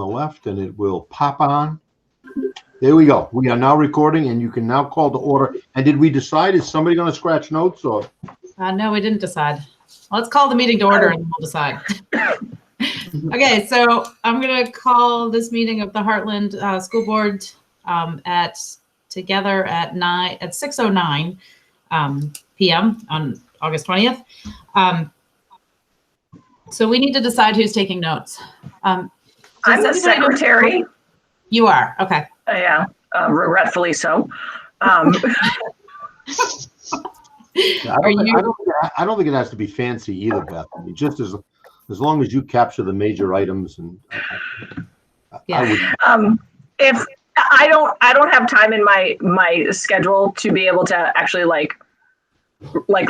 on the left, and it will pop on. There we go. We are now recording, and you can now call to order. And did we decide, is somebody going to scratch notes or? No, we didn't decide. Let's call the meeting to order and we'll decide. Okay, so I'm going to call this meeting of the Heartland School Board together at 6:09 p.m. on August 20th. So we need to decide who's taking notes. I'm the secretary. You are, okay. Yeah, regretfully so. I don't think it has to be fancy either, Beth. I mean, just as long as you capture the major items, and if I don't have time in my schedule to be able to actually like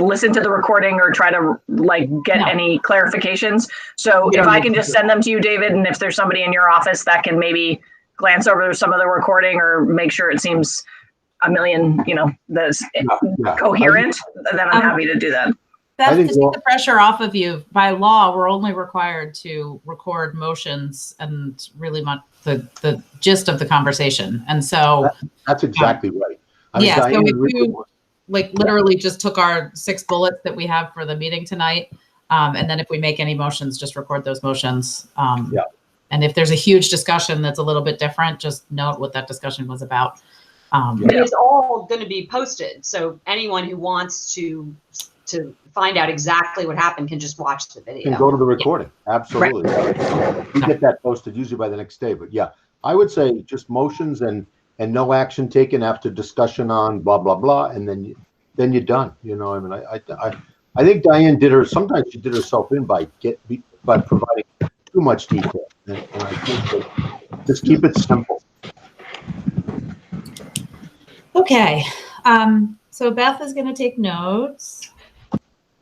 listen to the recording or try to get any clarifications. So if I can just send them to you, David, and if there's somebody in your office that can maybe glance over some of the recording or make sure it seems a million, coherent, then I'm happy to do that. That's to take the pressure off of you. By law, we're only required to record motions and really much the gist of the conversation. And so that's exactly right. I mean, so if you literally just took our 6 bullets that we have for the meeting tonight, and then if we make any motions, just record those motions. And if there's a huge discussion that's a little bit different, just note what that discussion was about. It's all going to be posted, so anyone who wants to find out exactly what happened can just watch the video. Can go to the recording. Absolutely. Right. We get that posted usually by the next day. But yeah, I would say just motions and no action taken after discussion on blah blah blah, and then you're done. I mean, I think Diane sometimes she did herself in by providing too much detail, and I think that just keep it simple. Okay, so Beth is going to take notes,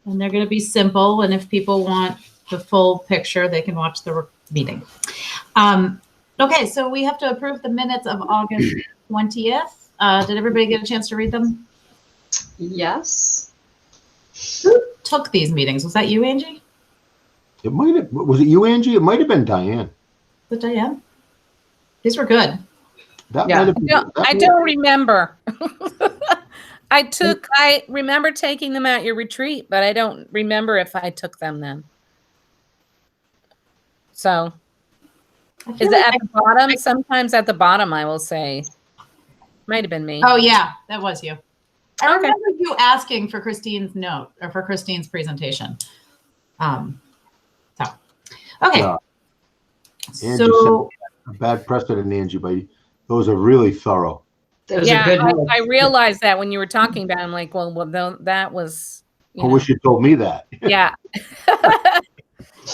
and they're going to be simple. And if people want the full picture, they can watch the meeting. Okay, so we have to approve the minutes of August 20th. Did everybody get a chance to read them? Yes. Who took these meetings? Was that you, Angie? Was it you, Angie? It might have been Diane. Was it Diane? These were good. I don't remember. I remember taking them at your retreat, but I don't remember if I took them then. So is it at the bottom? Sometimes at the bottom, I will say. Might have been me. Oh, yeah, that was you. I remember you asking for Christine's note or for Christine's presentation. Okay. Angie set a bad precedent, Angie, but those are really thorough. I realized that when you were talking about it, I'm like, well, that was. I wish you told me that. Yeah.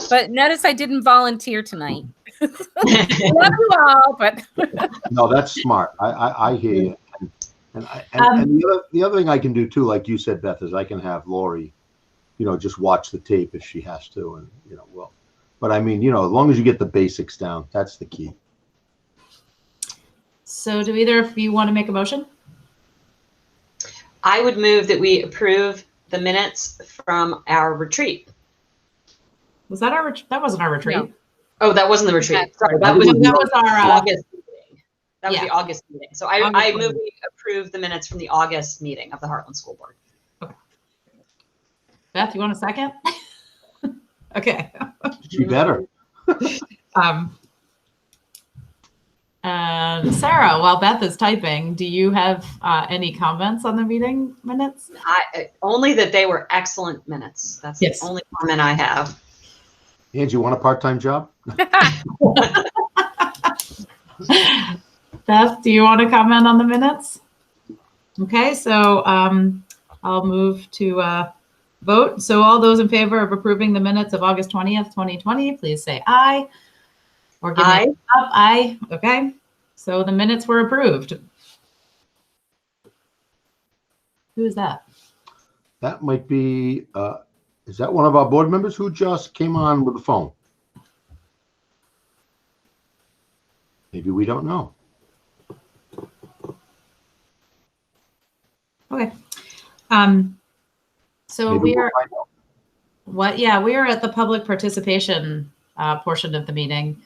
But notice I didn't volunteer tonight. Love you all, but no, that's smart. I hear you. And the other thing I can do too, like you said, Beth, is I can have Lori, just watch the tape if she has to, and But I mean, as long as you get the basics down, that's the key. So do either of you want to make a motion? I would move that we approve the minutes from our retreat. Was that that wasn't our retreat? No. Oh, that wasn't the retreat. Sorry, that was our August meeting. That was the August meeting. So I move we approve the minutes from the August meeting of the Heartland School Board. Okay. Beth, you want a second? Okay. You better. Sarah, while Beth is typing, do you have any comments on the meeting minutes? Only that they were excellent minutes. That's the only comment I have. Angie, you want a part-time job? Beth, do you want to comment on the minutes? Okay, so I'll move to vote. So all those in favor of approving the minutes of August 20th, 2020, please say aye. Or give me a up. Aye. Okay. So the minutes were approved. Who is that? That might be, is that one of our board members who just came on with the phone? Maybe we don't know. Okay. So we are we are at the public participation portion of the meeting.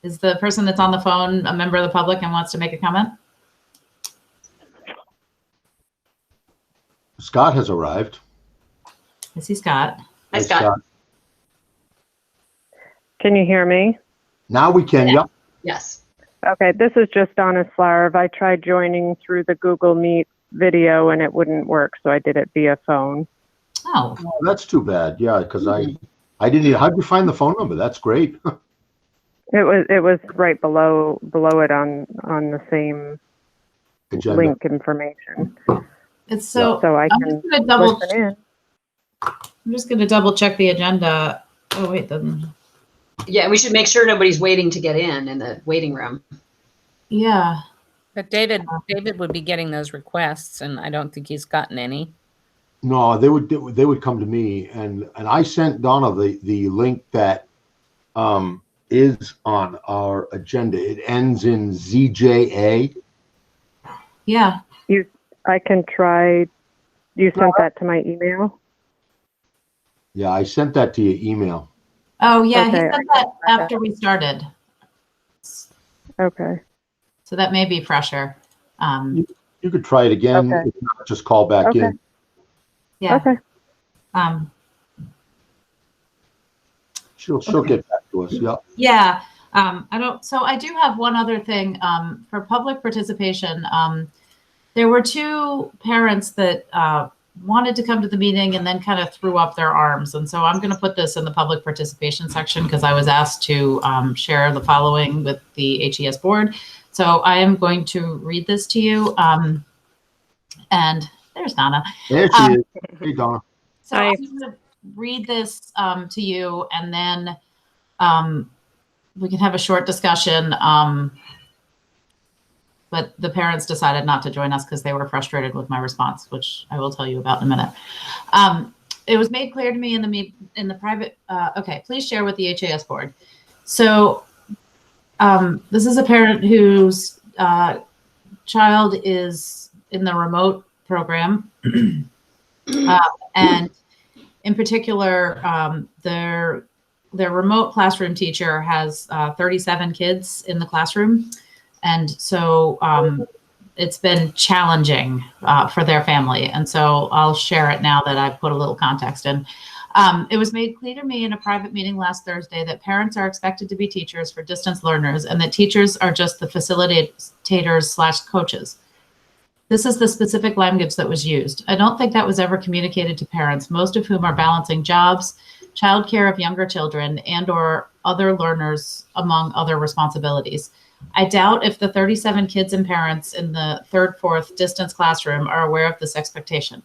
Is the person that's on the phone a member of the public and wants to make a comment? Scott has arrived. I see Scott. Hi, Scott. Can you hear me? Now we can, Yeah. yep. Yes. Okay, this is just Donna Slarv. I tried joining through the Google Meet video and it wouldn't work, so I did it via phone. Oh, Oh, that's too bad. Yeah, because I didn't even, how'd you find the phone number? That's great. It was right below it on the same Agenda. link information. it's so. So I I'm can just gonna double. listen in. I'm just gonna double check the agenda. Oh wait, then. Yeah, we should make sure nobody's waiting to get in the waiting room. Yeah. But David would be getting those requests, and I don't think he's gotten any. No, they would come to me, and I sent Donna the link that is on our agenda. It ends in ZJA. Yeah. I can try. You sent that to my email? Yeah, I sent that to your email. Oh yeah, he Okay, said that after we started. Okay. So that may be fresher. You could try it again. Okay. If not, just call back Okay. in. Yeah. Okay. She'll get back to us. Yeah. Yeah. I do have one other thing for public participation. There were two parents that wanted to come to the meeting and then kind of threw up their arms. And so I'm going to put this in the public participation section because I was asked to share the following with the HES board. So I am going to read this to you. And there's Donna. There she is. Hey, Donna. So Hi. I'm going to read this to you, and then we can have a short discussion. But the parents decided not to join us because they were frustrated with my response, which I will tell you about in a minute. It was made clear to me in the private. Okay, please share with the HES board. So this is a parent whose child is in the remote program. And in particular, their remote classroom teacher has 37 kids in the classroom. And so it's been challenging for their family. And so I'll share it now that I've put a little context in. It was made clear to me in a private meeting last Thursday that parents are expected to be teachers for distance learners and that teachers are just the facilitators/coaches. This is the specific language that was used. I don't think that was ever communicated to parents, most of whom are balancing jobs, childcare of younger children, and/or other learners, among other responsibilities. I doubt if the 37 kids and parents in the third, fourth distance classroom are aware of this expectation.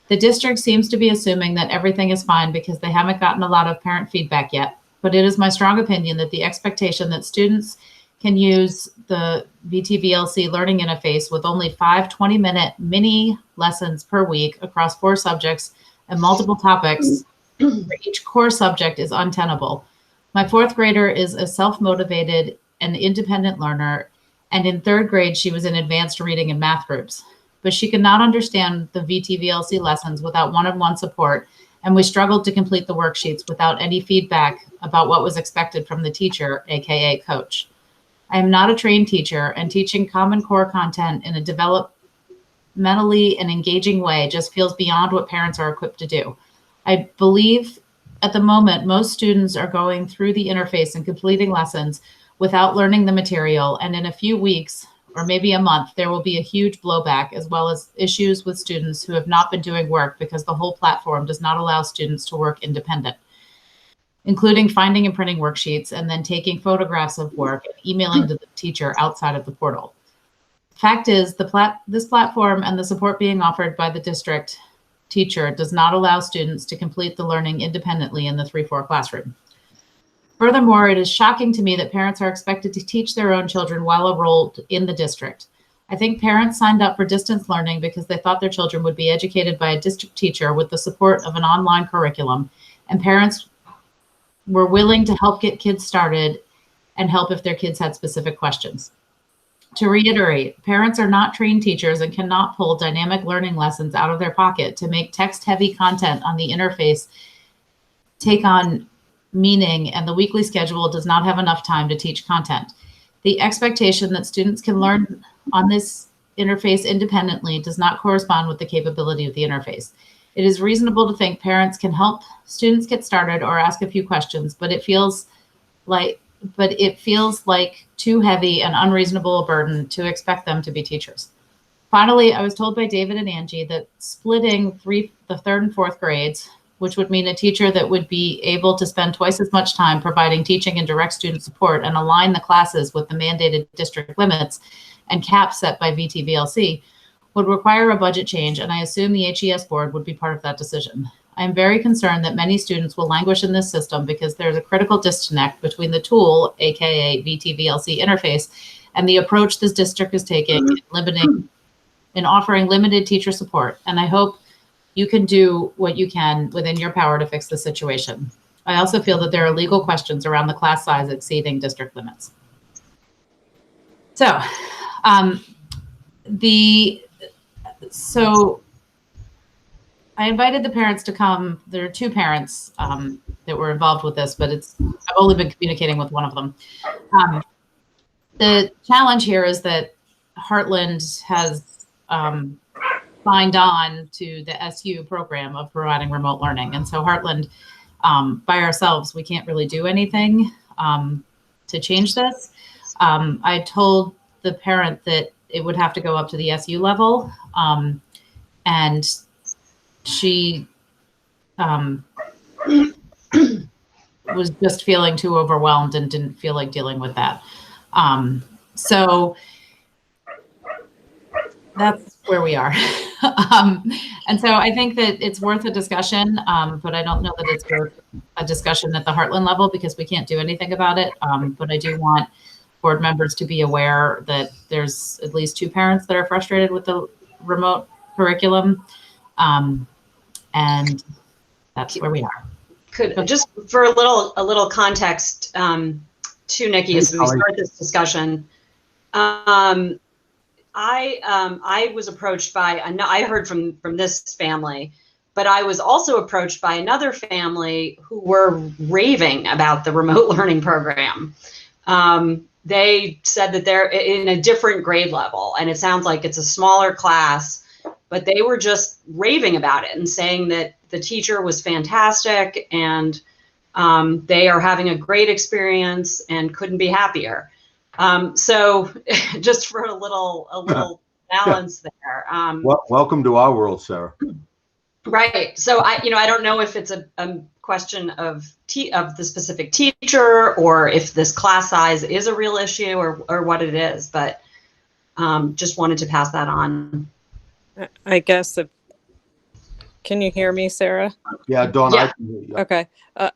The district seems to be assuming that everything is fine because they haven't gotten a lot of parent feedback yet, but it is my strong opinion that the expectation that students can use the VTVLC learning interface with only 5 20-minute mini lessons per week across 4 subjects and multiple topics for each core subject is untenable. My 4th grader is a self-motivated and independent learner, and in 3rd grade, she was in advanced reading and math groups. But she could not understand the VTVLC lessons without one-on-one support, and we struggled to complete the worksheets without any feedback about what was expected from the teacher, aka coach. I am not a trained teacher, and teaching Common Core content in a developmentally and engaging way just feels beyond what parents are equipped to do. I believe at the moment, most students are going through the interface and completing lessons without learning the material, and in a few weeks, or maybe a month, there will be a huge blowback, as well as issues with students who have not been doing work because the whole platform does not allow students to work independent, including finding and printing worksheets and then taking photographs of work and emailing to the teacher outside of the portal. Fact is, this platform and the support being offered by the district teacher does not allow students to complete the learning independently in the 3-4 classroom. Furthermore, it is shocking to me that parents are expected to teach their own children while enrolled in the district. I think parents signed up for distance learning because they thought their children would be educated by a district teacher with the support of an online curriculum, and parents were willing to help get kids started and help if their kids had specific questions. To reiterate, parents are not trained teachers and cannot pull dynamic learning lessons out of their pocket to make text-heavy content on the interface take on meaning, and the weekly schedule does not have enough time to teach content. The expectation that students can learn on this interface independently does not correspond with the capability of the interface. It is reasonable to think parents can help students get started or ask a few questions, but it feels like too heavy and unreasonable a burden to expect them to be teachers. Finally, I was told by David and Angie that splitting the third and fourth grades, which would mean a teacher that would be able to spend twice as much time providing teaching and direct student support and align the classes with the mandated district limits and caps set by VTVLC, would require a budget change, and I assume the HES board would be part of that decision. I am very concerned that many students will languish in this system because there's a critical disconnect between the tool, aka VTVLC interface, and the approach this district is taking in offering limited teacher support. And I hope you can do what you can within your power to fix the situation. I also feel that there are legal questions around the class size exceeding district limits. So, I invited the parents to come. There are two parents that were involved with this, but I've only been communicating with one of them. The challenge here is that Heartland has signed on to the SU program of providing remote learning. And so Heartland, by ourselves, we can't really do anything to change this. I told the parent that it would have to go up to the SU level. And she was just feeling too overwhelmed and didn't feel like dealing with that. So that's where we are. And so I think that it's worth a discussion, but I don't know that it's worth a discussion at the Heartland level because we can't do anything about it. But I do want board members to be aware that there's at least two parents that are frustrated with the remote curriculum. And that's where we are. Just for a little context to Nikki as we start this discussion. I was approached by, I heard from this family, but I was also approached by another family who were raving about the remote learning program. They said that they're in a different grade level, and it sounds like it's a smaller class, but they were just raving about it and saying that the teacher was fantastic and they are having a great experience and couldn't be happier. So just for a little balance there. Welcome to our world, Sarah. Right. So I don't know if it's a question of the specific teacher or if this class size is a real issue or what it is, but just wanted to pass that on. I guess can you hear me, Sarah? Yeah, Dawn, Yeah. I can hear you. Okay.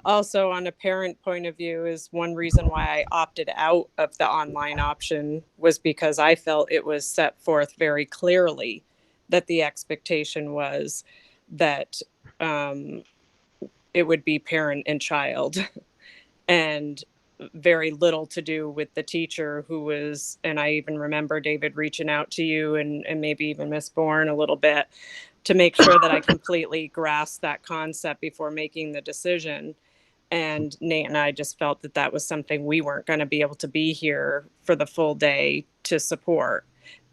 Also, on a parent point of view, is one reason why I opted out of the online option was because I felt it was set forth very clearly that the expectation was that it would be parent and child and very little to do with the teacher who was, and I even remember David reaching out to you and maybe even Miss Bourne a little bit to make sure that I completely grasped that concept before making the decision. And Nate and I just felt that that was something we weren't going to be able to be here for the full day to support.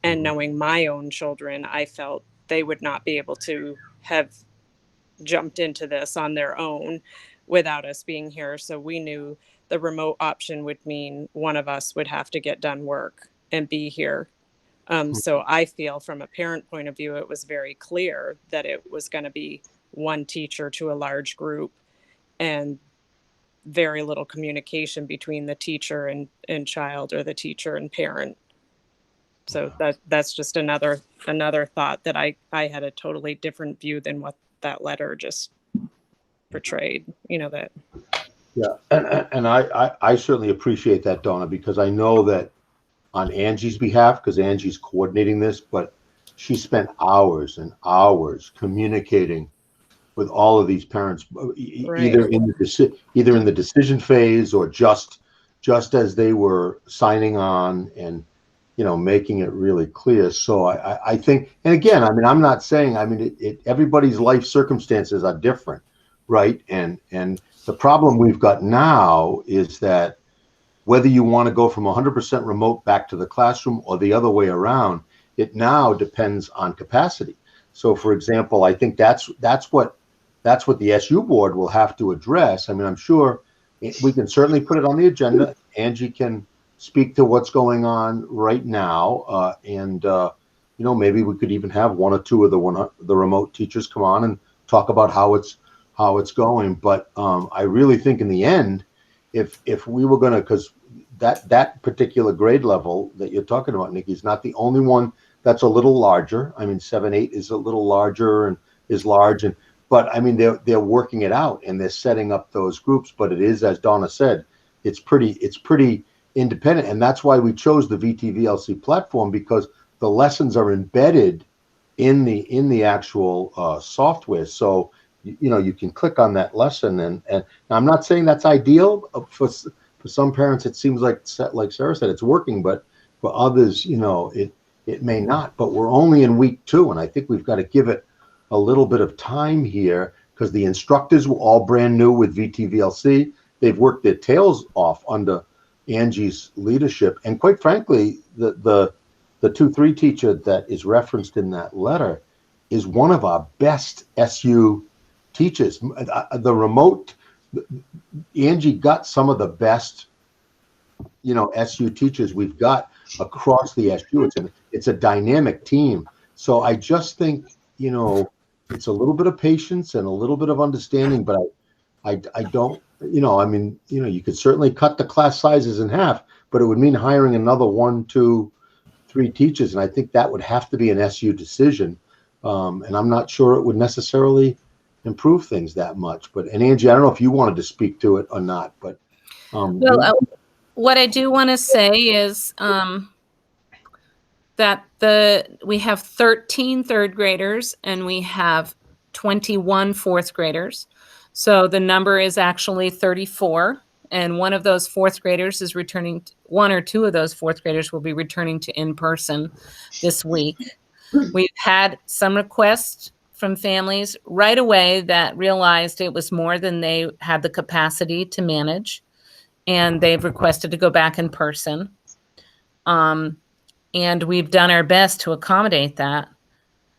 And knowing my own children, I felt they would not be able to have jumped into this on their own without us being here. So we knew the remote option would mean one of us would have to get done work and be here. So I feel from a parent point of view, it was very clear that it was going to be one teacher to a large group and very little communication between the teacher and child or the teacher and parent. So that's just another thought that I had a totally different view than what that letter just portrayed, that. Yeah, and I certainly appreciate that, Donna, because I know that on Angie's behalf, because Angie's coordinating this, but she spent hours and hours communicating with all of these parents, Right. either in the decision phase or just as they were signing on and making it really clear. So I think, and again, I'm not saying, everybody's life circumstances are different, right? And the problem we've got now is that whether you want to go from 100% remote back to the classroom or the other way around, it now depends on capacity. So, for example, I think that's what the SU board will have to address. I mean, I'm sure we can certainly put it on the agenda. Angie can speak to what's going on right now, and you know, maybe we could even have one or two of the remote teachers come on and talk about how it's going. But I really think in the end, if we were going to, because that particular grade level that you're talking about, Nikki, is not the only one that's a little larger. I mean, 7-8 is a little larger and is large, but I mean, they're working it out and they're setting up those groups. But it is, as Donna said, it's pretty independent, and that's why we chose the VTVLC platform, because the lessons are embedded in the actual software. So you know, you can click on that lesson, and I'm not saying that's ideal for some parents. It seems like Sarah said, it's working, but for others, you know, it may not. But we're only in week 2, and I think we've got to give it a little bit of time here, because the instructors were all brand new with VTVLC. They've worked their tails off under Angie's leadership, and quite frankly, the 2-3 teacher that is referenced in that letter is one of our best SU teachers. The remote, Angie got some of the best, you know, SU teachers we've got across the SU. It's a dynamic team. So I just think, you know, it's a little bit of patience and a little bit of understanding, but I don't, you know, I mean, you know, you could certainly cut the class sizes in half, but it would mean hiring another 1, 2, 3 teachers, and I think that would have to be an SU decision. And I'm not sure it would necessarily improve things that much. But, and Angie, I don't know if you wanted to speak to it or not, but what I do want to say is that we have 13 third graders and we have 21 fourth graders. So the number is actually 34. And one of those fourth graders is returning, 1 or 2 of those fourth graders will be returning to in-person this week. We've had some requests from families right away that realized it was more than they had the capacity to manage, and they've requested to go back in person. And we've done our best to accommodate that.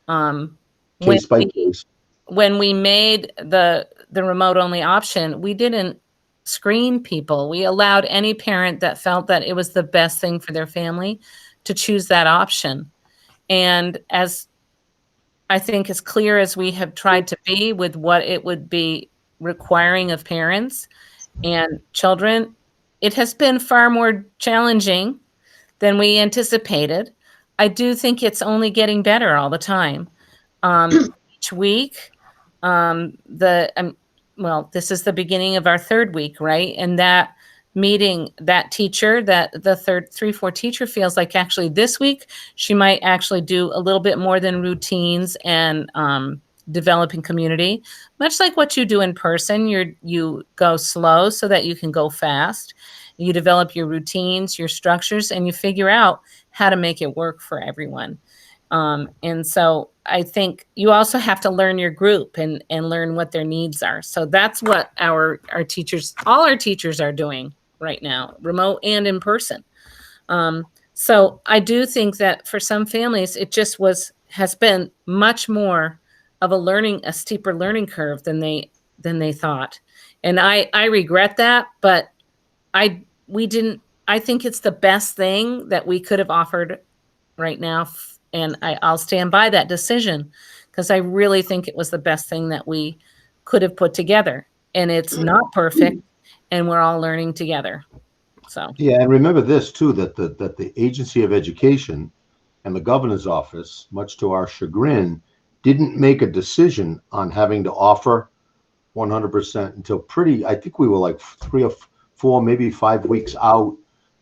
Case by case. When we made the remote only option, we didn't screen people. We allowed any parent that felt that it was the best thing for their family to choose that option. And as I think as clear as we have tried to be with what it would be requiring of parents and children, it has been far more challenging than we anticipated. I do think it's only getting better all the time. Each week, well, this is the beginning of our 3rd week, right? And that meeting, that teacher, that the 3-4 teacher feels like actually this week, she might actually do a little bit more than routines and developing community. Much like what you do in person, you go slow so that you can go fast. You develop your routines, your structures, and you figure out how to make it work for everyone. And so I think you also have to learn your group and learn what their needs are. So that's what our teachers, all our teachers are doing right now, remote and in person. So I do think that for some families, it just has been much more of a steeper learning curve than they thought. And I regret that, but I think it's the best thing that we could have offered right now. And I'll stand by that decision because I really think it was the best thing that we could have put together. And it's not perfect, and we're all learning together. So yeah, and remember this too, that the Agency of Education and the governor's office, much to our chagrin, didn't make a decision on having to offer 100% until I think we were like 3 or 4, maybe 5 weeks out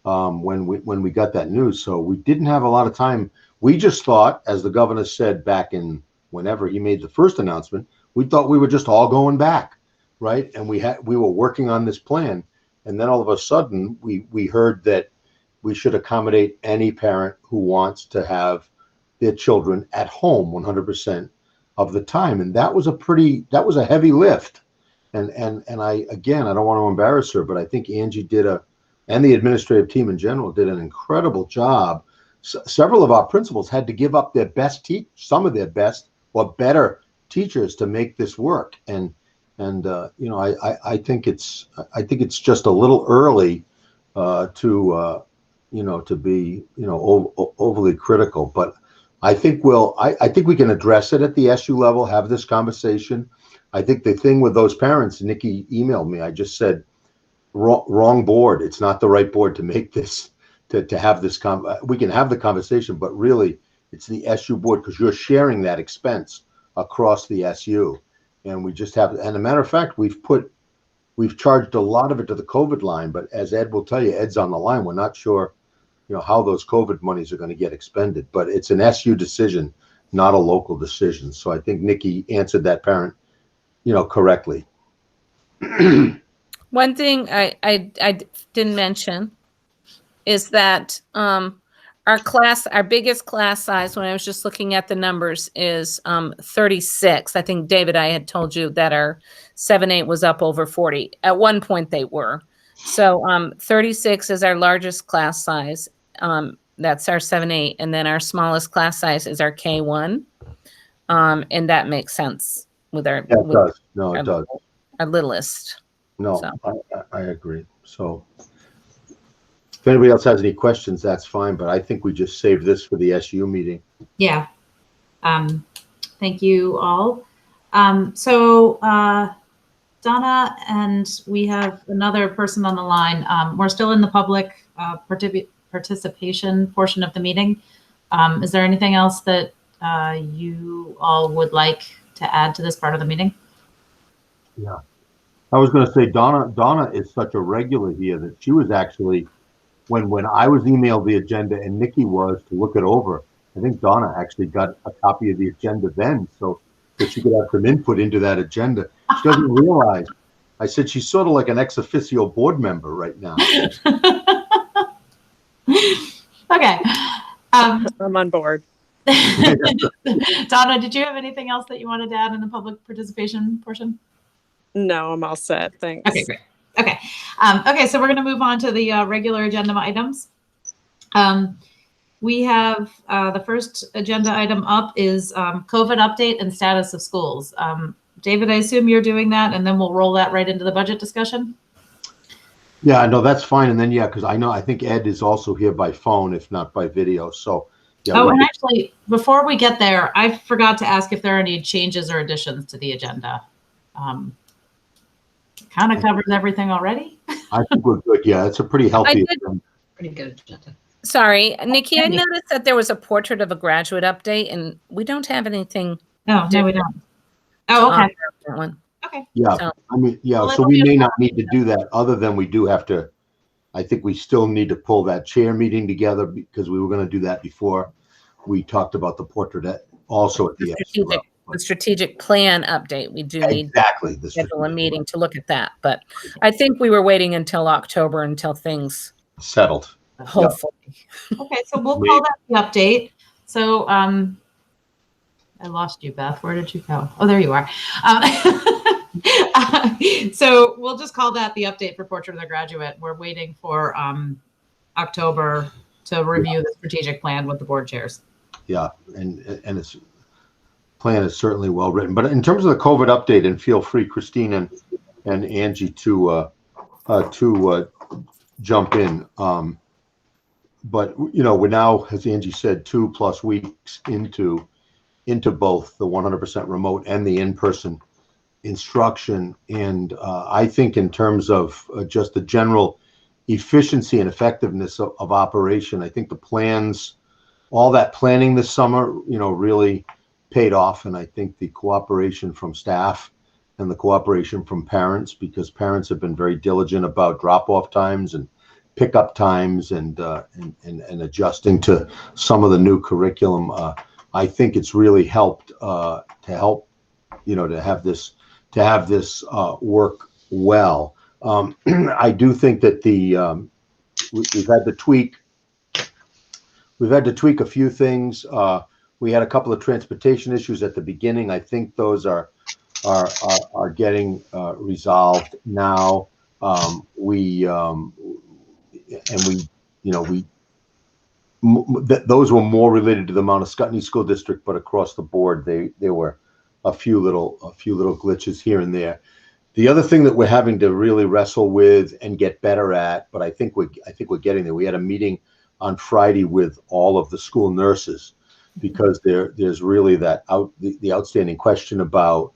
when we got that news. So we didn't have a lot of time. We just thought, as the governor said back in whenever he made the first announcement, we thought we were just all going back, right? And we were working on this plan. And then all of a sudden we heard that we should accommodate any parent who wants to have their children at home 100% of the time. And that was a heavy lift. And I don't want to embarrass her, but I think Angie and the administrative team in general did an incredible job. Several of our principals had to give up their best some of their best or better teachers to make this work. And I think it's just a little early to be overly critical, but I think we can address it at the SU level, have this conversation. I think the thing with those parents, Nikki emailed me, I just said, wrong board. It's not the right board to make this, to have this, we can have the conversation, but really it's the SU board, because you're sharing that expense across the SU. And we just have, and a matter of fact, we've charged a lot of it to the COVID line, but as Ed will tell you, Ed's on the line, we're not sure, how those COVID monies are going to get expended, but it's an SU decision, not a local decision. So I think Nikki answered that parent, correctly. One thing I didn't mention is that our biggest class size, when I was just looking at the numbers, is 36. I think, David, I had told you that our 7-8 was up over 40. At one point they were. So 36 is our largest class size. That's our 7-8. And then our smallest class size is our K1. And that makes sense with our, yeah, it does. No, it does. Our littlest. No, So. I agree. So if anybody else has any questions, that's fine, but I think we just saved this for the SU meeting. Yeah. Thank you all. So Donna, and we have another person on the line. We're still in the public participation portion of the meeting. Is there anything else that you all would like to add to this part of the meeting? Yeah. I was going to say, Donna is such a regular here that she was actually, when I was emailed the agenda and Nikki was to look it over, I think Donna actually got a copy of the agenda then, so that she could have some input into that agenda. She doesn't realize. I said she's sort of like an ex officio board member right now. Okay. I'm on board. Donna, did you have anything else that you wanted to add in the public participation portion? No, I'm all set. Thanks. Okay, great. Okay. Okay, so we're going to move on to the regular agenda items. We have the first agenda item up is COVID update and status of schools. David, I assume you're doing that, and then we'll roll that right into the budget discussion. Yeah, no, that's fine. And then, because I think Ed is also here by phone, if not by video. So, yeah. Oh, and actually, before we get there, I forgot to ask if there are any changes or additions to the agenda. Kind of covers everything already. I think we're good. Yeah, it's a pretty healthy. Pretty good agenda. Sorry, Nikki, I noticed that there was a portrait of a graduate update, and we don't have anything. No, we don't. Oh, okay. That one. Okay. Yeah, So. I mean, yeah, Well, so we may not need to do that, other than we do have to, I think we still need to pull that chair meeting together, because we were going to do that before we talked about the portrait also at the strategic plan update. We do need to schedule a meeting to look at that, but I think we were waiting until October until things settled. Hopefully. Yep. Okay, so we'll call that the update. So I lost you, Beth. Where did you go? Oh, there you are. So we'll just call that the update for Portrait of the Graduate. We're waiting for October to review the strategic plan with the board chairs. Yeah, and its plan is certainly well written. But in terms of the COVID update, and feel free, Christine and Angie, to jump in. But we're now, as Angie said, 2+ weeks into both the 100% remote and the in-person instruction. And I think in terms of just the general efficiency and effectiveness of operation, I think the plans, all that planning this summer, really paid off. And I think the cooperation from staff and the cooperation from parents, because parents have been very diligent about drop-off times and pickup times and adjusting to some of the new curriculum. I think it's really helped to have this work well. I do think that we've had to tweak a few things. We had a couple of transportation issues at the beginning. I think those are are getting resolved now. We those were more related to the Mount Scottney School District, but across the board, there were a few little glitches here and there. The other thing that we're having to really wrestle with and get better at, but I think we're getting there. We had a meeting on Friday with all of the school nurses, because there's really the outstanding question about,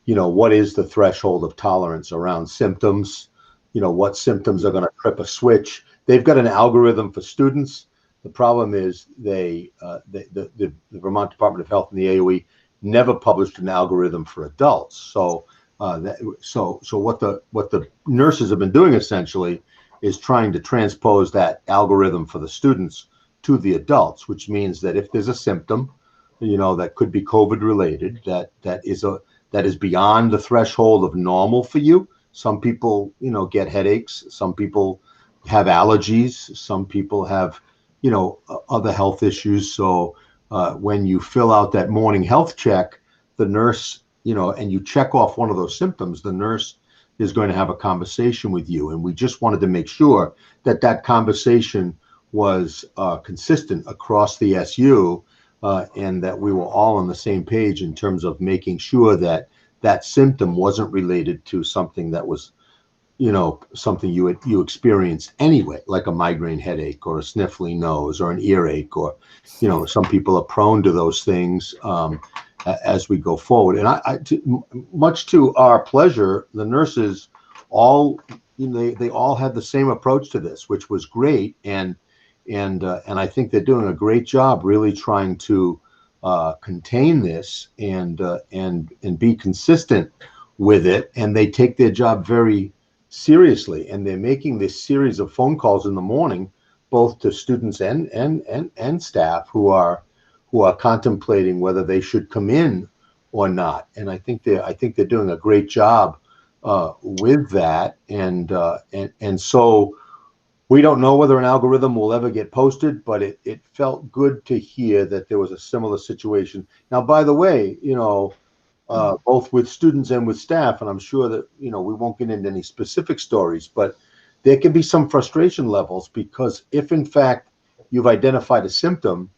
what is the threshold of tolerance around symptoms? What symptoms are going to trip a switch? They've got an algorithm for students. The problem is the Vermont Department of Health and the AOE never published an algorithm for adults. So what the nurses have been doing essentially is trying to transpose that algorithm for the students to the adults, which means that if there's a symptom, that could be COVID related, that is beyond the threshold of normal for you. Some people, get headaches. Some people have allergies. Some people have, other health issues. So when you fill out that morning health check, the nurse, and you check off one of those symptoms, the nurse is going to have a conversation with you. And we just wanted to make sure that conversation was consistent across the SU, and that we were all on the same page in terms of making sure that symptom wasn't related to something that was, something you experienced anyway, like a migraine headache or a sniffly nose or an earache, or, some people are prone to those things as we go forward. And much to our pleasure, the nurses all, they all had the same approach to this, which was great. And I think they're doing a great job really trying to contain this and be consistent with it. And they take their job very seriously, and they're making this series of phone calls in the morning, both to students and staff who are contemplating whether they should come in or not. And I think they're doing a great job with that. And so we don't know whether an algorithm will ever get posted, but it felt good to hear that there was a similar situation. Now, by the way, both with students and with staff, and I'm sure that, we won't get into any specific stories, but there can be some frustration levels, because if in fact you've identified a symptom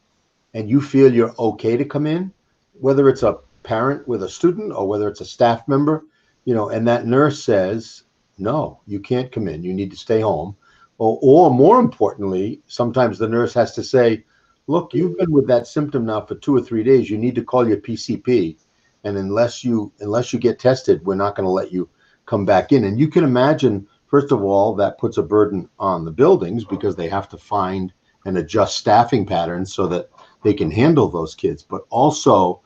and you feel you're okay to come in, whether it's a parent with a student or whether it's a staff member, and that nurse says, no, you can't come in, you need to stay home. Or more importantly, sometimes the nurse has to say, look, you've been with that symptom now for 2 or 3 days, you need to call your PCP. And unless you get tested, we're not going to let you come back in. And you can imagine, first of all, that puts a burden on the buildings, because they have to find and adjust staffing patterns so that they can handle those kids. But also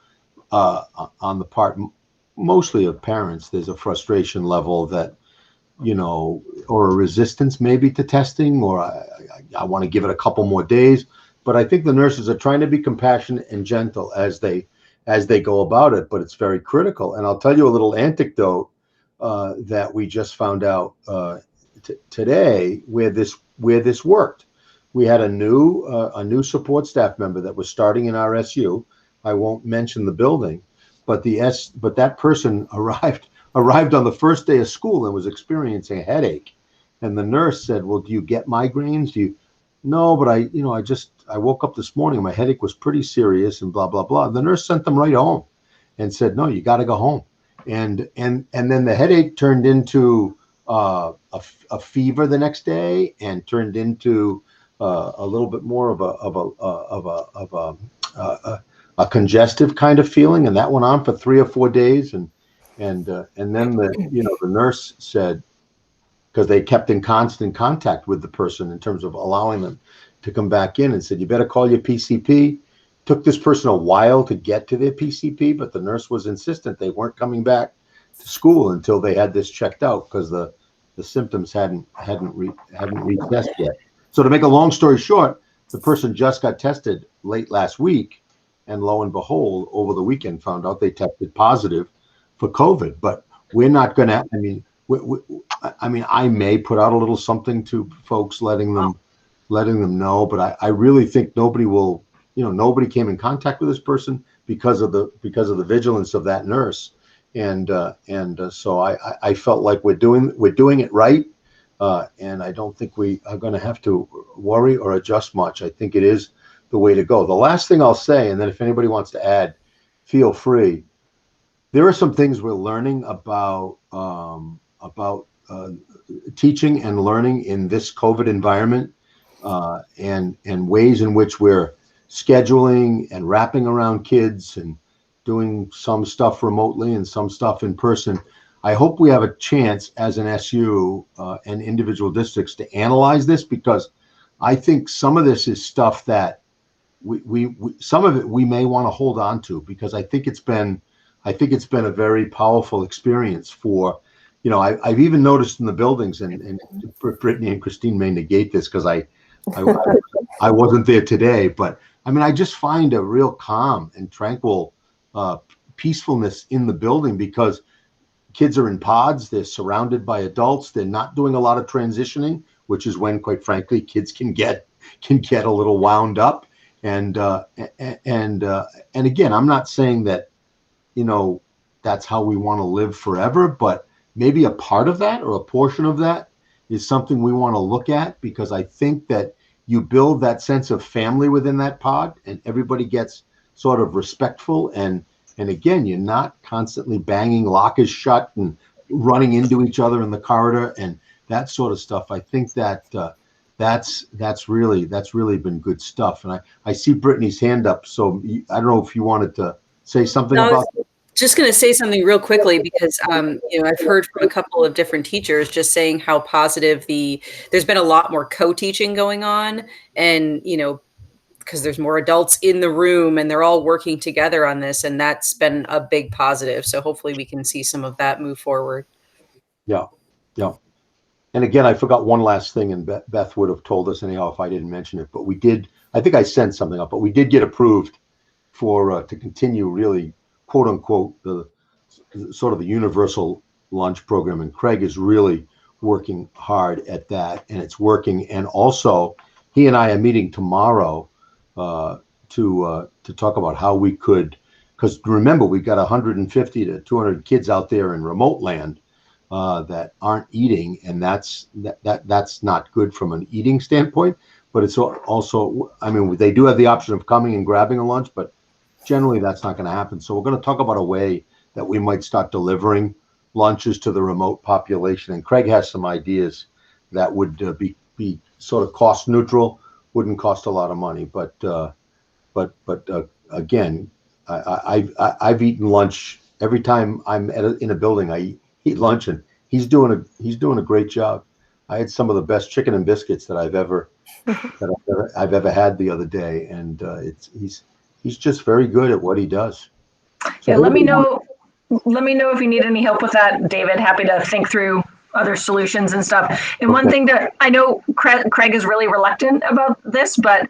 on the part mostly of parents, there's a frustration level that, or a resistance maybe to testing, or I want to give it a couple more days. But I think the nurses are trying to be compassionate and gentle as they go about it, but it's very critical. And I'll tell you a little anecdote that we just found out today where this worked. We had a new support staff member that was starting in our SU. I won't mention the building, but that person arrived on the first day of school and was experiencing a headache. And the nurse said, well, do you get migraines? No, but I woke up this morning, my headache was pretty serious and blah, blah, blah. The nurse sent them right home and said, no, you got to go home. And then the headache turned into a fever the next day, and turned into a little bit more of a congestive kind of feeling. And that went on for 3 or 4 days. And then the nurse said, because they kept in constant contact with the person in terms of allowing them to come back in, and said, you better call your PCP. Took this person a while to get to their PCP, but the nurse was insistent they weren't coming back to school until they had this checked out, because the symptoms hadn't retested yet. So to make a long story short, the person just got tested late last week, and lo and behold, over the weekend found out they tested positive for COVID. But we're not going to, I may put out a little something to folks, letting them know, but I really think nobody will, nobody came in contact with this person because of the vigilance of that nurse. So I felt like we're doing it right, and I don't think we are going to have to worry or adjust much. I think it is the way to go. The last thing I'll say, and then if anybody wants to add, feel free. There are some things we're learning about teaching and learning in this COVID environment, and ways in which we're scheduling and wrapping around kids and doing some stuff remotely and some stuff in person. I hope we have a chance as an SU and individual districts to analyze this, because I think some of this is stuff that we some of it we may want to hold on to, because I think it's been a very powerful experience for, I've even noticed in the buildings, and Brittany and Christine may negate this because I wasn't there today, but I mean, I just find a real calm and tranquil peacefulness in the building, because kids are in pods, they're surrounded by adults, they're not doing a lot of transitioning, which is when, quite frankly, kids can get a little wound up. And again, I'm not saying that, that's how we want to live forever, but maybe a part of that or a portion of that is something we want to look at, because I think that you build that sense of family within that pod, and everybody gets sort of respectful, and again, you're not constantly banging lockers shut and running into each other in the corridor and that sort of stuff. I think that that's really been good stuff. And I see Brittany's hand up, so I don't know if you wanted to say something about that. Just going to say something real quickly, because I've heard from a couple of different teachers just saying how positive there's been a lot more co-teaching going on, and because there's more adults in the room and they're all working together on this, and that's been a big positive. So hopefully we can see some of that move forward. Yeah. And again, I forgot one last thing, and Beth would have told us anyhow if I didn't mention it, but we did, I think I sent something up, but we did get approved for to continue really, quote unquote, the sort of the universal lunch program. And Craig is really working hard at that, and it's working. And also he and I are meeting tomorrow to talk about how we could, because remember, we've got 150 to 200 kids out there in remote land that aren't eating, and that's not good from an eating standpoint. But it's also, I mean, they do have the option of coming and grabbing a lunch, but generally that's not going to happen. So we're going to talk about a way that we might start delivering lunches to the remote population. And Craig has some ideas that would be sort of cost neutral, wouldn't cost a lot of money. But again, I've eaten lunch every time I'm in a building. I eat lunch, and he's doing a great job. I had some of the best chicken and biscuits that I've ever had the other day, and he's just very good at what he does. So yeah, let me know if you need any help with that, David. Happy to think through other solutions and stuff. And one thing that I know Craig is really reluctant about this, but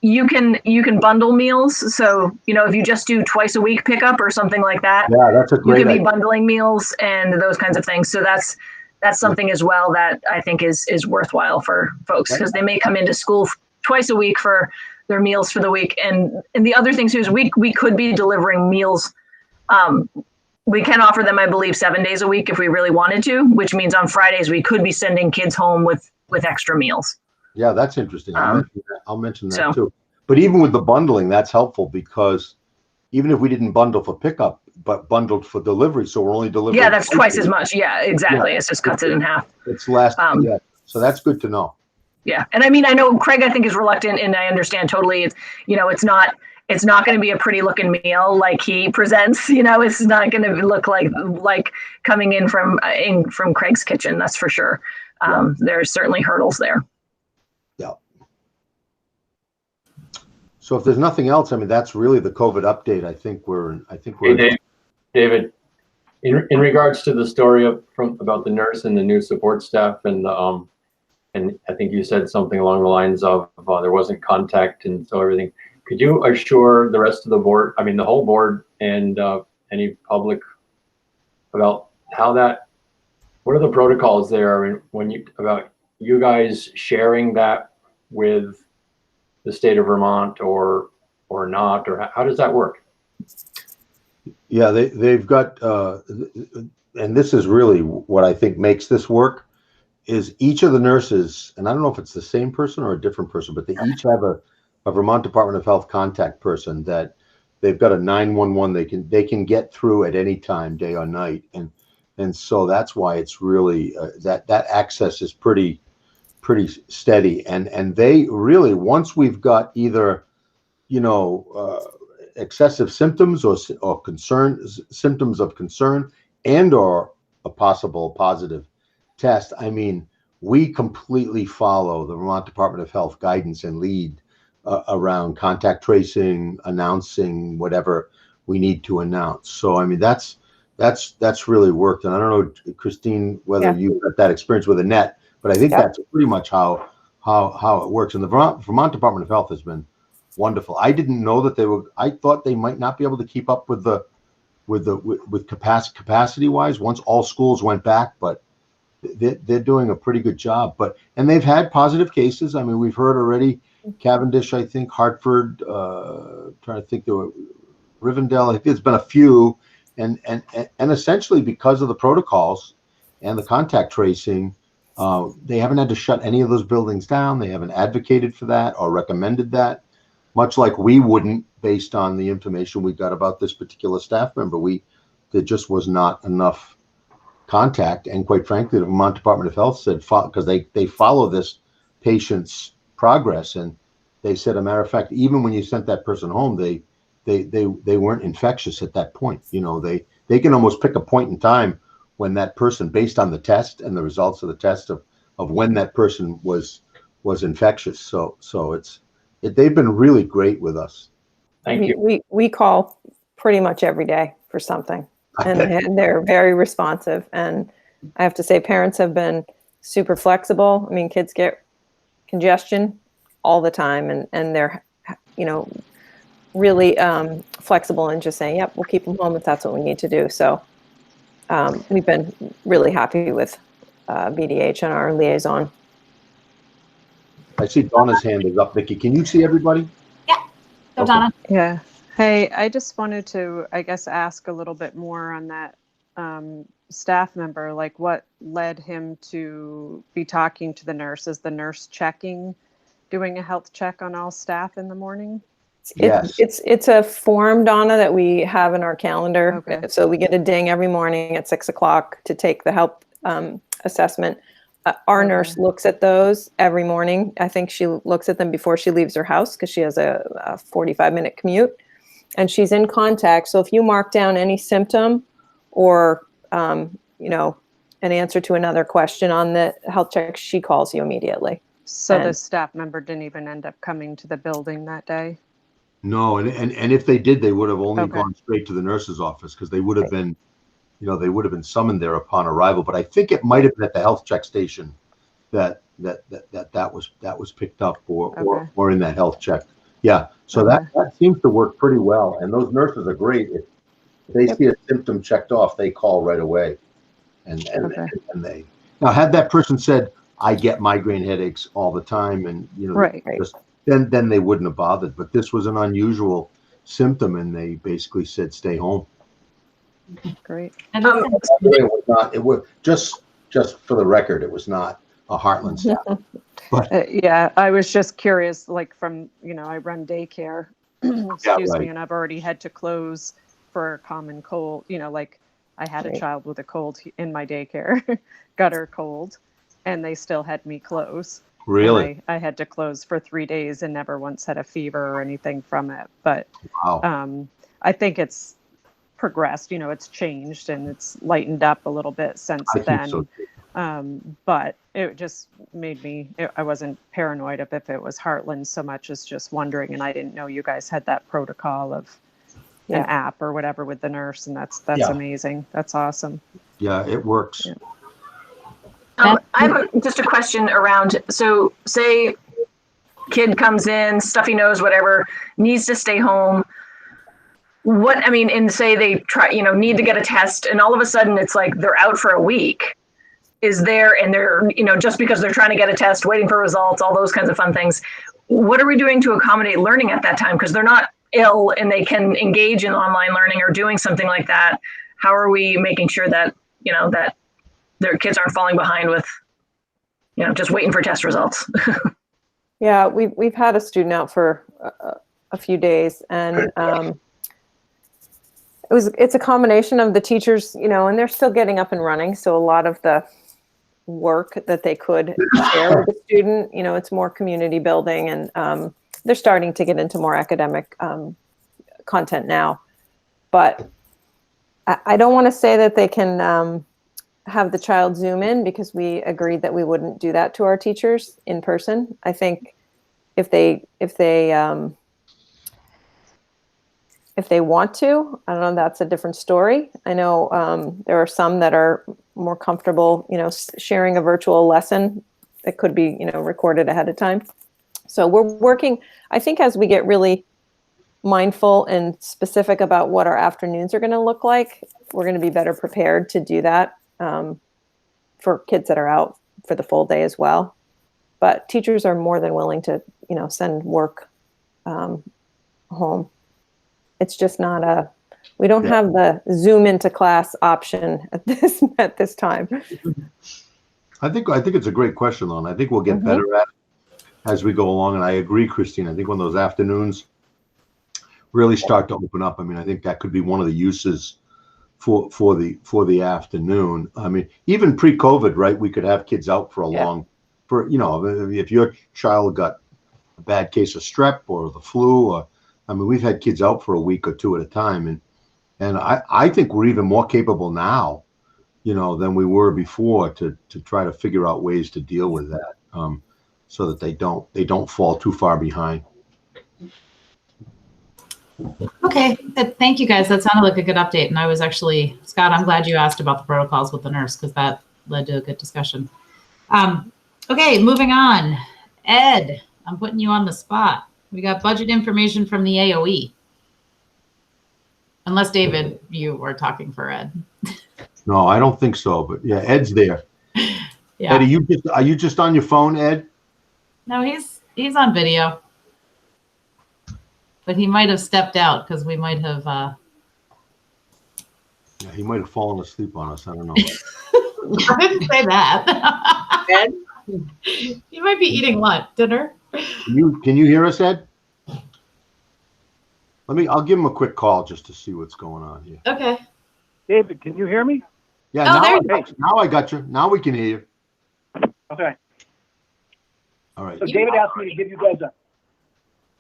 you can bundle meals. So, if you just do twice a week pickup or something like that, yeah, that's a great you can idea. be bundling meals and those kinds of things. So that's something as well that I think is worthwhile for folks, because they may come into school twice a week for their meals for the week. And the other thing too is we could be delivering meals. We can offer them, I believe, 7 days a week if we really wanted to, which means on Fridays we could be sending kids home with extra meals. Yeah, that's interesting. I'll mention that too. But even with the bundling, that's helpful, because even if we didn't bundle for pickup, but bundled for delivery, so we're only delivering. Yeah, that's twice as much. Yeah, exactly. Yeah. It just cuts it in half. It's last. Yeah. So that's good to know. Yeah, and I mean, I know Craig, I think, is reluctant, and I understand totally. It's it's not going to be a pretty looking meal like he presents. It's not going to look like coming in from Craig's kitchen. That's for sure. There's certainly hurdles there. Yeah. So if there's nothing else, I mean, that's really the COVID update. I think we're. Hey, David, in regards to the story about the nurse and the new support staff, and I think you said something along the lines of there wasn't contact, and so everything. Could you assure the rest of the board, I mean the whole board, and any public about what are the protocols there about you guys sharing that with the state of Vermont or not, or how does that work? Yeah, they've got, and this is really what I think makes this work, is each of the nurses, and I don't know if it's the same person or a different person, but they each have a Vermont Department of Health contact person that they've got a 911 they can get through at any time, day or night, and so that's why it's really that access is pretty steady, and they really, once we've got either excessive symptoms or symptoms of concern and or a possible positive test, I mean, we completely follow the Vermont Department of Health guidance and lead around contact tracing, announcing whatever we need to announce. So I mean, that's really worked. And I don't know, Christine, whether you got that experience with Annette, but I think that's pretty much how it works. And the Vermont Department of Health has been wonderful. I didn't know that I thought they might not be able to keep up with capacity wise once all schools went back, but they're doing a pretty good job. And they've had positive cases. I mean, we've heard already Cavendish, I think, Hartford, trying to think, there were Rivendell. I think there's been a few, and essentially because of the protocols and the contact tracing, they haven't had to shut any of those buildings down. They haven't advocated for that or recommended that, much like we wouldn't, based on the information we got about this particular staff member. There just was not enough contact, and quite frankly, the Vermont Department of Health said, because they follow this patient's progress, and they said, a matter of fact, even when you sent that person home, they weren't infectious at that point. They can almost pick a point in time when that person, based on the test and the results of the test of when that person was infectious. So they've been really great with us. Thank you. We call pretty much every day for something, and they're very responsive. And I have to say, parents have been super flexible. I mean, kids get congestion all the time, and they're, really flexible and just saying, yep, we'll keep them home if that's what we need to do. So we've been really happy with VDH and our liaison. I see Donna's hand is up. Nikki, can you see everybody? Yeah. So Donna. Yeah. Hey, I just wanted to, I guess, ask a little bit more on that staff member, like what led him to be talking to the nurse? Is the nurse doing a health check on all staff in the morning? Yes. It's a form, Donna, that we have in our calendar. Okay. So we get a ding every morning at 6 o'clock to take the health assessment. Our nurse looks at those every morning. I think she looks at them before she leaves her house because she has a 45-minute commute, and she's in contact. So if you mark down any symptom or, an answer to another question on the health check, she calls you immediately. So the staff member didn't even end up coming to the building that day? No, and if they did, they would have only gone straight to the nurse's office, because they would have been, they would have been summoned there upon arrival. But I think it might have been at the health check station that was picked up or in that health check. Yeah. So that seems to work pretty well. And those nurses are great. If they see a symptom checked off, they call right away. And they now, had that person said, I get migraine headaches all the time, and then they wouldn't have bothered. But this was an unusual symptom, and they basically said, stay home. Great. And It was just for the record, it was not a Heartland staff. But I was just curious, like from, I run daycare, excuse me, and I've already had to close for a common cold, like I had a child with a cold in my daycare, got her cold, and they still had me close. Really? I had to close for 3 days and never once had a fever or anything from it. But I think it's progressed, it's changed and it's lightened up a little bit since then. So. But it just made me, I wasn't paranoid of if it was Heartland so much as just wondering. And I didn't know you guys had that protocol of an app or whatever with the nurse. And that's amazing. That's awesome. Yeah, it works. Yeah. I have just a question around, so say kid comes in, stuffy nose, whatever, needs to stay home. And say they try, need to get a test, and all of a sudden it's like they're out for a week. And they're, just because they're trying to get a test, waiting for results, all those kinds of fun things. What are we doing to accommodate learning at that time? Because they're not ill and they can engage in online learning or doing something like that, how are we making sure that, that their kids aren't falling behind with, just waiting for test results? Yeah, we've had a student out for a few days, and it's a combination of the teachers, and they're still getting up and running. So a lot of the work that they could share with the student, it's more community building, and they're starting to get into more academic content now. But I don't want to say that they can have the child Zoom in, because we agreed that we wouldn't do that to our teachers in person. I think if they want to, I don't know, that's a different story. I know there are some that are more comfortable, sharing a virtual lesson that could be, recorded ahead of time. So we're working, I think, as we get really mindful and specific about what our afternoons are going to look like, we're going to be better prepared to do that for kids that are out for the full day as well. But teachers are more than willing to, send work home. It's just not we don't have the Zoom into class option at this time. I think it's a great question, though, and I think we'll get better at it as we go along. And I agree, Christine. I think when those afternoons really start to open up, I mean, I think that could be one of the uses for the afternoon. I mean, even pre-COVID, right? We could have kids out for if your child got a bad case of strep or the flu, or I mean, we've had kids out for a week or two at a time, and I think we're even more capable now, than we were before to try to figure out ways to deal with that, so that they don't fall too far behind. Okay, thank you guys. That sounded like a good update. And I was actually, Scott, I'm glad you asked about the protocols with the nurse, because that led to a good discussion. Okay, moving on. Ed, I'm putting you on the spot. We got budget information from the AOE. Unless, David, you are talking for Ed. No, I don't think so, but yeah, Ed's there. Yeah. Ed, are you just on your phone, Ed? No, he's on video. But he might have stepped out because we might have. Yeah, he might have fallen asleep on us. I don't know. I didn't say that. Ed? You might be eating lunch, dinner. Can you hear us, Ed? I'll give him a quick call just to see what's going on here. Okay. David, can you hear me? Yeah, now I got you. Now we can hear you. Okay. All right. So David asked me to give you guys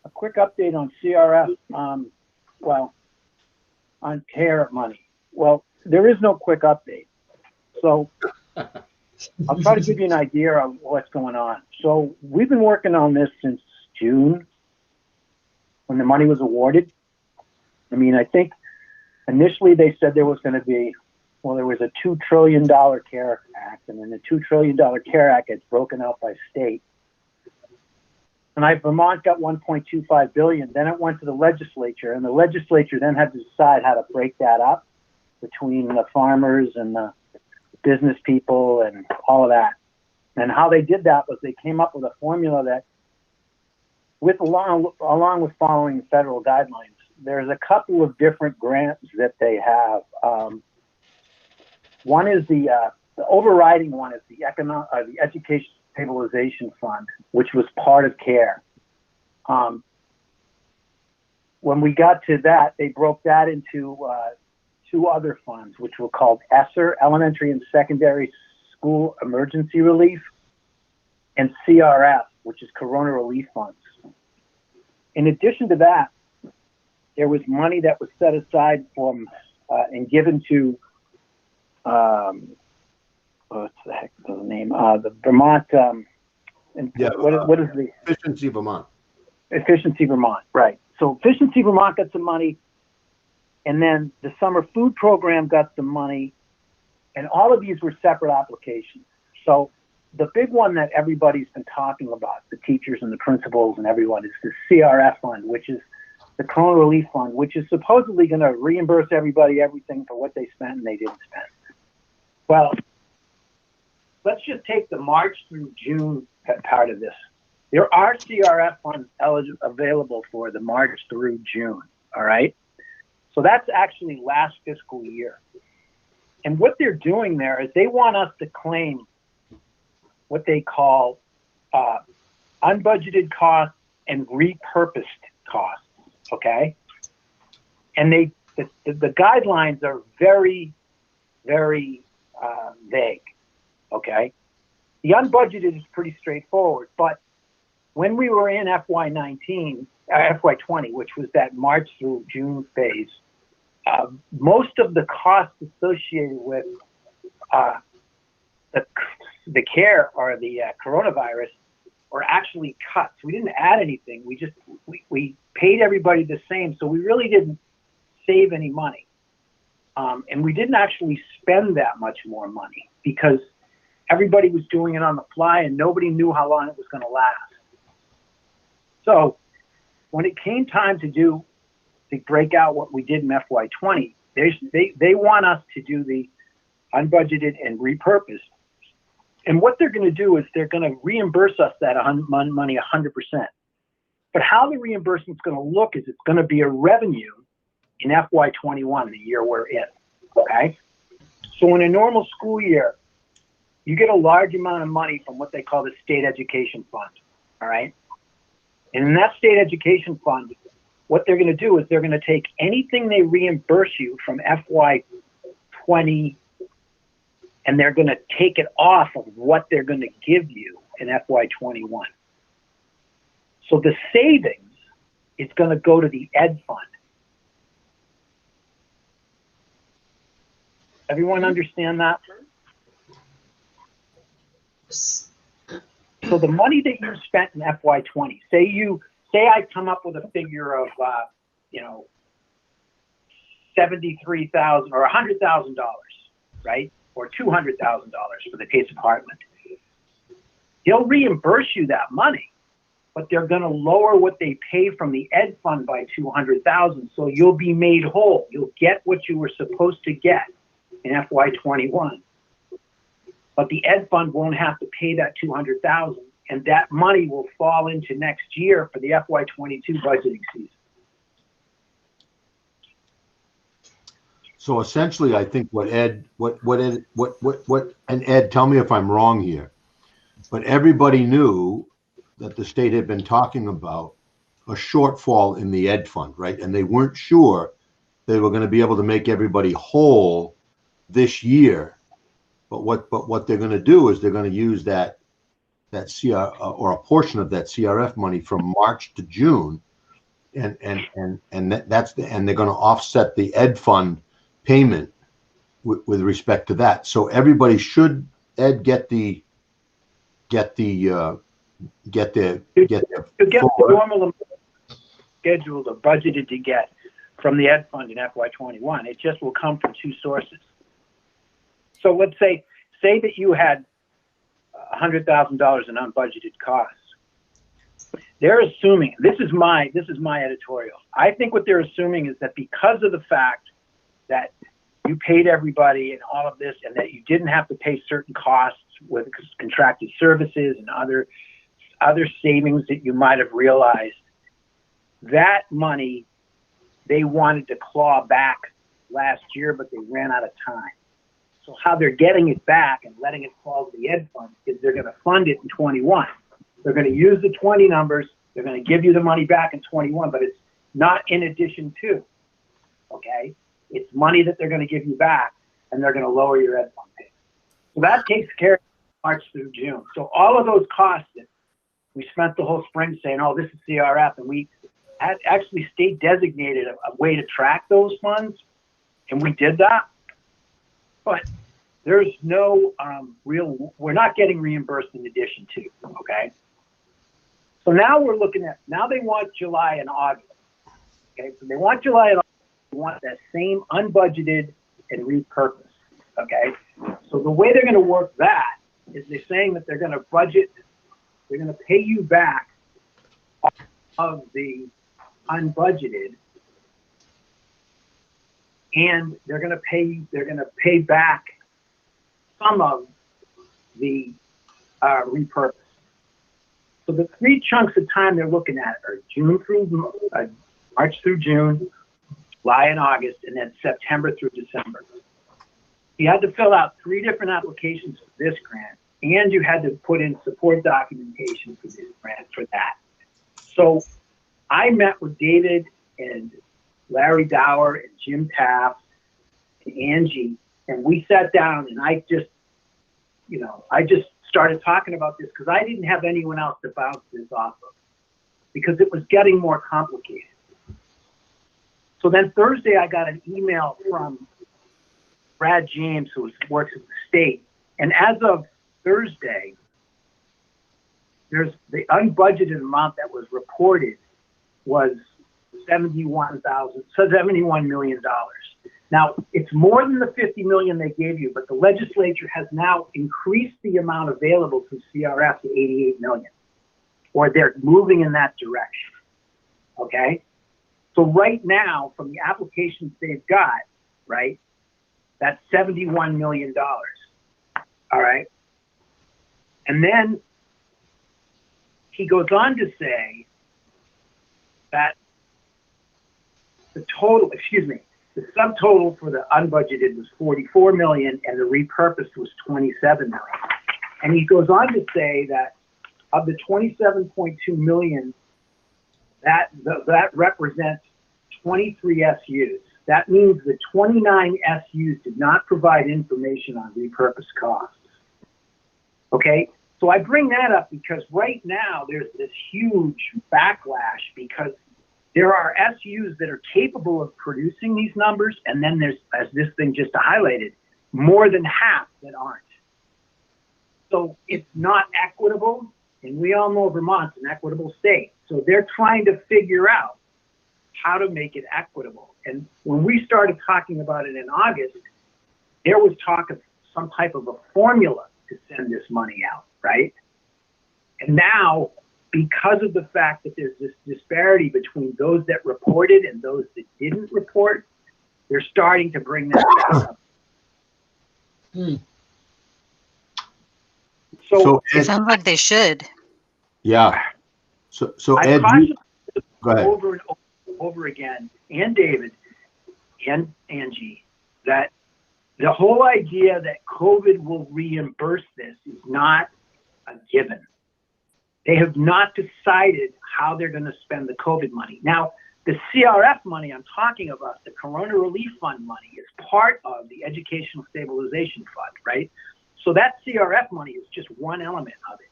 a quick update on CRF, on CARE money. Well, there is no quick update. So I'll try to give you an idea of what's going on. So we've been working on this since June, when the money was awarded. I mean, I think initially they said there was going to be, there was a $2 trillion CARE Act, and then the $2 trillion CARE Act gets broken out by state. And Vermont got $1.25 billion. Then it went to the legislature, and the legislature then had to decide how to break that up between the farmers and the business people and all of that. And how they did that was they came up with a formula that, along with following federal guidelines, there's a couple of different grants that they have. One is the overriding one is the Education Stabilization Fund, which was part of CARE. When we got to that, they broke that into two other funds, which were called ESSER, Elementary and Secondary School Emergency Relief, and CRF, which is Corona Relief Funds. In addition to that, there was money that was set aside from and given to what's the heck is the name? The Vermont. What is the Efficiency Vermont? Efficiency Vermont, right? So Efficiency Vermont got some money, and then the Summer Food Program got some money, and all of these were separate applications. So the big one that everybody's been talking about, the teachers and the principals and everyone, is the CRF fund, which is the Corona Relief Fund, which is supposedly going to reimburse everybody everything for what they spent and they didn't spend. Well, let's just take the March through June part of this. There are CRF funds available for the March through June, all right? So that's actually last fiscal year. And what they're doing there is they want us to claim what they call unbudgeted costs and repurposed costs, okay? And the guidelines are very, very vague, okay? The unbudgeted is pretty straightforward, but when we were in FY20, which was that March through June phase, most of the costs associated with the care or the coronavirus were actually cuts. We didn't add anything. We paid everybody the same, so we really didn't save any money. And we didn't actually spend that much more money because everybody was doing it on the fly and nobody knew how long it was going to last. So when it came time to break out what we did in FY20, they want us to do the unbudgeted and repurposed. And what they're going to do is they're going to reimburse us that money 100%. But how the reimbursement's going to look is it's going to be a revenue in FY21, the year we're in, okay? So in a normal school year, you get a large amount of money from what they call the state education fund, all right? And in that state education fund, what they're going to do is they're going to take anything they reimburse you from FY20 and they're going to take it off of what they're going to give you in FY21. So the savings is going to go to the ed fund. Everyone understand that? So the money that you spent in FY20, say I come up with a figure of, $73,000 or $100,000, right? Or $200,000 for the case of Heartland. They'll reimburse you that money, but they're going to lower what they pay from the ed fund by $200,000. So you'll be made whole. You'll get what you were supposed to get in FY21. But the ed fund won't have to pay that $200,000, and that money will fall into next year for the FY22 budgeting season. So essentially, I think and Ed, tell me if I'm wrong here, but everybody knew that the state had been talking about a shortfall in the ed fund, right? And they weren't sure they were going to be able to make everybody whole this year. But what they're going to do is they're going to use that CR or a portion of that CRF money from March to June, and they're going to offset the ed fund payment with respect to that. So everybody should get the normal scheduled or budgeted to get from the ed fund in FY21. It just will come from two sources. So let's say that you had $100,000 in unbudgeted costs. They're assuming, this is my editorial. I think what they're assuming is that because of the fact that you paid everybody and all of this, and that you didn't have to pay certain costs with contracted services and other savings that you might have realized, that money they wanted to claw back last year, but they ran out of time. So how they're getting it back and letting it fall to the ed fund is they're going to fund it in 21. They're going to use the 20 numbers. They're going to give you the money back in 21, but it's not in addition to, okay? It's money that they're going to give you back, and they're going to lower your ed fund payment. So that takes care of March through June. So all of those costs that we spent the whole spring saying, oh, this is CRF, and we had actually state designated a way to track those funds, and we did that. But there's no we're not getting reimbursed in addition to, okay? So now we're looking at, now they want July and August, okay? So they want July and August, they want that same unbudgeted and repurposed, okay? So the way they're gonna work that is they're saying that they're gonna budget, they're gonna pay you back of the unbudgeted, and they're going to pay back some of the repurpose. So the 3 chunks of time they're looking at are March through June, July and August, and then September through December. You had to fill out 3 different applications for this grant, and you had to put in support documentation for this grant for that. So I met with David and Larry Dower and Jim Taft and Angie, and we sat down, and I just started talking about this because I didn't have anyone else to bounce this off of because it was getting more complicated. So then Thursday, I got an email from Brad James, who works at the state. And as of Thursday, there's the unbudgeted amount that was reported was $71 million. Now, it's more than the $50 million they gave you, but the legislature has now increased the amount available to CRF to $88 million, or they're moving in that direction. Okay? So right now, from the applications they've got, right, that's $71 million. All right? And then he goes on to say that the subtotal for the unbudgeted was $44 million and the repurposed was $27 million. And he goes on to say that of the $27.2 million, that represents 23 SUs. That means the 29 SUs did not provide information on repurposed costs. Okay, so I bring that up because right now there's this huge backlash because there are SUs that are capable of producing these numbers, and then there's, as this thing just highlighted, more than half that aren't. So it's not equitable, and we all know Vermont's an equitable state. So they're trying to figure out how to make it equitable. And when we started talking about it in August, there was talk of some type of a formula to send this money out, right? And now, because of the fact that there's this disparity between those that reported and those that didn't report, they're starting to bring that back up. So it sounds like they should. Yeah. So Ed, go ahead. Over and over again, and David and Angie, that the whole idea that COVID will reimburse this is not a given. They have not decided how they're going to spend the COVID money. Now, the CRF money I'm talking about, the Corona Relief Fund money, is part of the Educational Stabilization Fund, right? So that CRF money is just one element of it.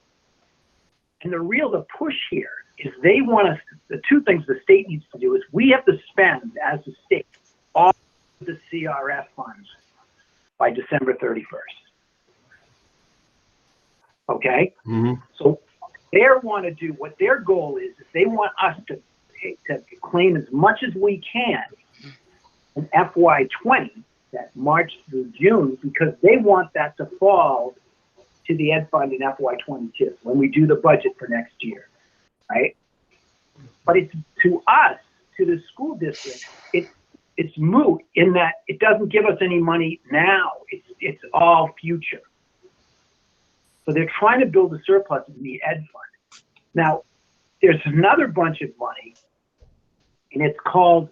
And the push here is they want us, the 2 things the state needs to do is we have to spend, as a state, all of the CRF funds by December 31st. Okay? Mm-hmm. So they want to do, what their goal is they want us to claim as much as we can in FY20, that March through June, because they want that to fall to the Ed Fund in FY22 when we do the budget for next year, right? But it's to us, to the school district, it's moot in that it doesn't give us any money now. It's all future. So they're trying to build a surplus in the Ed Fund. Now, there's another bunch of money, and it's called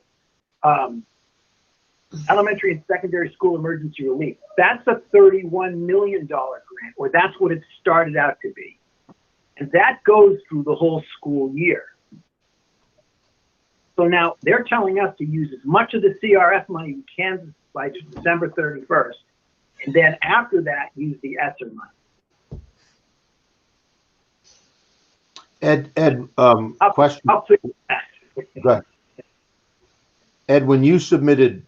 Elementary and Secondary School Emergency Relief. That's a $31 million grant, or that's what it started out to be. And that goes through the whole school year. So now they're telling us to use as much of the CRF money we can by December 31st. And then after that, use the ESSER money. Ed, question. Go ahead. Ed, when you submitted,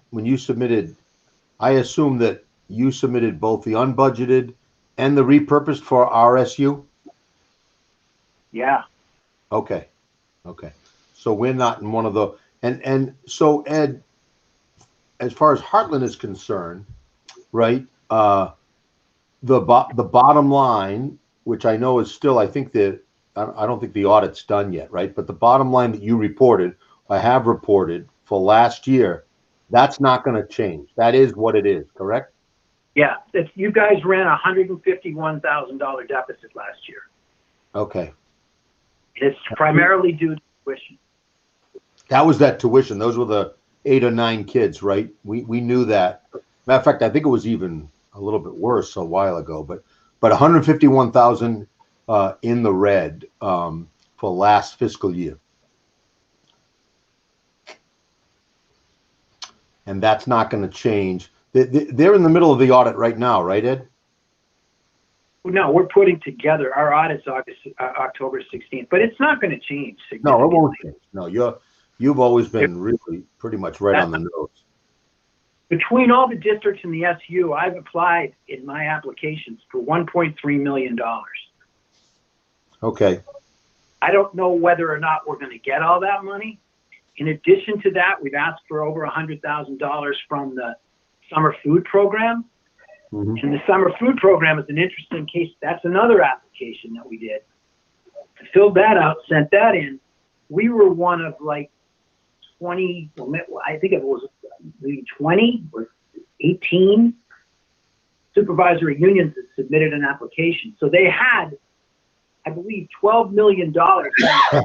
I assume that you submitted both the unbudgeted and the repurposed for RSU? Yeah. Okay. So we're not in one of the, and so Ed, as far as Heartland is concerned, right? The bottom line, which I know is still, I don't think the audit's done yet, right? But the bottom line that you reported, I have reported for last year, that's not going to change. That is what it is, correct? Yeah, you guys ran a $151,000 deficit last year. Okay. It's primarily due to tuition. That was that tuition. Those were the 8 or 9 kids, right? We knew that. Matter of fact, I think it was even a little bit worse a while ago, but 151,000 in the red for last fiscal year. And that's not going to change. They're in the middle of the audit right now, right, Ed? No, we're putting together our audit's October 16th, but it's not going to change. No, it won't change. No, you've always been really pretty much right on the nose. Between all the districts in the SU, I've applied in my applications for $1.3 million. Okay. I don't know whether or not we're going to get all that money. In addition to that, we've asked for over $100,000 from the summer food program. Mm-hmm. And the summer food program is an interesting case. That's another application that we did. I filled that out, sent that in. We were one of like 20, I think it was maybe 20 or 18 supervisory unions that submitted an application. So they had, I believe, $12 million from the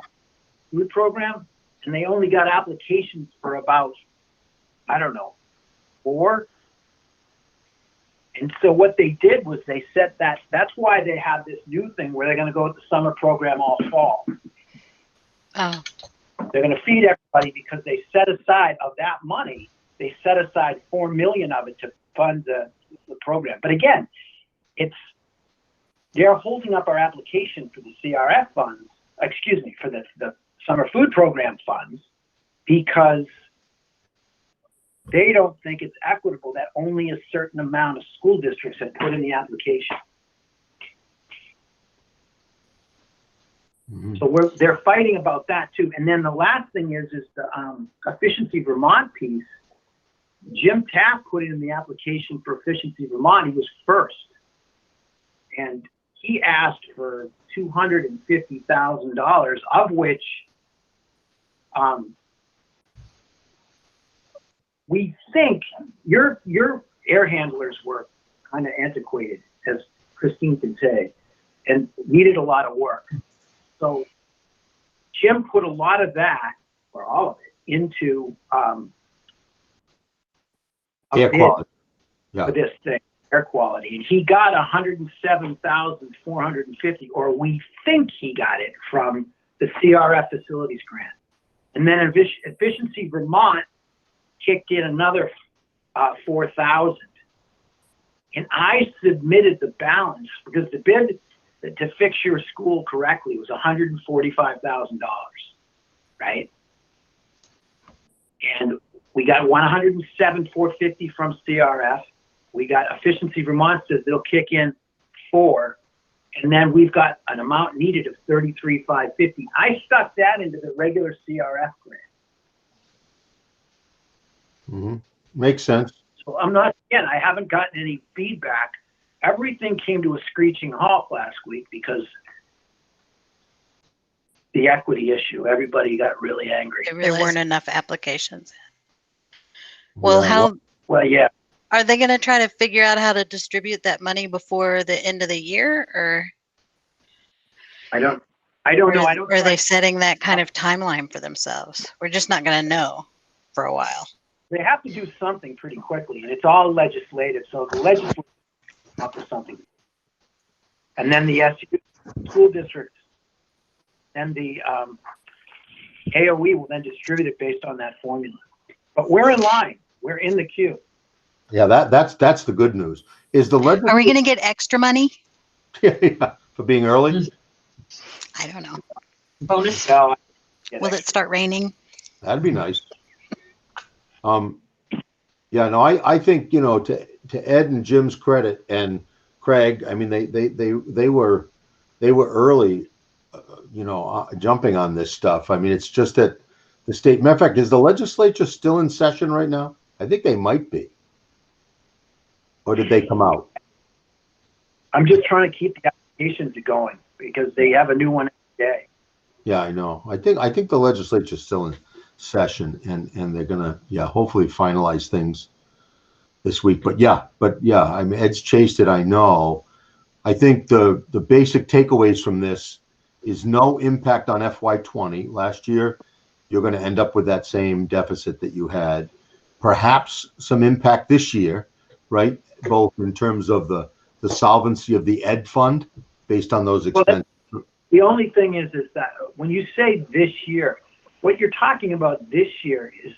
food program, and they only got applications for about, I don't know, 4. And so what they did was they set that, that's why they have this new thing where they're going to go with the summer program all fall. Oh. They're going to feed everybody because they set aside of that money, they set aside $4 million of it to fund the program. But again, they're holding up our application for the CRF funds, excuse me, for the summer food program funds, because they don't think it's equitable that only a certain amount of school districts have put in the application. Mm-hmm. So they're fighting about that too. And then the last thing is the Efficiency Vermont piece. Jim Taft put in the application for Efficiency Vermont. He was first. And he asked for $250,000, of which we think your air handlers were kind of antiquated, as Christine can say, and needed a lot of work. So Jim put a lot of that, or all of it, into air quality. For this thing, air quality. And he got $107,450, or we think he got it from the CRF facilities grant. And then Efficiency Vermont kicked in another 4,000. And I submitted the balance because the bid to fix your school correctly was $145,000, right? And we got $107,450 from CRF. We got Efficiency Vermont says they'll kick in 4, and then we've got an amount needed of $33,550. I stuck that into the regular CRF grant. Mm-hmm. Makes sense. So I haven't gotten any feedback. Everything came to a screeching halt last week because the equity issue. Everybody got really angry. There weren't enough applications. Well, yeah. Are they going to try to figure out how to distribute that money before the end of the year, or? I don't know. Are they setting that kind of timeline for themselves? We're just not going to know for a while. They have to do something pretty quickly, and it's all legislative. So the legislature up with something, and then the SU school districts, and the AOE will then distribute it based on that formula. But we're in line. We're in the queue. Yeah, that's the good news. Is the legislature? Are we going to get extra money? Yeah, for being early? I don't know. Bonus? No, Will it start raining? That'd be nice. Yeah, no, I think, to Ed and Jim's credit, and Craig, I mean, they were early, jumping on this stuff. I mean, it's just that the state, matter of fact, is the legislature still in session right now? I think they might be. Or did they come out? I'm just trying to keep the applications going because they have a new one every day. Yeah, I know. I think the legislature's still in session, and they're gonna, hopefully finalize things this week. But yeah, I mean, Ed's chased it. I know. I think the basic takeaways from this is no impact on FY20. Last year, you're going to end up with that same deficit that you had. Perhaps some impact this year, right? Both in terms of the solvency of the ed fund based on those expenses. The only thing is that when you say this year, what you're talking about this year is,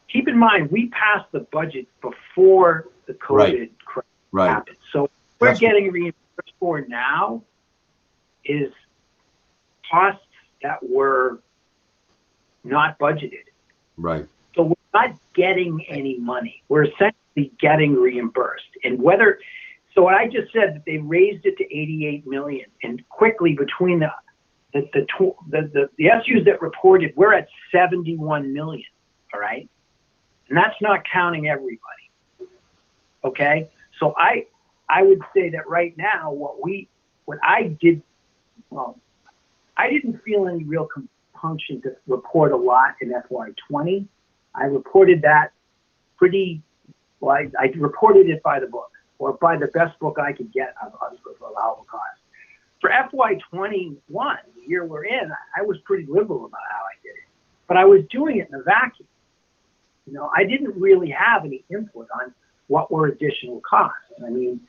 keep in mind, we passed the budget before the COVID crisis happened. So what we're getting reimbursed for now is costs that were not budgeted. Right. So we're not getting any money. We're essentially getting reimbursed. And whether, so I just said that they raised it to 88 million, and quickly between the SUs that reported, we're at 71 million. All right. And that's not counting everybody. Okay. So I would say that right now, what I did, well, I didn't feel any real compunction to report a lot in FY20. I reported that pretty, well, I reported it by the book, or by the best book I could get of allowable cost. For FY21, the year we're in, I was pretty liberal about how I did it, but I was doing it in a vacuum. You know, I didn't really have any input on what were additional costs. I mean,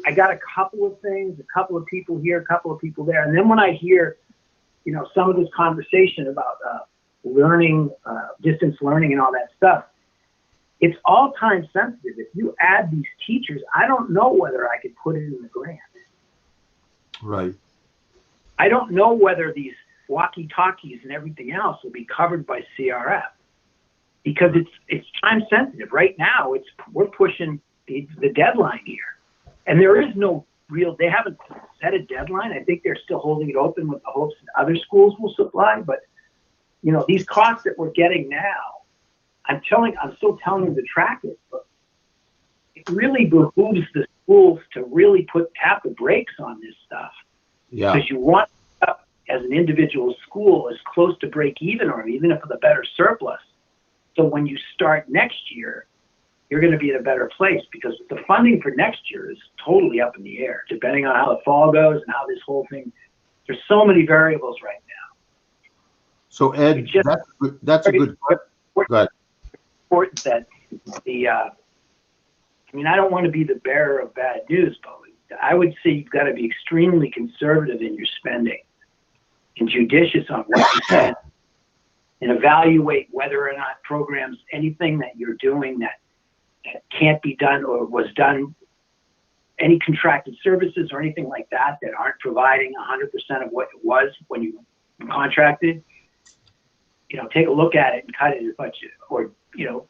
I got a couple of things, a couple of people here, a couple of people there. And then when I hear, you know, some of this conversation about learning, distance learning and all that stuff, it's all time sensitive. If you add these teachers, I don't know whether I could put it in the grant. Right. I don't know whether these walkie-talkies and everything else will be covered by CRF, because it's time sensitive. Right now, we're pushing the deadline here. And there is no real, they haven't set a deadline. I think they're still holding it open with the hopes that other schools will supply. But, you know, these costs that we're getting now, I'm still telling them to track it, but it really behooves the schools to really tap the brakes on this stuff. Yeah. Because you want, as an individual school, as close to break even, or even if with a better surplus. So when you start next year, you're going to be in a better place, because the funding for next year is totally up in the air, depending on how the fall goes and how this whole thing, there's so many variables right now. So Ed, that's a good question. Go ahead. Important that I mean, I don't want to be the bearer of bad news, but I would say you've got to be extremely conservative in your spending and judicious on what you spend, and evaluate whether or not programs, anything that you're doing that can't be done or was done, any contracted services or anything like that aren't providing 100% of what it was when you contracted, you know, take a look at it and cut it as much, or, you know,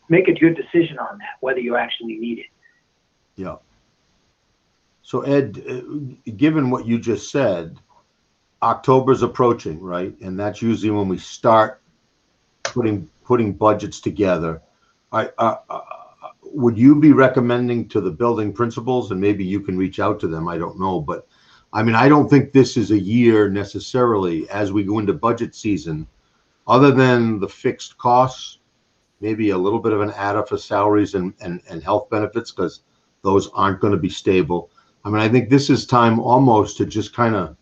make a good decision on that, whether you actually need it. Yeah. So Ed, given what you just said, October's approaching, right? And that's usually when we start putting budgets together. Would you be recommending to the building principals, and maybe you can reach out to them, I don't know, but I mean, I don't think this is a year necessarily as we go into budget season, other than the fixed costs, maybe a little bit of an add-up for salaries and health benefits, because those aren't going to be stable. I mean, I think this is time almost to just kind of,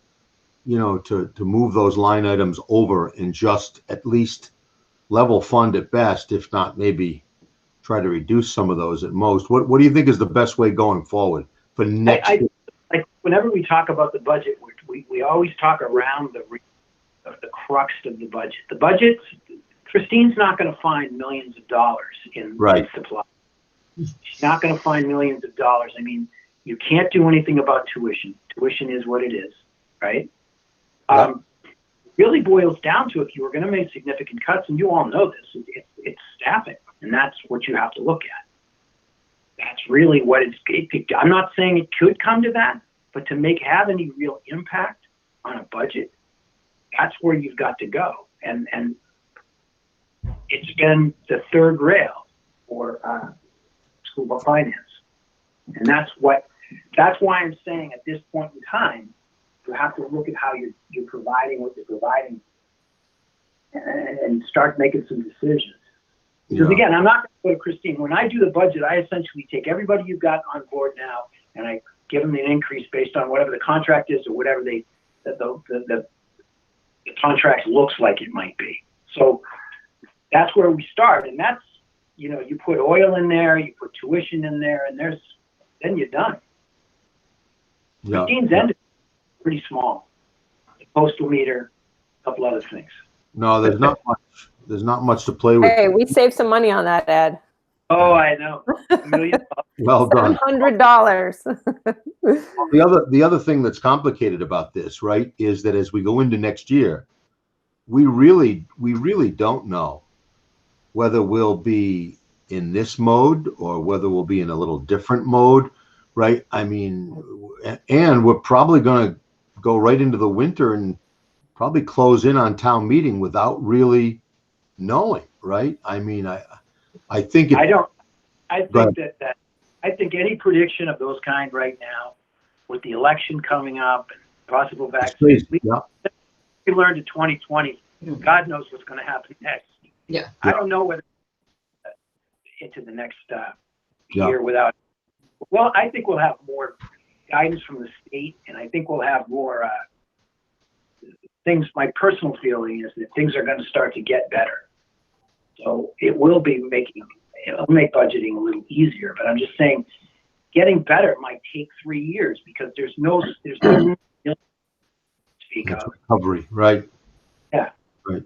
you know, to move those line items over and just at least level fund at best, if not maybe try to reduce some of those at most. What do you think is the best way going forward for next year? Like whenever we talk about the budget, we always talk around the crux of the budget. The budget, Christine's not going to find millions of dollars in supply. She's not going to find millions of dollars. I mean, you can't do anything about tuition. Tuition is what it is, right? Yeah. Really boils down to, if you were going to make significant cuts, and you all know this, it's staffing, and that's what you have to look at. That's really what I'm not saying it could come to that, but to have any real impact on a budget, that's where you've got to go. And it's been the third rail for school finance, and that's why I'm saying at this point in time, you have to look at how you're providing what you're providing, and start making some decisions. Because again, I'm not going to go to Christine. When I do the budget, I essentially take everybody you've got on board now, and I give them an increase based on whatever the contract is or whatever they that the contract looks like it might be. So that's where we start, and that's, you know, you put oil in there, you put tuition in there, and then you're done. Yeah. Christine's end is pretty small. The postal meter, a couple other things. No, there's not much. There's not much to play with. Hey, we saved some money on that, Ed. Oh, I know. $1 million. Well done. $700. The other thing that's complicated about this, right, is that as we go into next year, we really don't know whether we'll be in this mode or whether we'll be in a little different mode, right? I mean, and we're probably going to go right into the winter and probably close in on town meeting without really knowing, right? I mean, I think it, I think that I think any prediction of those kind right now, with the election coming up and possible vaccines, we learned in 2020. God knows what's going to happen next. Yeah. I don't know whether into the next year without. Well, I think we'll have more guidance from the state, and I think we'll have more things. My personal feeling is that things are going to start to get better. So it will it'll make budgeting a little easier. But I'm just saying, getting better might take 3 years because there's no to speak of recovery, right? Yeah. Right.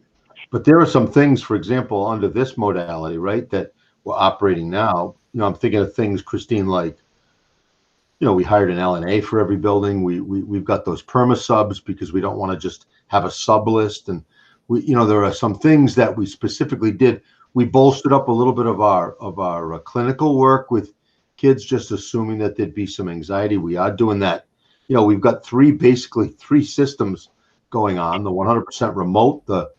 But there are some things, for example, under this modality, right, that we're operating now. You know, I'm thinking of things, Christine, like, you know, we hired an LNA for every building. We've got those perma subs because we don't want to just have a sub list. And we, you know, there are some things that we specifically did. We bolstered up a little bit of our clinical work with kids, just assuming that there'd be some anxiety. We are doing that. You know, we've got basically three systems going on: the 100% remote, the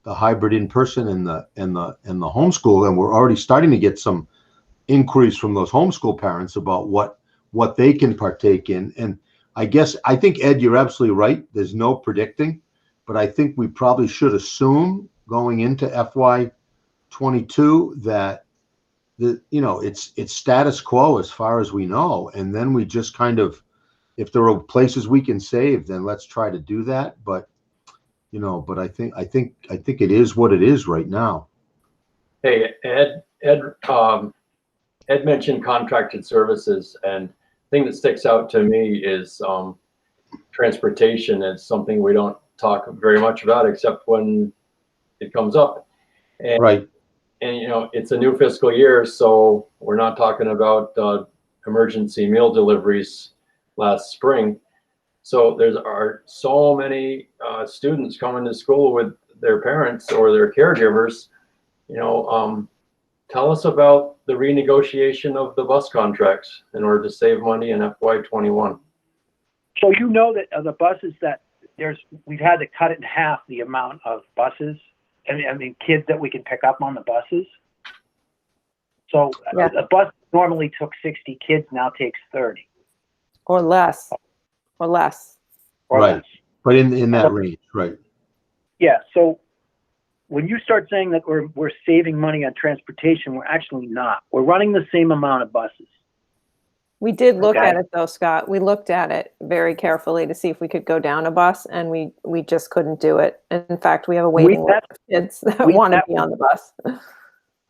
hybrid in person, and the homeschool. And we're already starting to get some inquiries from those homeschool parents about what they can partake in. And I think, Ed, you're absolutely right. There's no predicting, but I think we probably should assume going into FY22 that it's status quo as far as we know. And then we just kind of, if there are places we can save, then let's try to do that. But I think it is what it is right now. Hey, Ed mentioned contracted services, and the thing that sticks out to me is transportation. It's something we don't talk very much about except when it comes up. And, right. And it's a new fiscal year, so we're not talking about emergency meal deliveries last spring. So there are so many students coming to school with their parents or their caregivers. Tell us about the renegotiation of the bus contracts in order to save money in FY21. So that the buses that we've had to cut in half the amount of buses. I mean, kids that we can pick up on the buses. So a bus normally took 60 kids, now takes 30. Or less. Or right. Less. But in that range, right. Yeah. So when you start saying that we're saving money on transportation, we're actually not. We're running the same amount of buses. We did look at it though, Scott. We looked at it very carefully to see if we could go down a bus, and we just couldn't do it. In fact, we have a waiting list of kids that want to be on the bus.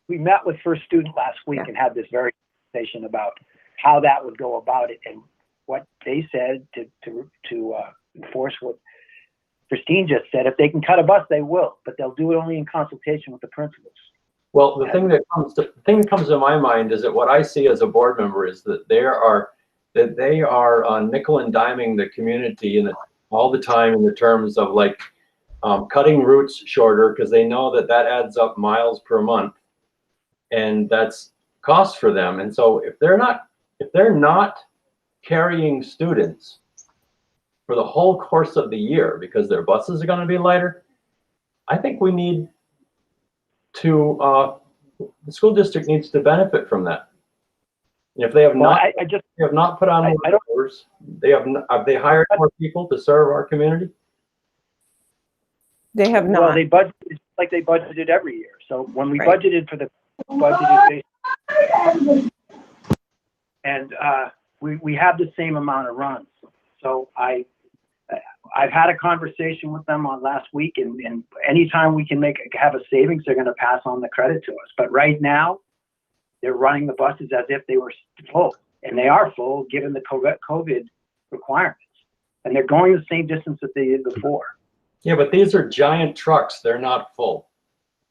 We met with First Student last week and had this very conversation about how that would go about it, and what they said to enforce what Christine just said. If they can cut a bus, they will, but they'll do it only in consultation with the principals. Well, the thing that comes to my mind is that what I see as a board member is that they are nickel and diming the community all the time in the terms of like cutting routes shorter because they know that adds up miles per month, and that's cost for them. And so if they're not carrying students for the whole course of the year because their buses are going to be lighter, I think we need to the school district needs to benefit from that. If they have they have not put on more hours, have they hired more people to serve our community? They have not. Well, they budgeted like they budgeted every year. So when we budgeted for the budgeted, and we have the same amount of runs. So I I've had a conversation with them on last week, and anytime we can have a savings, they're going to pass on the credit to us. But right now, they're running the buses as if they were full, and they are full given the COVID requirements, and they're going the same distance that they did before. Yeah, but these are giant trucks. They're not full.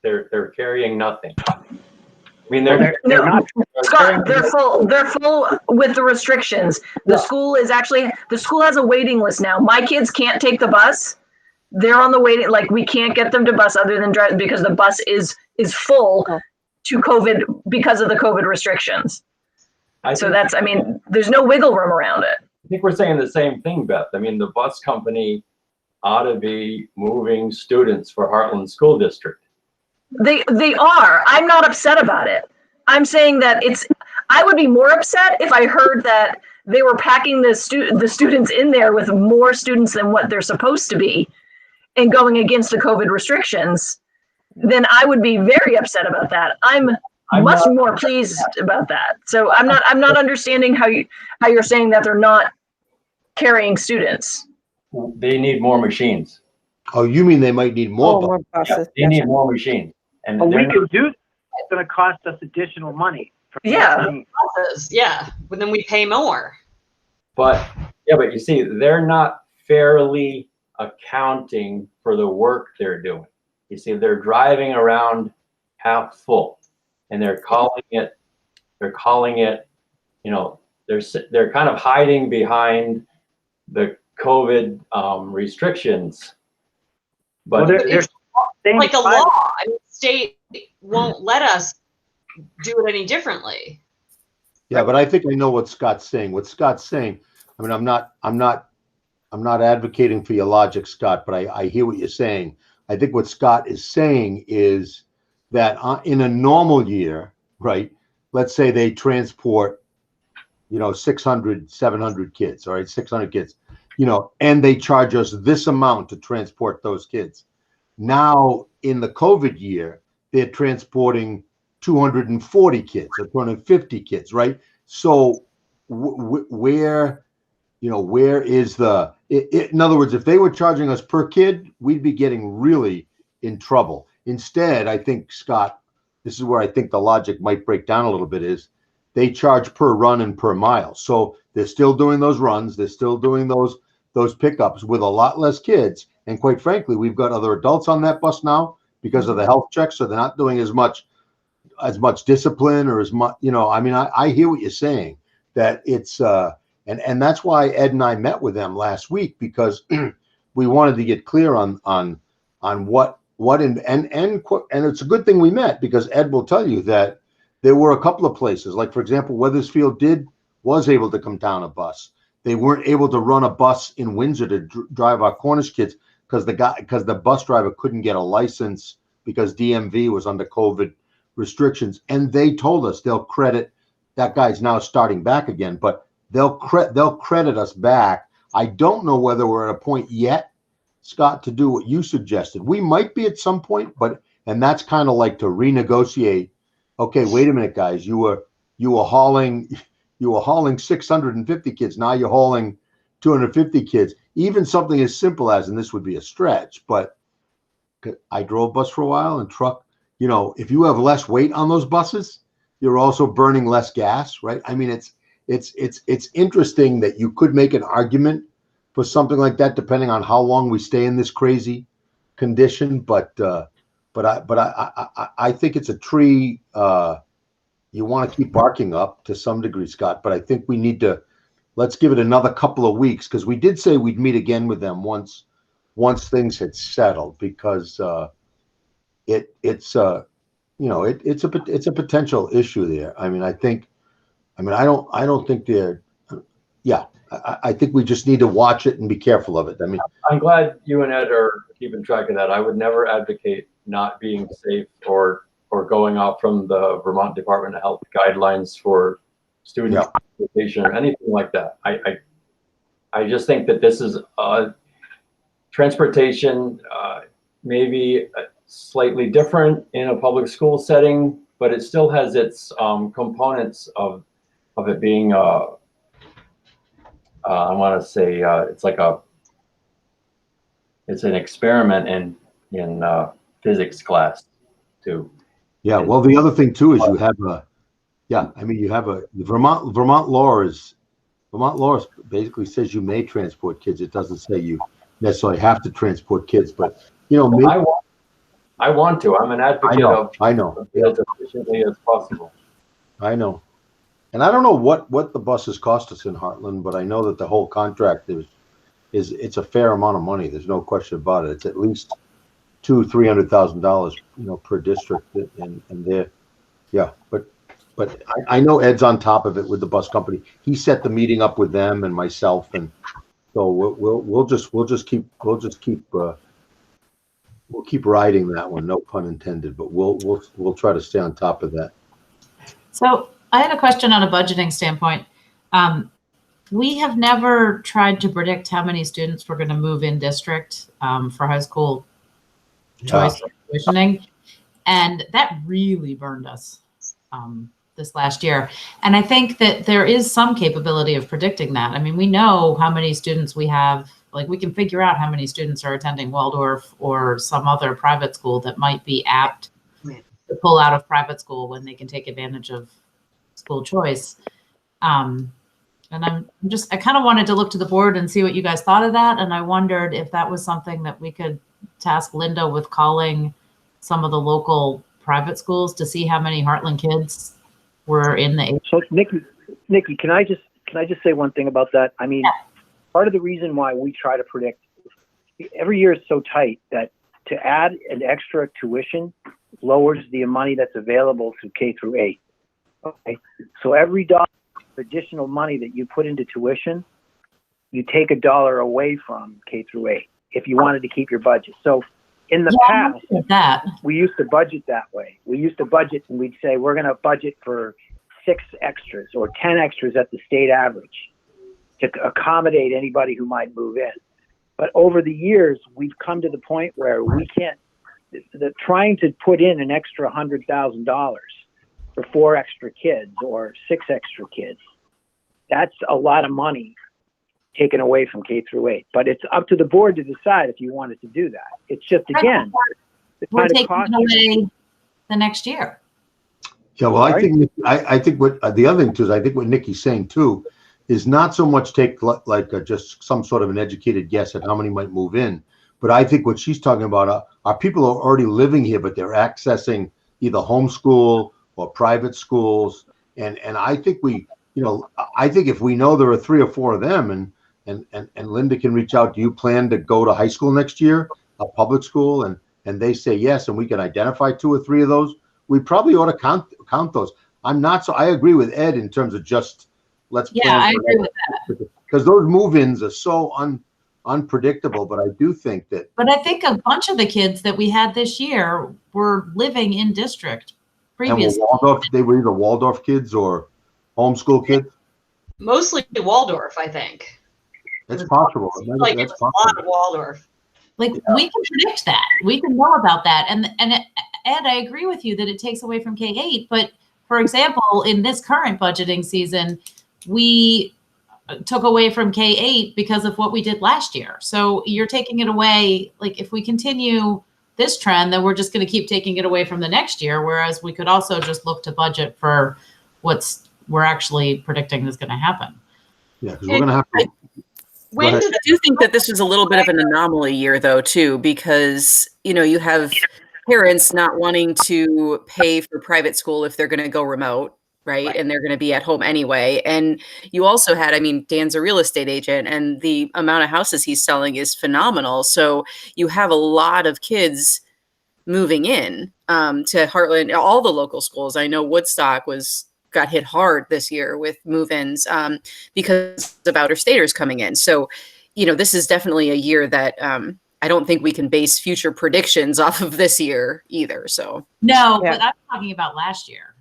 They're carrying nothing. I mean, they're not. Scott, they're full. They're full with the restrictions. The school has a waiting list now. My kids can't take the bus. They're on the waiting. Like, we can't get them to bus other than drive because the bus is full to COVID because of the COVID restrictions. There's no wiggle room around it. I think we're saying the same thing, Beth. I mean, the bus company ought to be moving students for Heartland School District. They are. I'm not upset about it. I'm saying that I would be more upset if I heard that they were packing the students in there with more students than what they're supposed to be and going against the COVID restrictions. Then I would be very upset about that. I'm much more pleased about that. So I'm not understanding how you're saying that they're not carrying students. They need more machines. Oh, you mean they might need more buses? Yeah, they need more machines. And we can do that. It's going to cost us additional money. Yeah, but then we pay more. But you see, they're not fairly accounting for the work they're doing. You see, they're driving around half full, and they're calling it, you know, they're kind of hiding behind the COVID restrictions. But it's like a law. I mean, the state won't let us do it any differently. Yeah, but I think I know what Scott's saying. What Scott's saying, I mean, I'm not advocating for your logic, Scott, but I hear what you're saying. I think what Scott is saying is that in a normal year, right, let's say they transport, 600, 700 kids, all right, 600 kids, and they charge us this amount to transport those kids. Now, in the COVID year, they're transporting 240 kids or 250 kids, right? So where is in other words, if they were charging us per kid, we'd be getting really in trouble. Instead, I think, Scott, this is where I think the logic might break down a little bit, is they charge per run and per mile. So they're still doing those runs. They're still doing those pickups with a lot less kids. And quite frankly, we've got other adults on that bus now because of the health checks. So they're not doing as much discipline or as much, I hear what you're saying, that it's, and that's why Ed and I met with them last week, because we wanted to get clear on what and it's a good thing we met, because Ed will tell you that there were a couple of places, like, for example, Wethersfield was able to come down a bus. They weren't able to run a bus in Windsor to drive our Cornish kids because the bus driver couldn't get a license because DMV was under COVID restrictions. And they told us they'll credit, that guy's now starting back again, but they'll credit us back. I don't know whether we're at a point yet, Scott, to do what you suggested. We might be at some point, and that's kind of like to renegotiate. Okay, wait a minute, guys. You were hauling 650 kids. Now you're hauling 250 kids. Even something as simple as, and this would be a stretch, but I drove bus for a while, and truck, if you have less weight on those buses, you're also burning less gas, right? I mean, it's interesting that you could make an argument for something like that, depending on how long we stay in this crazy condition. But I think it's a tree you want to keep barking up to some degree, Scott. But I think we need to, let's give it another couple of weeks, because we did say we'd meet again with them once things had settled, because it's a potential issue there. I mean, I don't think they're, I think we just need to watch it and be careful of it. I mean, I'm glad you and Ed are keeping track of that. I would never advocate not being safe or going off from the Vermont Department of Health guidelines for student transportation or anything like that. I just think that this is transportation, maybe slightly different in a public school setting, but it still has its components of it being I want to say it's like it's an experiment in physics class too. Yeah. Well, the other thing too is you have a, the Vermont law basically says you may transport kids. It doesn't say you necessarily have to transport kids, but maybe, I want to. I'm an advocate of as efficiently as possible. I know. And I don't know what the buses cost us in Heartland, but I know that the whole contract it's a fair amount of money. There's no question about it. It's at least $200,000-$300,000, per district, and there, yeah. But I know Ed's on top of it with the bus company. He set the meeting up with them and myself, and so we'll just keep riding that one. No pun intended. But we'll try to stay on top of that. So I had a question on a budgeting standpoint. We have never tried to predict how many students we're going to move in district for high school choice tuitioning, and that really burned us this last year. And I think that there is some capability of predicting that. I mean, we know how many students we have. Like, we can figure out how many students are attending Waldorf or some other private school that might be apt to pull out of private school when they can take advantage of school choice. And I kind of wanted to look to the board and see what you guys thought of that. And I wondered if that was something that we could task Linda with calling some of the local private schools to see how many Heartland kids were in the. So Nikki, can I just say one thing about that? I mean, part of the reason why we try to predict, every year is so tight that to add an extra tuition lowers the money that's available to K through 8. Okay, so every dollar of additional money that you put into tuition, you take $1 away from K through 8 if you wanted to keep your budget. So in the past, we used to budget that way. We used to budget and we'd say, we're going to budget for 6 extras or 10 extras at the state average to accommodate anybody who might move in. But over the years, we've come to the point where we can't, trying to put in an extra $100,000 for 4 extra kids or 6 extra kids, that's a lot of money taken away from K through 8. But it's up to the board to decide if you wanted to do that. It's just, again, we're taking it away the next year. Yeah, well, I think what the other thing too is I think what Nikki's saying too is not so much take just some sort of an educated guess at how many might move in, but I think what she's talking about are people who are already living here, but they're accessing either homeschool or private schools, and I think I think if we know there are 3 or 4 of them, and Linda can reach out. Do you plan to go to high school next year, a public school, and they say yes, and we can identify 2 or 3 of those. We probably ought to count those. I agree with Ed in terms of just let's plan. Yeah, I agree with that. Because those move-ins are so unpredictable, but I do think that. But I think a bunch of the kids that we had this year were living in district previously. They were either Waldorf kids or homeschool kids. Mostly Waldorf, I think. It's possible. Like it's a lot of Waldorf. Like we can predict that. We can know about that. And Ed, I agree with you that it takes away from K-8. But for example, in this current budgeting season, we took away from K-8 because of what we did last year. So you're taking it away. Like if we continue this trend, then we're just going to keep taking it away from the next year. Whereas we could also just look to budget for we're actually predicting is going to happen. Yeah, because we're going to have to. I do think that this was a little bit of an anomaly year, though, too, because, you have parents not wanting to pay for private school if they're going to go remote, right? And they're going to be at home anyway. And you also had, Dan's a real estate agent, and the amount of houses he's selling is phenomenal. So you have a lot of kids moving in to Heartland, all the local schools. I know Woodstock got hit hard this year with move-ins because of outer-staters coming in. So, this is definitely a year that I don't think we can base future predictions off of this year either. So no, but I'm talking about last year.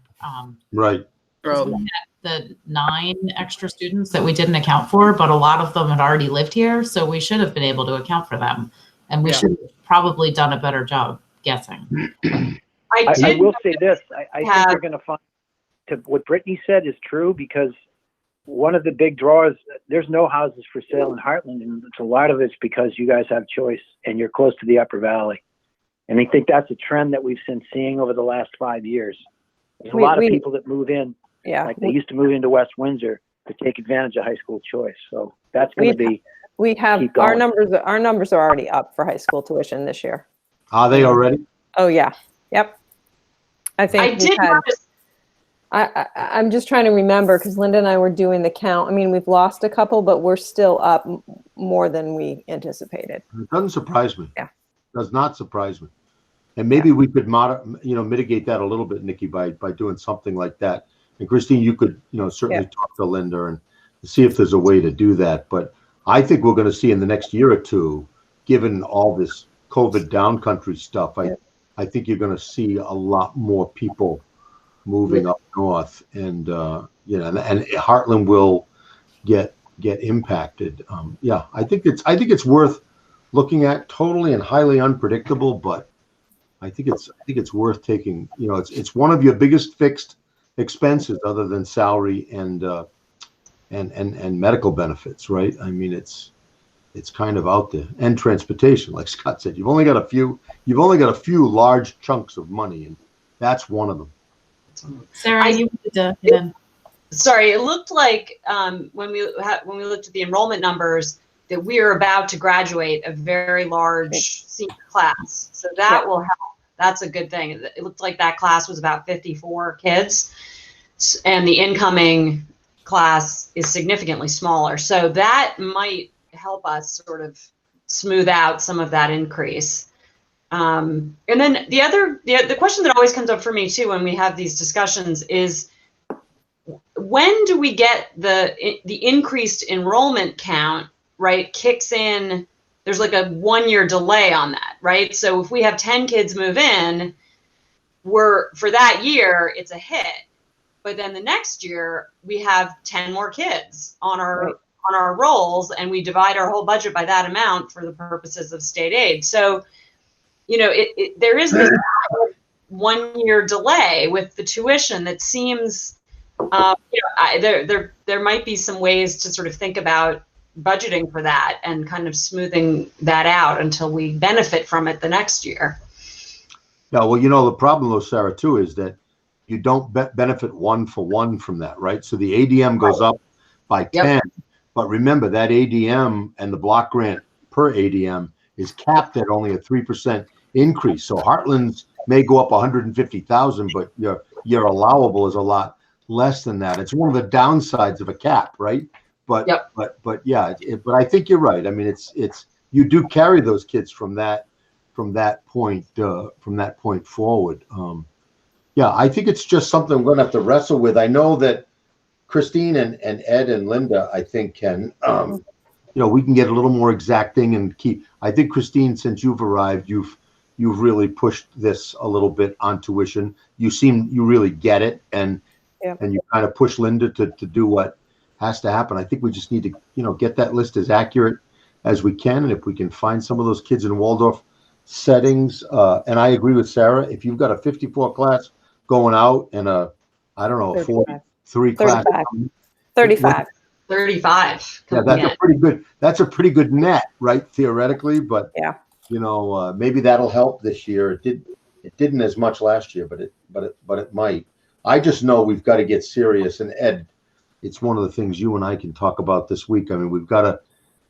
Right. We had the 9 extra students that we didn't account for, but a lot of them had already lived here, so we should have been able to account for them, and we should have probably done a better job guessing. I will say this: I think we're going to find. What Brittany said is true, because one of the big draws, there's no houses for sale in Heartland, and a lot of it's because you guys have choice and you're close to the Upper Valley. And I think that's a trend that we've been seeing over the last 5 years. There's a lot of people that move in, like they used to move into West Windsor to take advantage of high school choice. So that's going to be. We have our numbers. Our numbers are already up for high school tuition this year. Are they already? Oh yeah. Yep. I think I did notice. I'm just trying to remember because Linda and I were doing the count. I mean, we've lost a couple, but we're still up more than we anticipated. It doesn't surprise me. Yeah. It does not surprise me. And maybe we could mitigate that a little bit, Nikki, by doing something like that. And Christine, you could, certainly talk to Linda and see if there's a way to do that. But I think we're going to see in the next year or two, given all this COVID downcountry stuff, I think you're going to see a lot more people moving up north, and and Heartland will get impacted. I think it's worth looking at. Totally and highly unpredictable, but I think it's worth taking. It's one of your biggest fixed expenses other than salary and medical benefits, right? I mean, it's kind of out there, and transportation, like Scott said. You've only got a few large chunks of money, and that's one of them. Sarah, you wanted to hit in. Sorry, it looked like when we looked at the enrollment numbers that we are about to graduate a very large senior class, so that will help. That's a good thing. It looked like that class was about 54 kids, and the incoming class is significantly smaller. So that might help us sort of smooth out some of that increase. And then the question that always comes up for me too when we have these discussions is, when do we get the increased enrollment count, right, kicks in? There's like a 1 year delay on that, right? So if we have 10 kids move in, for that year, it's a hit. But then the next year we have 10 more kids on our rolls, and we divide our whole budget by that amount for the purposes of state aid. So, there is this 1 year delay with the tuition that seems, there might be some ways to sort of think about budgeting for that and kind of smoothing that out until we benefit from it the next year. Yeah, well, the problem though, Sarah, too, is that you don't benefit one for one from that, right? So the ADM goes up by 10, but remember that ADM and the block grant per ADM is capped at only a 3% increase. So Heartland's may go up 150,000, but your allowable is a lot less than that. It's one of the downsides of a cap, right? But I think you're right. I mean, it's you do carry those kids from that point forward. I think it's just something we're going to have to wrestle with. I know that Christine and Ed and Linda, I think, can we can get a little more exacting and keep. I think Christine, since you've arrived, you've really pushed this a little bit on tuition. You really get it, and you kind of push Linda to do what has to happen. I think we just need to get that list as accurate as we can, and if we can find some of those kids in Waldorf settings, and I agree with Sarah, if you've got a 54 class going out and a 43 class 35 that's a pretty good net, right, theoretically, but maybe that'll help this year. It didn't as much last year, but it might. I just know we've got to get serious, and Ed, it's one of the things you and I can talk about this week. I mean,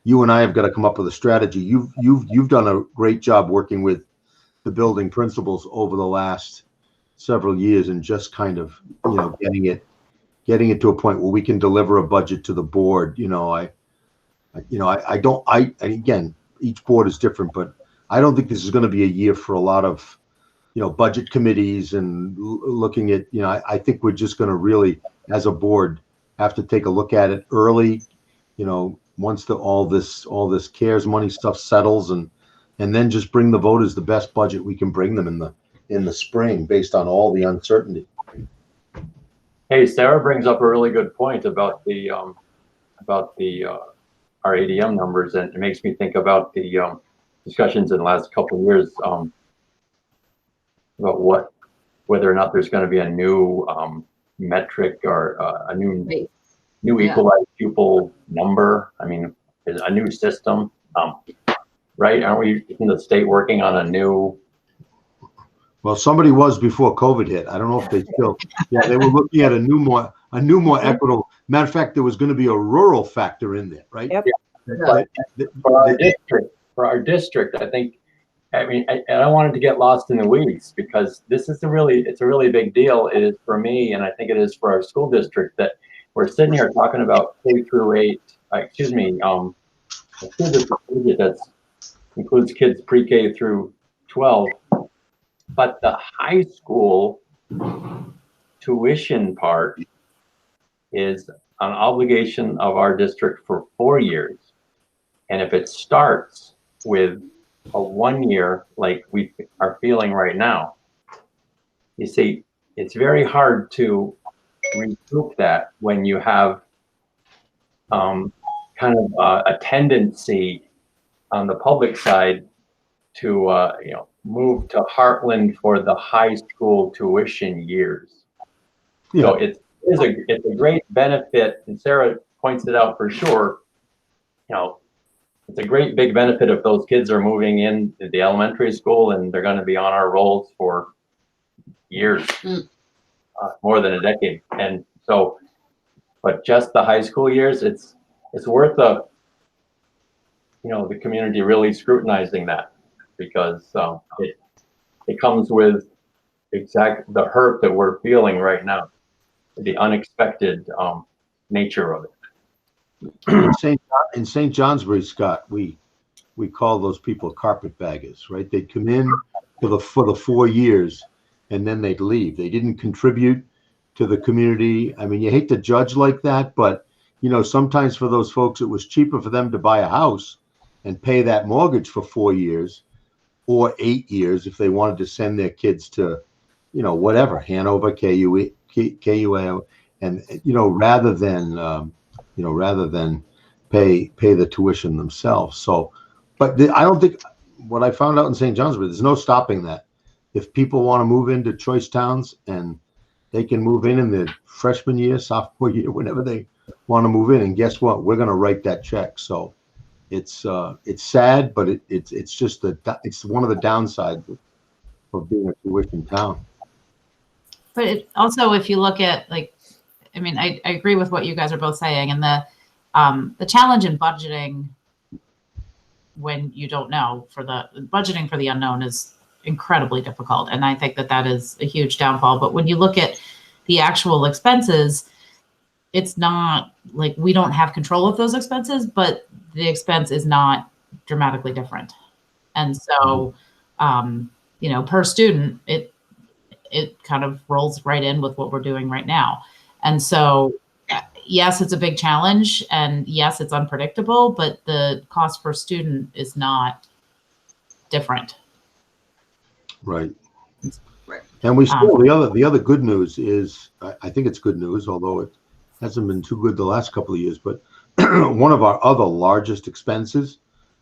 you and I have got to come up with a strategy. You've done a great job working with the building principals over the last several years, and just kind of getting it to a point where we can deliver a budget to the board. Again, each board is different, but I don't think this is going to be a year for a lot of budget committees and looking at I think we're just going to really, as a board, have to take a look at it early, once all this CARES money stuff settles, and then just bring the voters the best budget we can bring them in the spring based on all the uncertainty. Hey, Sarah brings up a really good point about the our ADM numbers, and it makes me think about the discussions in the last couple of years about whether or not there's going to be a new metric or a new new equalized pupil number. I mean, a new system, right? Aren't we in the state working on a new? Well, somebody was before COVID hit. I don't know if they still. Yeah, they were looking at a new, more equitable. Matter of fact, there was going to be a rural factor in there, right? Yep. For our district, I think. I mean, I don't want it to get lost in the weeds, because this is it's a really big deal. It is for me, and I think it is for our school district, that we're sitting here talking about K through 8. A school district that includes kids pre-K through 12. But the high school tuition part is an obligation of our district for 4 years. And if it starts with a 1 year, like we are feeling right now, you see, it's very hard to recoup that when you have kind of a tendency on the public side to move to Heartland for the high school tuition years. Yeah. So it's a great benefit, and Sarah points it out for sure. It's a great big benefit if those kids are moving in to the elementary school and they're going to be on our rolls for years, more than a decade. And so, but just the high school years, it's worth the community really scrutinizing that, because it comes with the hurt that we're feeling right now, the unexpected nature of it. In St. Johnsbury, Scott, we call those people carpetbaggers, right? They'd come in for the 4 years and then they'd leave. They didn't contribute to the community. I mean, you hate to judge like that, but sometimes for those folks, it was cheaper for them to buy a house and pay that mortgage for 4 years or 8 years if they wanted to send their kids to, whatever, Hanover, KUA, and rather than pay the tuition themselves. So, but I don't think, what I found out in St. Johnsbury, there's no stopping that. If people want to move into choice towns, and they can move in their freshman year, sophomore year, whenever they want to move in, and guess what? We're going to write that check. So it's sad, but it's just it's one of the downsides of being a tuition town. But it also, if you look at I agree with what you guys are both saying, and the challenge in budgeting when you don't know, for the budgeting for the unknown, is incredibly difficult, and I think that is a huge downfall. But when you look at the actual expenses, it's not like we don't have control of those expenses, but the expense is not dramatically different, and so per student, it kind of rolls right in with what we're doing right now. And so, yes, it's a big challenge, and yes, it's unpredictable, but the cost per student is not different. Right. And we still, the other good news is, I think it's good news, although it hasn't been too good the last couple of years, but one of our other largest expenses,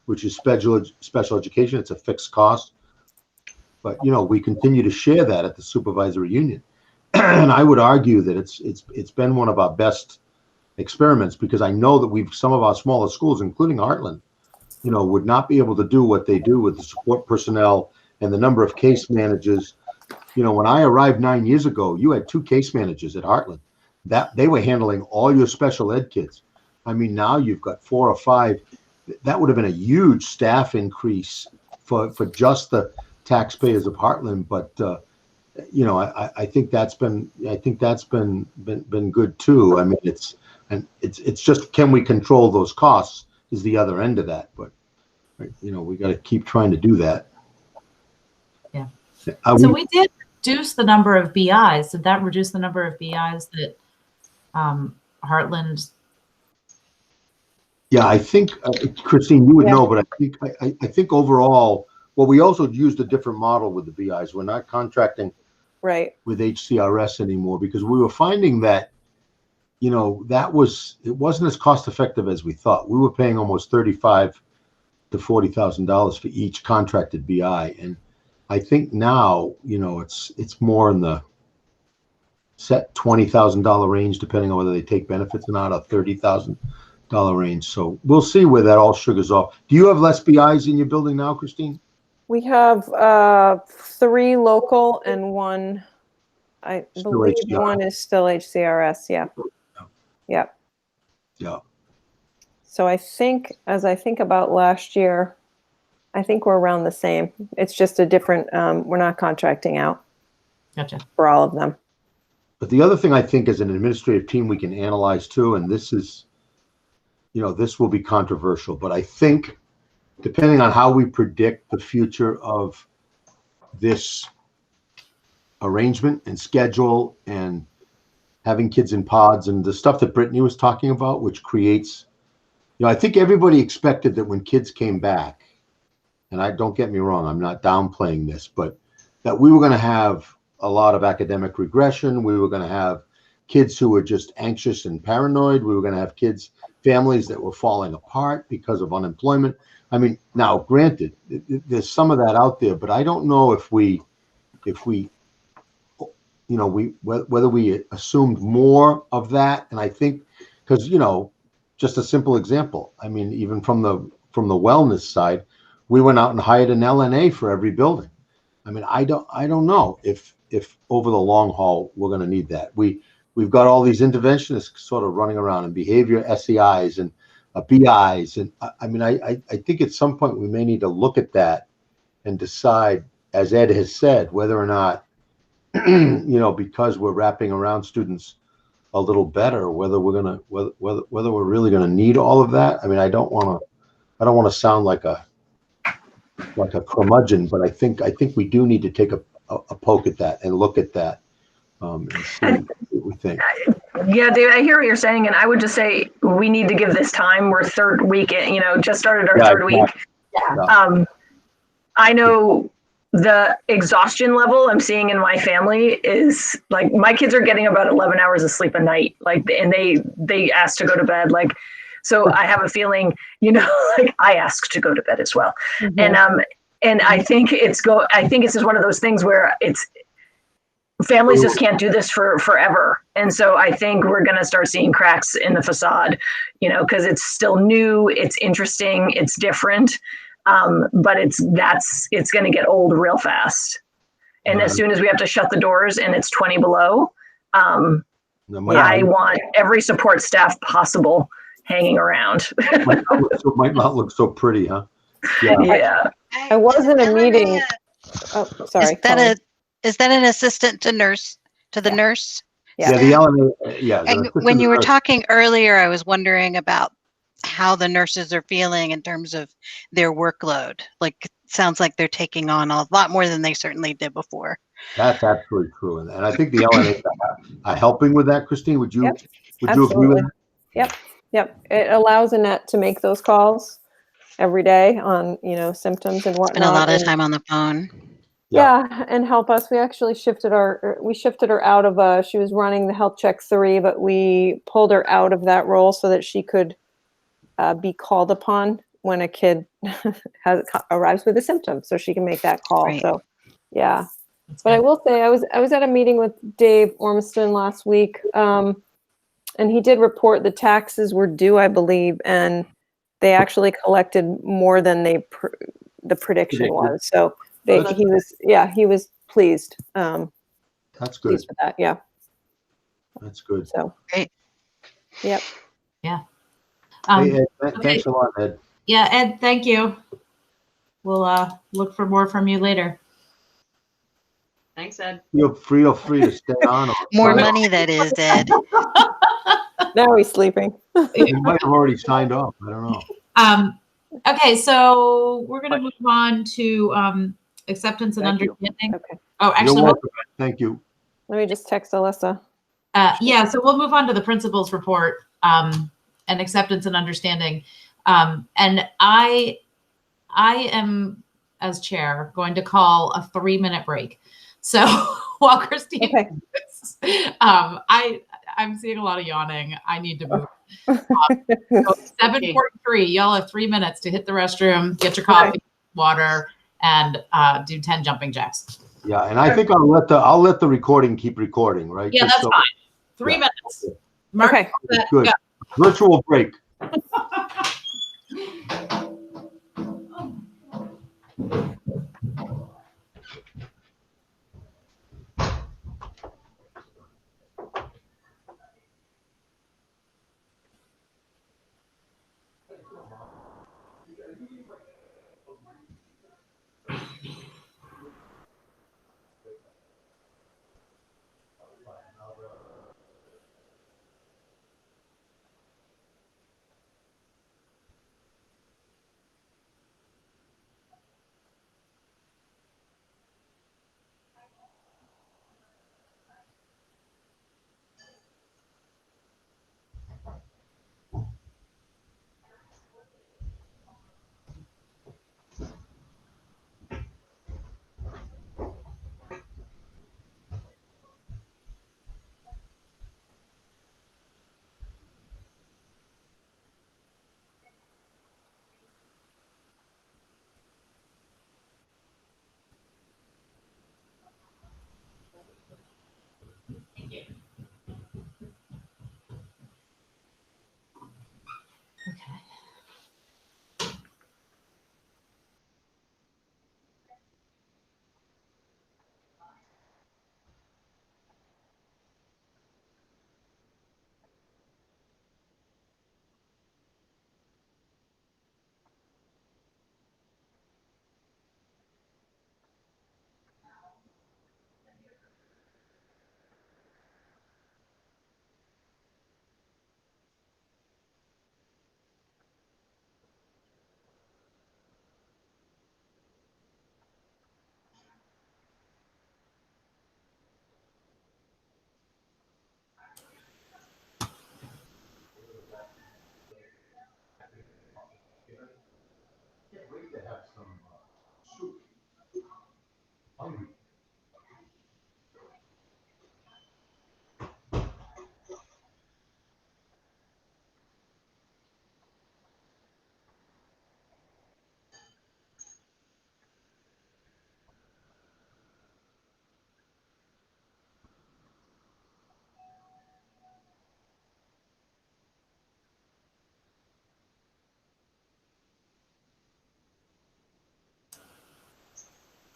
which is special education, it's a fixed cost. But, we continue to share that at the supervisory union. And I would argue that it's been one of our best experiments, because I know that some of our smaller schools, including Heartland, would not be able to do what they do with the support personnel and the number of case managers. When I arrived 9 years ago, you had 2 case managers at Heartland. That they were handling all your special ed kids. I mean, now you've got 4 or 5. That would have been a huge staff increase for just the taxpayers of Heartland. But I think that's been good too. I mean, it's just, can we control those costs is the other end of that. But we got to keep trying to do that. Yeah. So we did reduce the number of BIs. Did that reduce the number of BIs that Heartland? Yeah, I think Christine, you would know, but I think overall, well, we also used a different model with the BIs. We're not contracting with HCRS anymore, because we were finding that, it wasn't as cost effective as we thought. We were paying almost $35,000 to $40,000 for each contracted BI, and I think now, it's more in the set $20,000 range, depending on whether they take benefits or not, a $30,000 range. So we'll see where that all sugars off. Do you have less BIs in your building now, Christine? We have 3 local and 1, I Still believe HCRS. 1 is still HCRS. Yeah. Yeah. Yeah. So I think, as I think about last year, I think we're around the same. It's just a different, we're not contracting out. Gotcha. For all of them. But the other thing I think as an administrative team we can analyze too, and this is, this will be controversial, but I think depending on how we predict the future of this arrangement and schedule and having kids in pods and the stuff that Brittany was talking about, which creates, I think everybody expected that when kids came back, and don't get me wrong, I'm not downplaying this, but that we were going to have a lot of academic regression. We were going to have kids who were just anxious and paranoid. We were going to have families that were falling apart because of unemployment. I mean, now granted, there's some of that out there, but I don't know whether we assumed more of that. And I think, because, just a simple example. I mean, even from the wellness side, we went out and hired an LNA for every building. I mean, I don't know if over the long haul we're going to need that. We've got all these interventionists sort of running around and behavior SEIs and BIs, and I mean, I think at some point we may need to look at that and decide, as Ed has said, whether or not because we're wrapping around students a little better, whether we're really gonna need all of that. I mean, I don't want to sound like a curmudgeon, but I think we do need to take a poke at that and look at that and see what we think. Yeah, David, I hear what you're saying, and I would just say we need to give this time. We're third week, just started our third week. Yeah. I know the exhaustion level I'm seeing in my family is like my kids are getting about 11 hours of sleep a night, and they ask to go to bed, so I have a feeling, I ask to go to bed as well. Mm-hmm. And I think it's just one of those things where families just can't do this for forever. And so I think we're going to start seeing cracks in the facade, because it's still new, it's interesting, it's different. But it's going to get old real fast. And as soon as we have to shut the doors and it's 20 below, I want every support staff possible hanging around. Might not look so pretty, huh? Yeah. I was in a meeting. Oh, sorry. Is that an assistant to the nurse? Yeah, the LNA, yeah. And when you were talking earlier, I was wondering about how the nurses are feeling in terms of their workload. Sounds like they're taking on a lot more than they certainly did before. That's absolutely true. And I think the LNA are helping with that. Christine, would you agree with that? Yep. It allows Annette to make those calls every day on, symptoms and whatnot. And a lot of time on the phone. Yeah, and help us. We actually shifted her out of she was running the Health Check 3, but we pulled her out of that role so that she could be called upon when a kid arrives with a symptom, so she can make that call. Right. So, yeah. But I will say, I was at a meeting with Dave Ormiston last week, and he did report the taxes were due, I believe, and they actually collected more than the prediction was. So he was pleased. That's good. Pleased with that, yeah. That's good. So great. Yep. Yeah. Hey, Ed, thanks a lot, Ed. Yeah, Ed, thank you. We'll look for more from you later. Thanks, Ed. Feel free to stay on. More money, that is, Ed. Now he's sleeping. He might have already signed off. I don't know. Okay, so we're going to move on to acceptance and understanding. Okay. Oh, actually, You're welcome. Thank you. Let me just text Alyssa. So we'll move on to the principal's report and acceptance and understanding. And I am, as chair, going to call a 3-minute break. So while Christine, I'm seeing a lot of yawning. I need to move. So 7:43. Y'all have 3 minutes to hit the restroom, get your coffee, water, and do 10 jumping jacks. Yeah, and I think I'll let the recording keep recording, right? Yeah, Just that's so- fine. 3 Yeah. minutes. Mark, Okay. Good. yeah. Virtual break.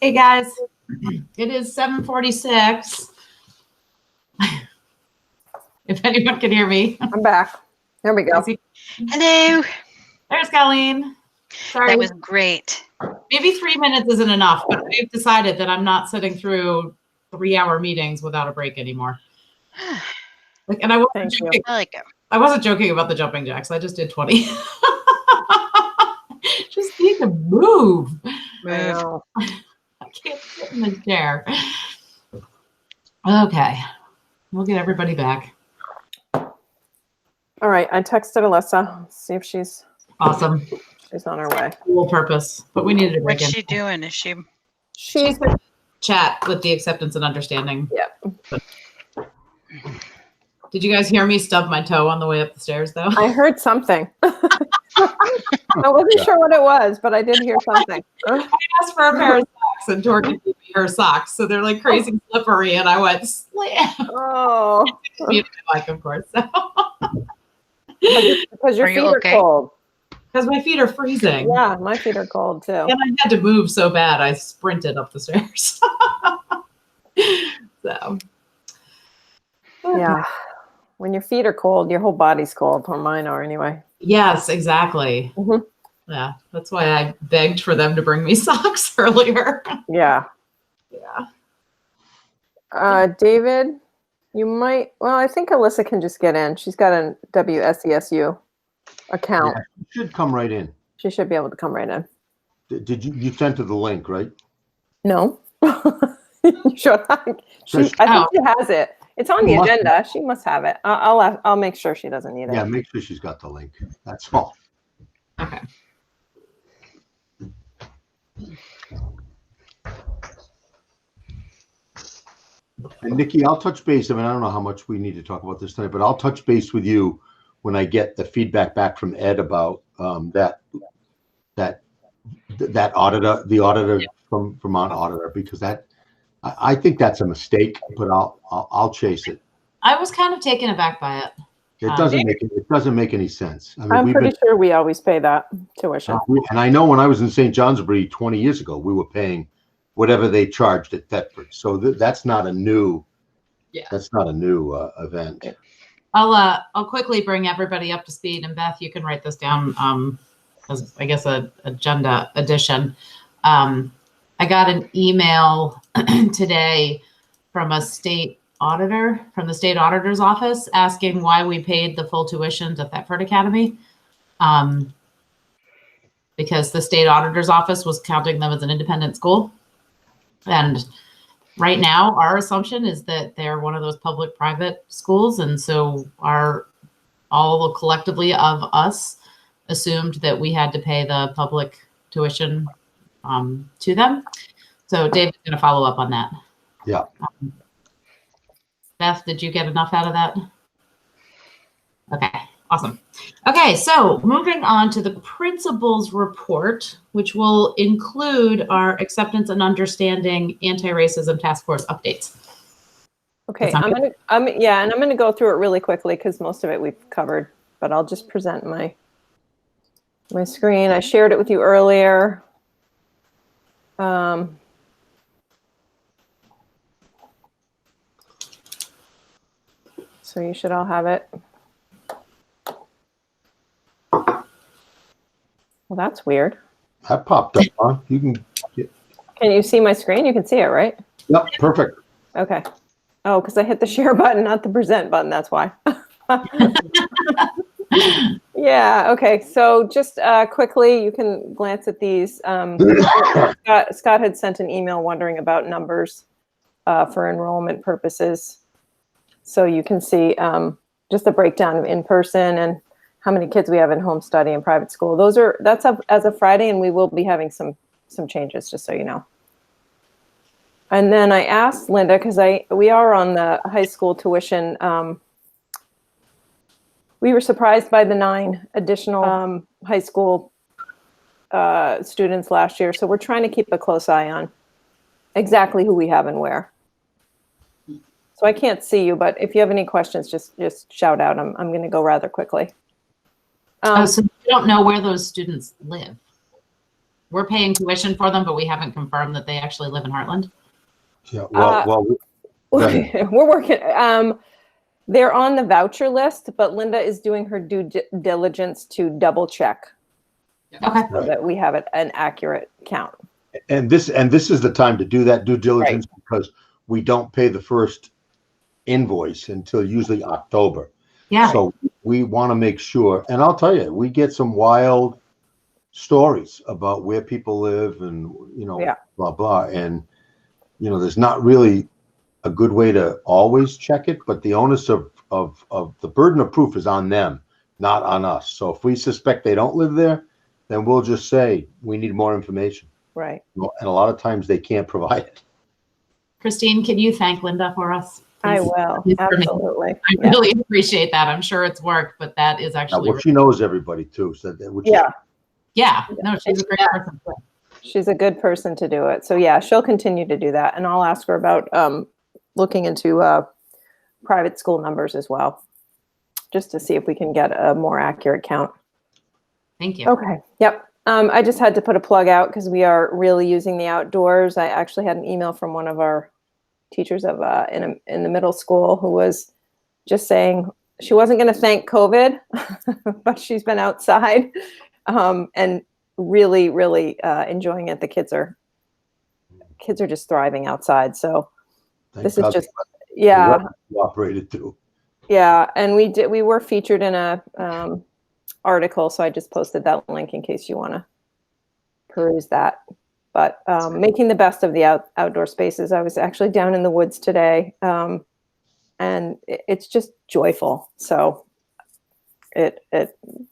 Hey guys, it is 7:46. If anyone can hear me. I'm back. There we go. Hello. There's Colleen. Sorry. That was great. Maybe 3 minutes isn't enough, but I've decided that I'm not sitting through 3-hour meetings without a break anymore. And I wasn't joking. I like it. I wasn't joking about the jumping jacks. I just did 20. Just need to move. I know. I can't sit in the chair. Okay. We'll get everybody back. All right. I texted Alyssa. See if she's Awesome. She's on her way. Dual purpose, but we needed to break What's in. she doing? Is she? She's Chat with the acceptance and understanding. Yeah. Did you guys hear me stub my toe on the way up the stairs, though? I heard something. I wasn't sure what it was, but I did hear something. I asked for a pair of socks, and Torkin gave me her socks, so they're like crazy slippery, and I went slam. Oh, like, of course. So. Because your Are you feet okay? are cold. Because my feet are freezing. Yeah, my feet are cold too. And I had to move so bad, I sprinted up the stairs. So. Yeah. When your feet are cold, your whole body's cold, or mine are anyway. Yes, exactly. Mhm. Yeah, that's why I begged for them to bring me socks earlier. Yeah. Yeah. David, you might, well, I think Alyssa can just get in. She's got a WSESU account. Yeah, you should come right in. She should be able to come right in. Did you sent her the link, right? No. Sure. I think she has it. It's on the agenda. She must have it. I'll make sure she doesn't need it. Yeah, make sure she's got the link. That's all. Okay. And Nikki, I'll touch base. I mean, I don't know how much we need to talk about this tonight, but I'll touch base with you when I get the feedback back from Ed about that auditor, the auditor from Vermont auditor, because that I think that's a mistake, but I'll chase it. I was kind of taken aback by it. It doesn't make any sense. I mean, I'm pretty sure we always pay that tuition. And I know when I was in St. Johnsbury 20 years ago, we were paying whatever they charged at Thetford. So that's not a new. Yeah. That's not a new event. I'll quickly bring everybody up to speed, and Beth, you can write this down as I guess a agenda addition. I got an email today from a state auditor from the state auditor's office asking why we paid the full tuition to Thetford Academy, because the state auditor's office was counting them as an independent school. And right now, our assumption is that they're one of those public-private schools, and so all collectively of us assumed that we had to pay the public tuition to them. So David's going to follow up on that. Yeah. Beth, did you get enough out of that? Okay, awesome. Okay, so moving on to the principal's report, which will include our acceptance and understanding anti-racism task force updates. Okay, I'm gonna go through it really quickly because most of it we've covered, but I'll just present my screen. I shared it with you earlier. So you should all have it. Well, that's weird. That popped up, huh? You can. Can you see my screen? You can see it, right? Yep, perfect. Okay. Oh, because I hit the share button, not the present button. That's why. Yeah. Okay. So just quickly, you can glance at these. Scott had sent an email wondering about numbers for enrollment purposes. So you can see just a breakdown of in-person and how many kids we have in home study and private school. That's up as of Friday, and we will be having some changes, just so you know. And then I asked Linda, because we are on the high school tuition. We were surprised by the 9 additional high school students last year. So we're trying to keep a close eye on exactly who we have and where. So I can't see you, but if you have any questions, just shout out. I'm going to go rather quickly. So you don't know where those students live? We're paying tuition for them, but we haven't confirmed that they actually live in Heartland. Yeah. Well, we're working. They're on the voucher list, but Linda is doing her due diligence to double check. Okay. So that we have an accurate count. And this is the time to do that due diligence, right? Because we don't pay the first invoice until usually October. Yeah. So we want to make sure, and I'll tell you, we get some wild stories about where people live and, blah, blah. And, there's not really a good way to always check it, but the onus of the burden of proof is on them, not on us. So if we suspect they don't live there, then we'll just say we need more information. Right. And a lot of times they can't provide it. Christine, can you thank Linda for us? I will. Absolutely. I really appreciate that. I'm sure it's work, but that is actually. Well, she knows everybody too. So yeah. No, she's a great person. She's a good person to do it. So yeah, she'll continue to do that. And I'll ask her about looking into private school numbers as well, just to see if we can get a more accurate count. Thank you. Okay. Yep. I just had to put a plug out because we are really using the outdoors. I actually had an email from one of our teachers in the middle school who was just saying she wasn't going to thank COVID, but she's been outside and really, really enjoying it. The kids are just thriving outside. So this is just, yeah. Cooperated too. Yeah. And we were featured in a article. So I just posted that link in case you want to peruse that. But making the best of the outdoor spaces. I was actually down in the woods today, and it's just joyful. So it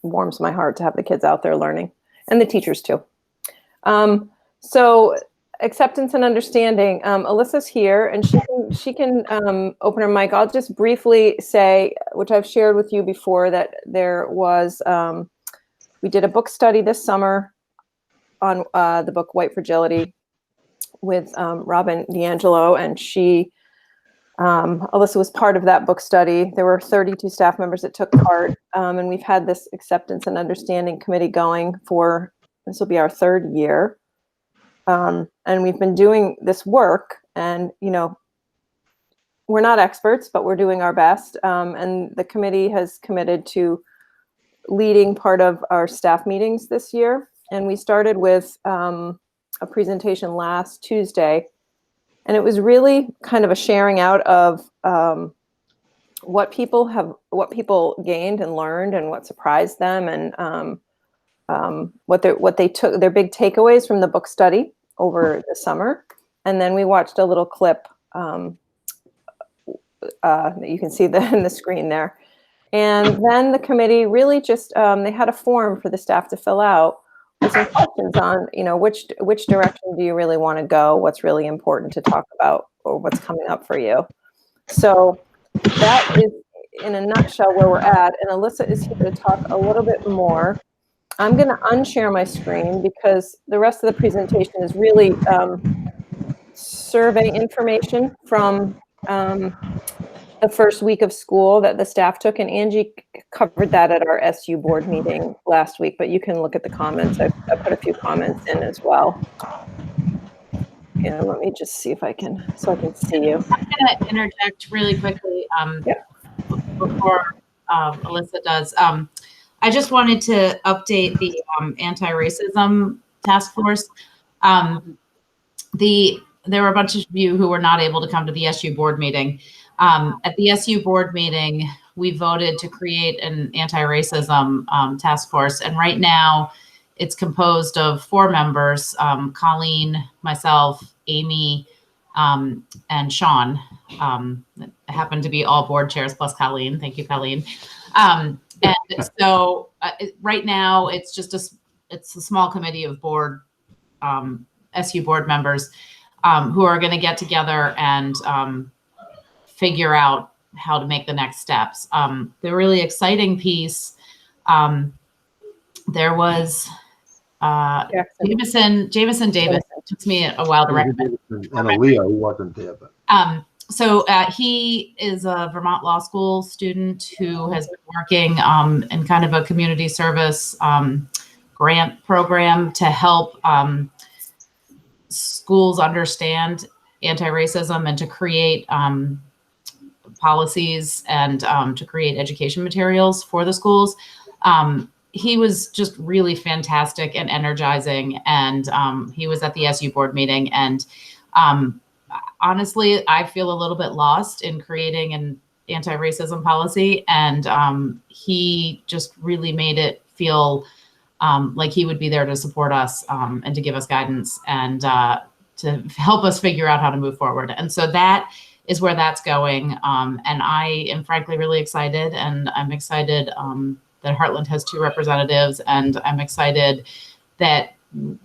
warms my heart to have the kids out there learning, and the teachers too. So acceptance and understanding. Alyssa's here, and she can open her mic. I'll just briefly say, which I've shared with you before, that there was we did a book study this summer on the book White Fragility with Robin D'Angelo, and Alyssa was part of that book study. There were 32 staff members that took part, and we've had this acceptance and understanding committee going for, this will be our 3rd year. And we've been doing this work, and, we're not experts, but we're doing our best. And the committee has committed to leading part of our staff meetings this year. And we started with a presentation last Tuesday, and it was really kind of a sharing out of what people gained and learned, and what surprised them, and what they took, their big takeaways from the book study over the summer. And then we watched a little clip that you can see in the screen there. And then the committee really just, they had a form for the staff to fill out with some questions on, which direction do you really want to go? What's really important to talk about, or what's coming up for you? So that is, in a nutshell, where we're at. And Alyssa is here to talk a little bit more. I'm going to unshare my screen because the rest of the presentation is really survey information from the first week of school that the staff took, and Angie covered that at our SU board meeting last week, but you can look at the comments. I put a few comments in as well. And let me just see if I can, so I can see you. I'm going to interject really quickly before Alyssa does. I just wanted to update the anti-racism task force. There were a bunch of you who were not able to come to the SU board meeting. At the SU board meeting, we voted to create an anti-racism task force. And right now it's composed of 4 members, Colleen, myself, Amy, and Sean. Happened to be all board chairs plus Colleen. Thank you, Colleen. And so right now it's just it's a small committee of board, SU board members who are going to get together and figure out how to make the next steps. The really exciting piece, there was Jameson Davis. It took me a while to recommend. And Aaliyah, who wasn't there, but. So he is a Vermont Law School student who has been working in kind of a community service grant program to help schools understand anti-racism and to create policies and to create education materials for the schools. He was just really fantastic and energizing, and he was at the SU board meeting, and honestly, I feel a little bit lost in creating an anti-racism policy, and he just really made it feel like he would be there to support us and to give us guidance and to help us figure out how to move forward. And so that is where that's going. And I am frankly really excited, and I'm excited that Heartland has 2 representatives, and I'm excited that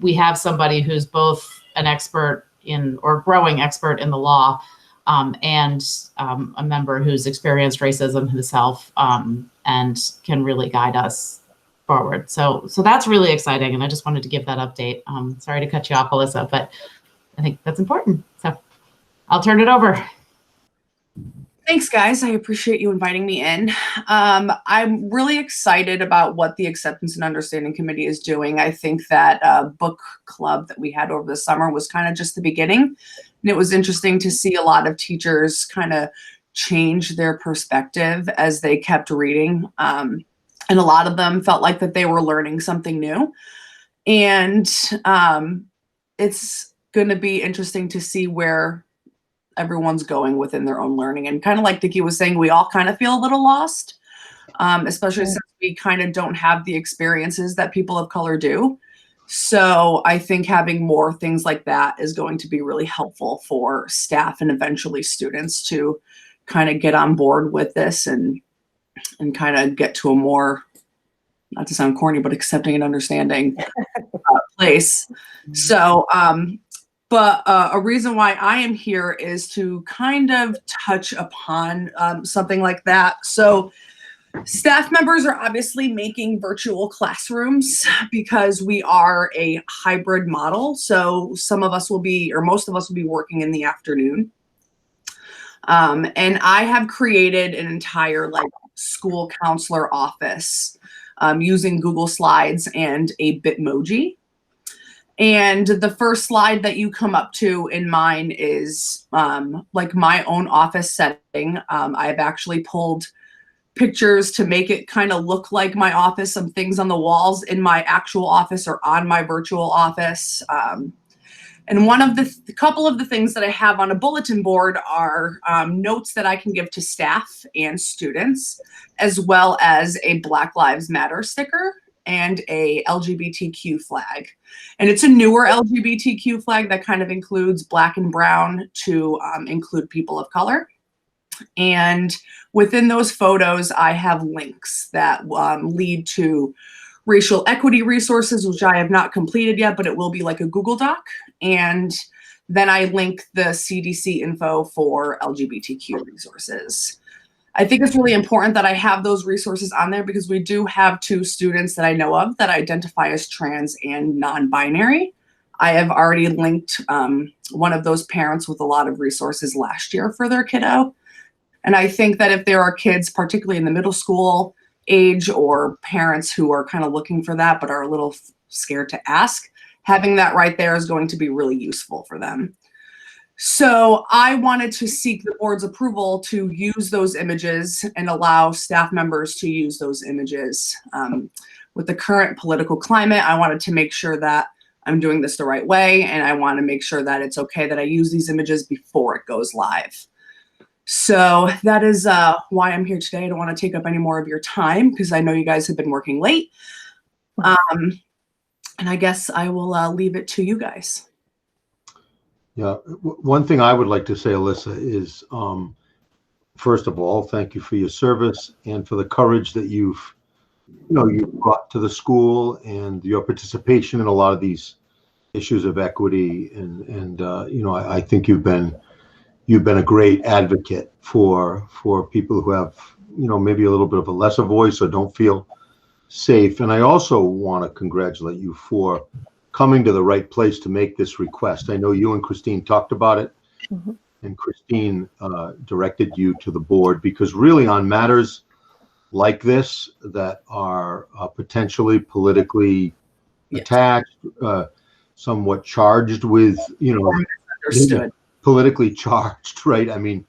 we have somebody who's both an expert in, or growing expert in the law, and a member who's experienced racism himself and can really guide us forward. So that's really exciting, and I just wanted to give that update. Sorry to cut you off, Alyssa, but I think that's important. So I'll turn it over. Thanks, guys. I appreciate you inviting me in. I'm really excited about what the Acceptance and Understanding Committee is doing. I think that book club that we had over the summer was kind of just the beginning. And it was interesting to see a lot of teachers kind of change their perspective as they kept reading. And a lot of them felt like that they were learning something new. And it's going to be interesting to see where everyone's going within their own learning. And kind of like Dickie was saying, we all kind of feel a little lost, especially since we kind of don't have the experiences that people of color do. So I think having more things like that is going to be really helpful for staff and eventually students to kind of get on board with this and kind of get to a more, not to sound corny, but accepting and understanding place. So, but a reason why I am here is to kind of touch upon something like that. So Staff members are obviously making virtual classrooms because we are a hybrid model. So some of us will be, or most of us will be working in the afternoon. And I have created an entire like school counselor office using Google Slides and a Bitmoji. And the first slide that you come up to in mine is like my own office setting. I've actually pulled pictures to make it kind of look like my office, some things on the walls in my actual office or on my virtual office. And one of the couple of the things that I have on a bulletin board are notes that I can give to staff and students, as well as a Black Lives Matter sticker and a LGBTQ flag. And it's a newer LGBTQ flag that kind of includes black and brown to include people of color. And within those photos, I have links that lead to racial equity resources, which I have not completed yet, but it will be like a Google Doc. And then I link the CDC info for LGBTQ resources. I think it's really important that I have those resources on there because we do have 2 students that I know of that identify as trans and non-binary. I have already linked one of those parents with a lot of resources last year for their kiddo. And I think that if there are kids, particularly in the middle school age, or parents who are kind of looking for that but are a little scared to ask, having that right there is going to be really useful for them. So I wanted to seek the board's approval to use those images and allow staff members to use those images. With the current political climate, I wanted to make sure that I'm doing this the right way, and I want to make sure that it's okay that I use these images before it goes live. So that is why I'm here today. I don't want to take up any more of your time because I know you guys have been working late. And I guess I will leave it to you guys. Yeah, one thing I would like to say, Alyssa, is first of all, thank you for your service and for the courage that you've brought to the school and your participation in a lot of these issues of equity. And I think you've been a great advocate for people who have, maybe a little bit of a lesser voice or don't feel safe. And I also want to congratulate you for coming to the right place to make this request. I know you and Christine talked about it, and Christine directed you to the board because really on matters like this that are potentially politically attached, somewhat charged with, Understood. Politically charged, right? I mean,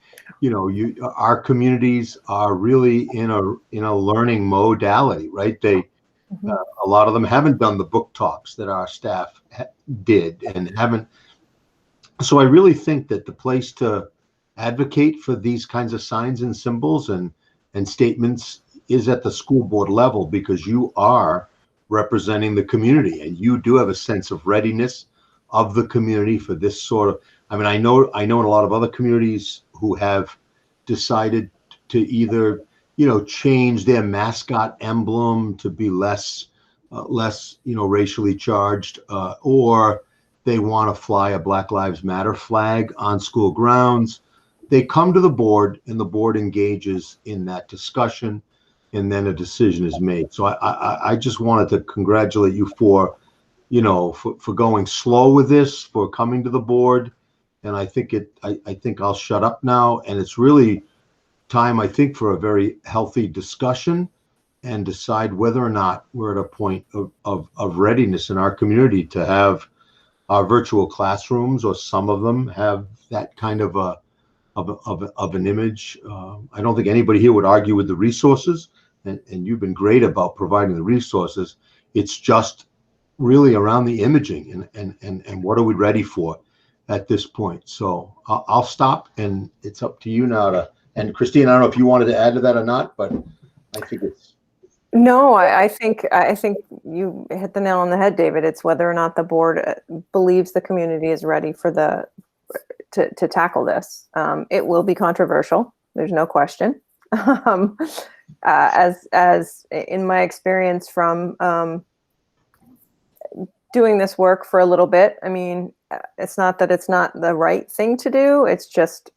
our communities are really in a learning modality, right? They a lot of them haven't done the book talks that our staff did and haven't. So I really think that the place to advocate for these kinds of signs and symbols and statements is at the school board level, because you are representing the community and you do have a sense of readiness of the community for this sort of. I mean, I know in a lot of other communities who have decided to either, change their mascot emblem to be less, racially charged, or they want to fly a Black Lives Matter flag on school grounds. They come to the board and the board engages in that discussion, and then a decision is made. So I just wanted to congratulate you for going slow with this, for coming to the board. And I think I'll shut up now. And it's really time, I think, for a very healthy discussion and decide whether or not we're at a point of readiness in our community to have our virtual classrooms, or some of them have that kind of an image. I don't think anybody here would argue with the resources, and you've been great about providing the resources. It's just really around the imaging and what are we ready for at this point. So I'll stop, and it's up to you now to. And Christine, I don't know if you wanted to add to that or not, but I think it's. No, I think you hit the nail on the head, David. It's whether or not the board believes the community is ready for to tackle this. It will be controversial. There's no question. As in my experience from doing this work for a little bit, I mean, it's not that it's not the right thing to do. It's just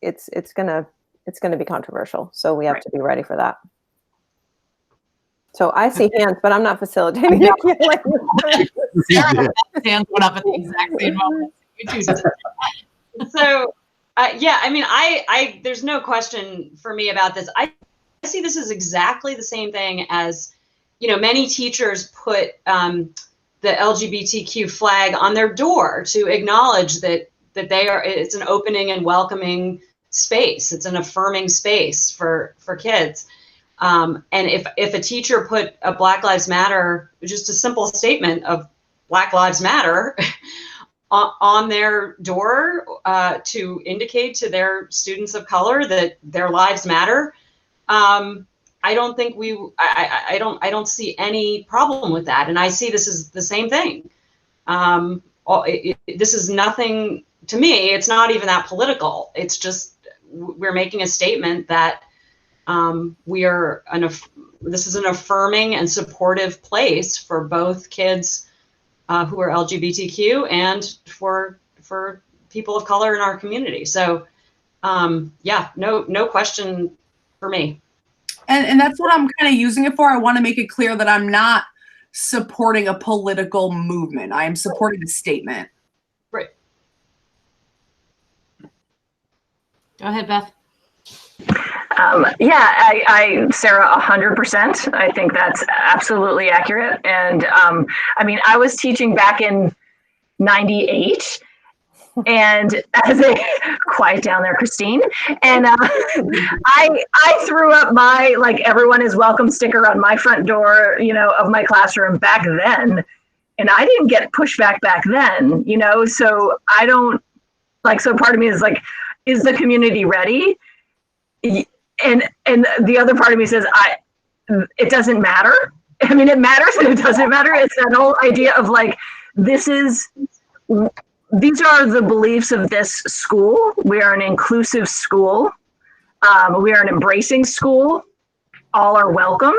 it's gonna be controversial. So we have to be ready for that. So I see hands, but I'm not facilitating. Yeah. Yeah. Hands went up at the exact same moment. You two did. So, yeah, I mean, there's no question for me about this. I see this as exactly the same thing as, many teachers put the LGBTQ flag on their door to acknowledge that it's an opening and welcoming space. It's an affirming space for kids. And if a teacher put a Black Lives Matter, just a simple statement of Black Lives Matter on their door to indicate to their students of color that their lives matter, I don't think I don't see any problem with that. And I see this as the same thing. This is nothing to me. It's not even that political. It's just we're making a statement that this is an affirming and supportive place for both kids who are LGBTQ and for people of color in our community. So yeah, no question for me. And that's what I'm kind of using it for. I want to make it clear that I'm not supporting a political movement. I am supporting a statement. Right. Go ahead, Beth. Yeah, Sarah, 100%. I think that's absolutely accurate. And I mean, I was teaching back in '98, and as a quiet down there, Christine, and I threw up my everyone is welcome sticker on my front door, of my classroom back then, and I didn't get pushback back then, So I don't so part of me is is the community ready? And the other part of me says, it doesn't matter. I mean, it matters and it doesn't matter. It's that whole idea of these are the beliefs of this school. We are an inclusive school. We are an embracing school. All are welcome.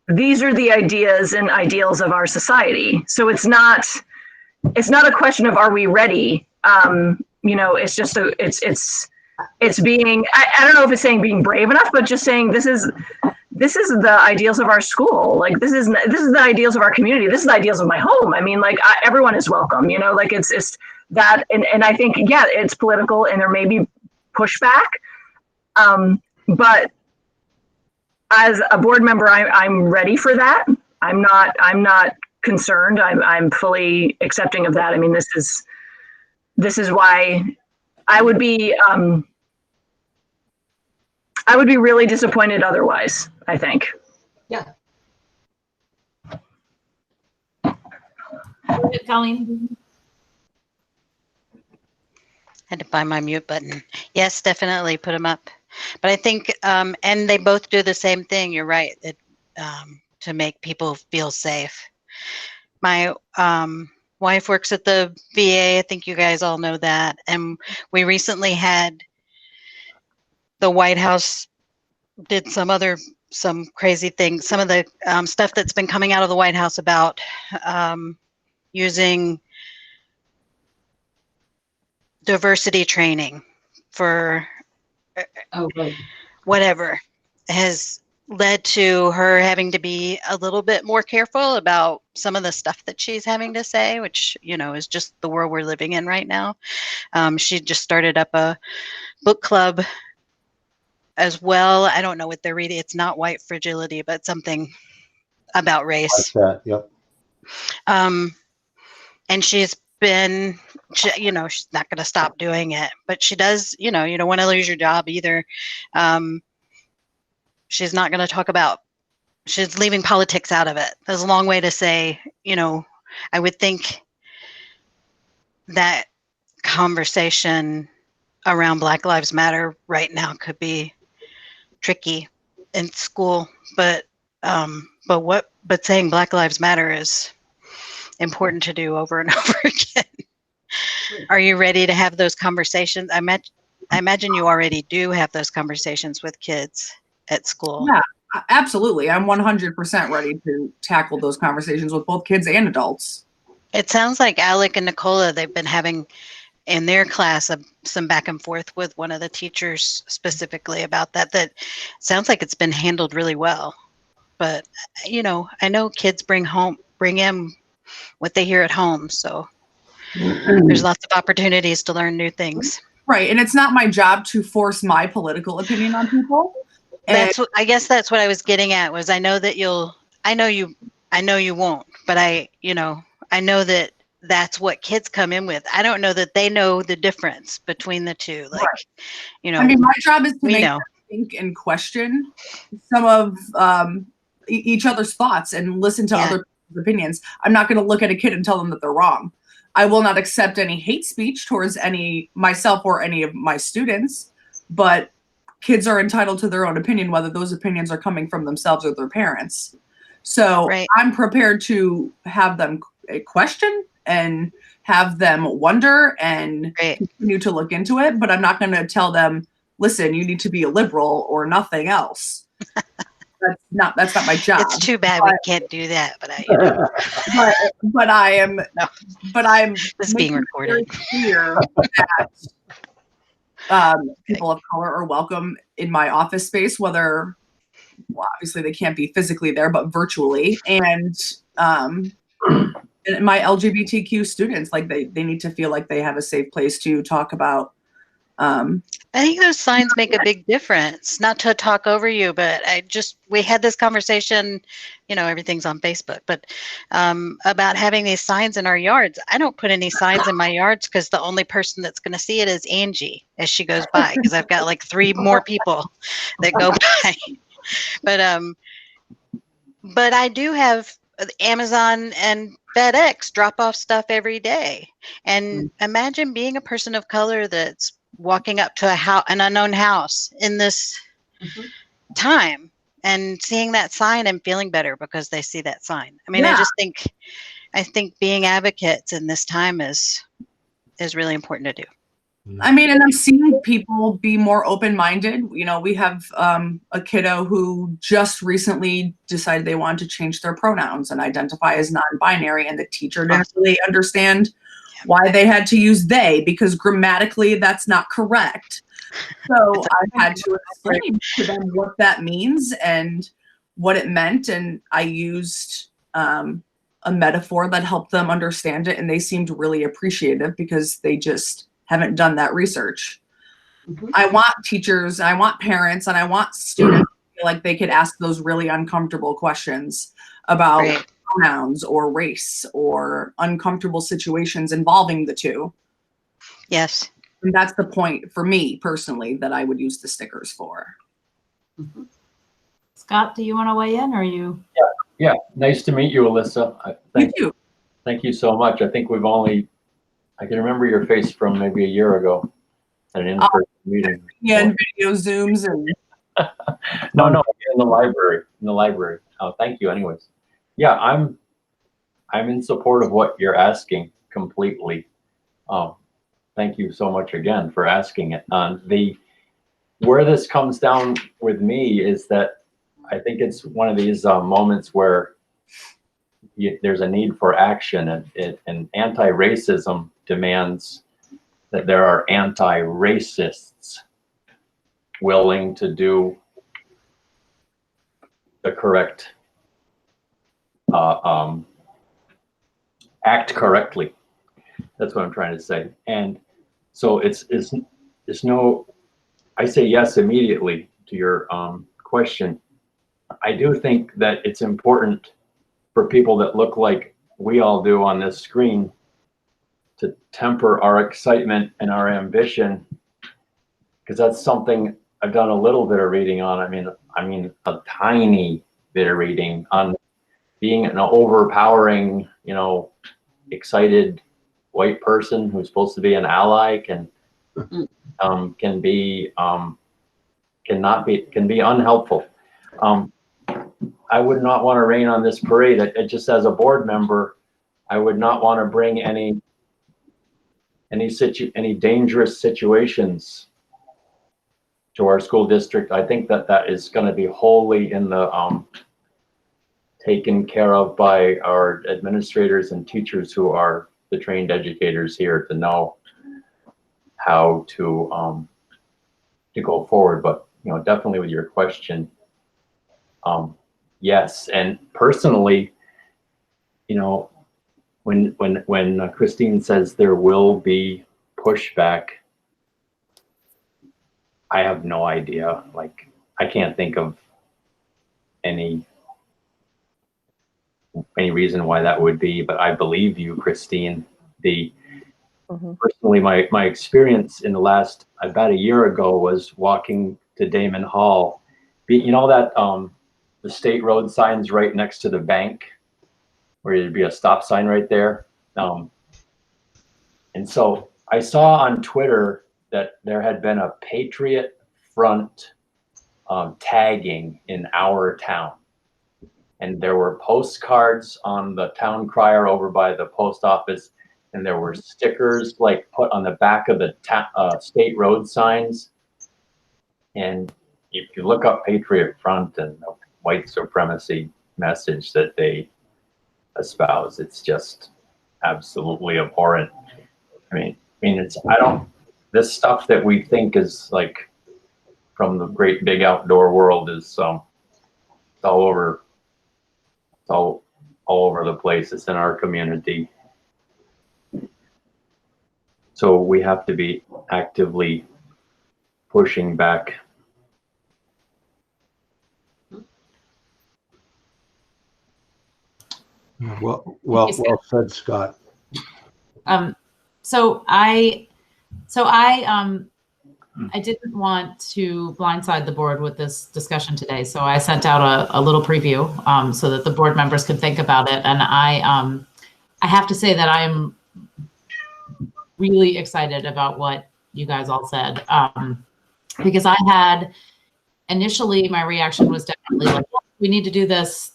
These are the ideas and ideals of our society. So it's not a question of are we ready? It's just it's being, I don't know if it's saying being brave enough, but just saying this is the ideals of our school. This is the ideals of our community. This is the ideals of my home. I mean, everyone is welcome, it's that. And I think, yeah, it's political and there may be pushback. But as a board member, I'm ready for that. I'm not concerned. I'm fully accepting of that. I mean, this is why I would be really disappointed otherwise, I think. Yeah. Colleen. Had to find my mute button. Yes, definitely put them up. But I think, and they both do the same thing. You're right. To make people feel safe. My wife works at the VA. I think you guys all know that. And we recently had the White House did some crazy things. Some of the stuff that's been coming out of the White House about using diversity training for whatever has led to her having to be a little bit more careful about some of the stuff that she's having to say, which, is just the world we're living in right now. She just started up a book club as well. I don't know what they're reading. It's not White Fragility, but something about race. Like that, yep. And she's been, she's not going to stop doing it, but she does, you don't want to lose your job either. She's not going to talk about, she's leaving politics out of it. There's a long way to say, I would think that conversation around Black Lives Matter right now could be tricky in school, but saying Black Lives Matter is important to do over and over again. Are you ready to have those conversations? I imagine you already do have those conversations with kids at school. Yeah, absolutely. I'm 100% ready to tackle those conversations with both kids and adults. It sounds like Alec and Nicola, they've been having in their class some back and forth with one of the teachers specifically about that. That sounds like it's been handled really well. but you know, I know kids bring in what they hear at home, so there's lots of opportunities to learn new things. Right, and it's not my job to force my political opinion on people. I guess that's what I was getting at, was I know that I know you won't, but I know that that's what kids come in with. I don't know that they know the difference between the two. Like, you know, I mean, my job is to make know. them think and question some of each other's thoughts and listen to other people's opinions. I'm not going to look at a kid and tell them that they're wrong. I will not accept any hate speech towards myself or any of my students, but kids are entitled to their own opinion, whether those opinions are coming from themselves or their parents. So I'm prepared to have them question and have them wonder and continue to look into it, but I'm not going to tell them, listen, you need to be a liberal or nothing else. That's not my job. It's too bad we can't do that, but I'm it's being recorded. Clear that people of color are welcome in my office space, whether, well, obviously they can't be physically there, but virtually. And my LGBTQ students, like they need to feel like they have a safe place to talk about. I think those signs make a big difference. Not to talk over you, but we had this conversation, everything's on Facebook, but about having these signs in our yards. I don't put any signs in my yards because the only person that's going to see it is Angie as she goes by, because I've got like 3 more people that go by. But I do have Amazon and FedEx drop off stuff every day. And imagine being a person of color that's walking up to an unknown house in this time and seeing that sign and feeling better because they see that sign. I mean, I think being advocates in this time is really important to do. I mean, and I'm seeing people be more open-minded. We have a kiddo who just recently decided they wanted to change their pronouns and identify as non-binary, and the teacher didn't really understand why they had to use they, because grammatically that's not correct. So I had to explain to them what that means and what it meant, and I used a metaphor that helped them understand it, and they seemed really appreciative because they just haven't done that research. I want teachers, I want parents, and I want students to feel like they could ask those really uncomfortable questions about pronouns or race or uncomfortable situations involving the two. Yes. And that's the point for me personally that I would use the stickers for. Scott, do you want to weigh in, or you? Yeah. Nice to meet you, Alyssa. Thank you. Thank you so much. I think I can remember your face from maybe a year ago at an in-person meeting. Yeah, and video Zooms and. No, in the library. Oh, thank you anyways. Yeah, I'm in support of what you're asking completely. Thank you so much again for asking it. Where this comes down with me is that I think it's one of these moments where there's a need for action, and anti-racism demands that there are anti-racists willing to do the correct act correctly. That's what I'm trying to say. And so it's no, I say yes immediately to your question. I do think that it's important for people that look like we all do on this screen to temper our excitement and our ambition, because that's something I've done a little bit of reading on. I mean a tiny bit of reading on being an overpowering, excited white person who's supposed to be an ally can be unhelpful. I would not want to rain on this parade. It just, as a board member, I would not want to bring any dangerous situations to our school district. I think that is going to be wholly in the taken care of by our administrators and teachers who are the trained educators here to know how to go forward. But definitely with your question, yes. And personally, when Christine says there will be pushback, I have no idea. Like, I can't think of any reason why that would be, but I believe you, Christine. Personally, my experience in the last about a year ago was walking to Damon Hall. That the state road signs right next to the bank, where there'd be a stop sign right there. And so I saw on Twitter that there had been a Patriot Front tagging in our town. And there were postcards on the town crier over by the post office, and there were stickers like put on the back of the state road signs. And if you look up Patriot Front and the white supremacy message that they espouse, it's just absolutely abhorrent. I mean, this stuff that we think is like from the great big outdoor world is it's all over. It's all over the place. It's in our community. So we have to be actively pushing back. Well said, Scott. So I didn't want to blindside the board with this discussion today, so I sent out a little preview so that the board members could think about it. And I have to say that I'm really excited about what you guys all said, because I had initially my reaction was definitely like, oh, we need to do this,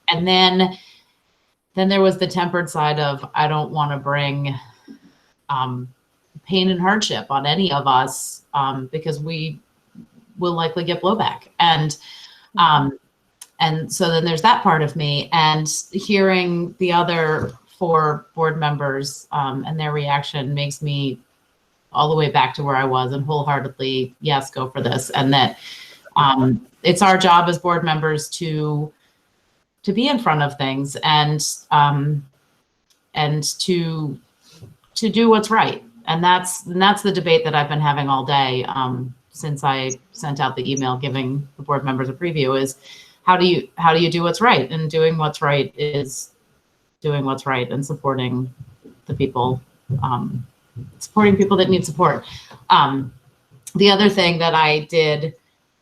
and then there was the tempered side of I don't want to bring pain and hardship on any of us because we will likely get blowback. And so then there's that part of me, and hearing the other 4 board members and their reaction makes me all the way back to where I was and wholeheartedly, yes, go for this. And that it's our job as board members to be in front of things and to do what's right. And that's the debate that I've been having all day since I sent out the email giving the board members a preview is how do you do what's right? And doing what's right is doing what's right and supporting the people, supporting people that need support. The other thing that I did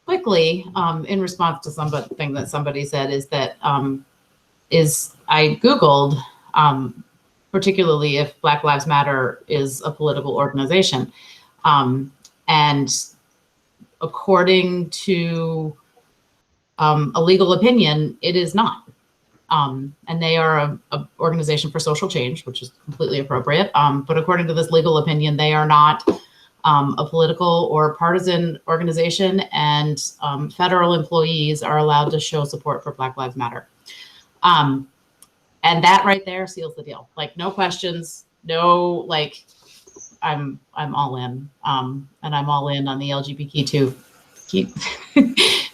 quickly in response to something that somebody said is that I Googled particularly if Black Lives Matter is a political organization. And according to a legal opinion, it is not. And they are a organization for social change, which is completely appropriate. But according to this legal opinion, they are not a political or partisan organization, and federal employees are allowed to show support for Black Lives Matter. And that right there seals the deal. Like, no questions, no, like, I'm all in. And I'm all in on the LGBTQ.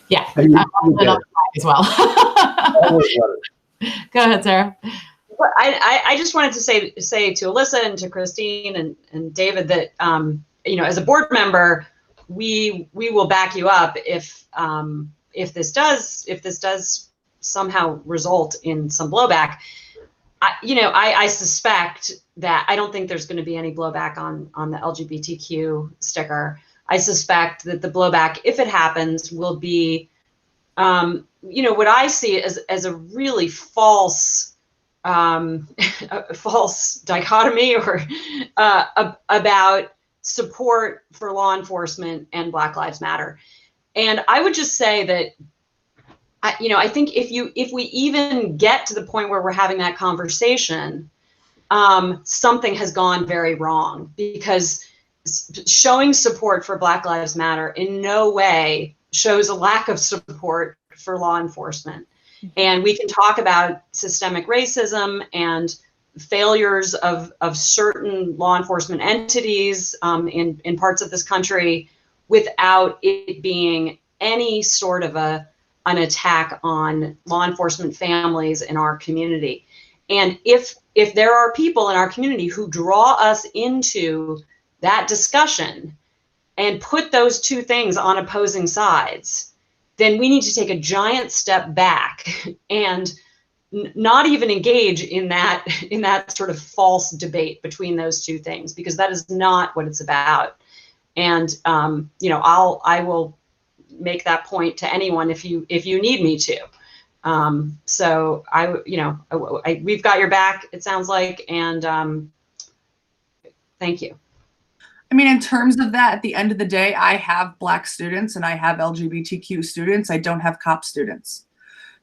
Yeah, I'm all in on as well. Go ahead, Sarah. Well, I just wanted to say to Alyssa and to Christine and David that as a board member, we will back you up if this does somehow result in some blowback. I suspect that I don't think there's going to be any blowback on the LGBTQ sticker. I suspect that the blowback, if it happens, will be, what I see as a really false dichotomy or about support for law enforcement and Black Lives Matter. And I would just say that I think if we even get to the point where we're having that conversation, something has gone very wrong, because showing support for Black Lives Matter in no way shows a lack of support for law enforcement. And we can talk about systemic racism and failures of certain law enforcement entities in parts of this country without it being any sort of a an attack on law enforcement families in our community. And if there are people in our community who draw us into that discussion and put those two things on opposing sides, then we need to take a giant step back and not even engage in that sort of false debate between those two things, because that is not what it's about. And I will make that point to anyone if you need me to. So we've got your back, it sounds like, and thank you. I mean, in terms of that, at the end of the day, I have Black students and I have LGBTQ students. I don't have cop students.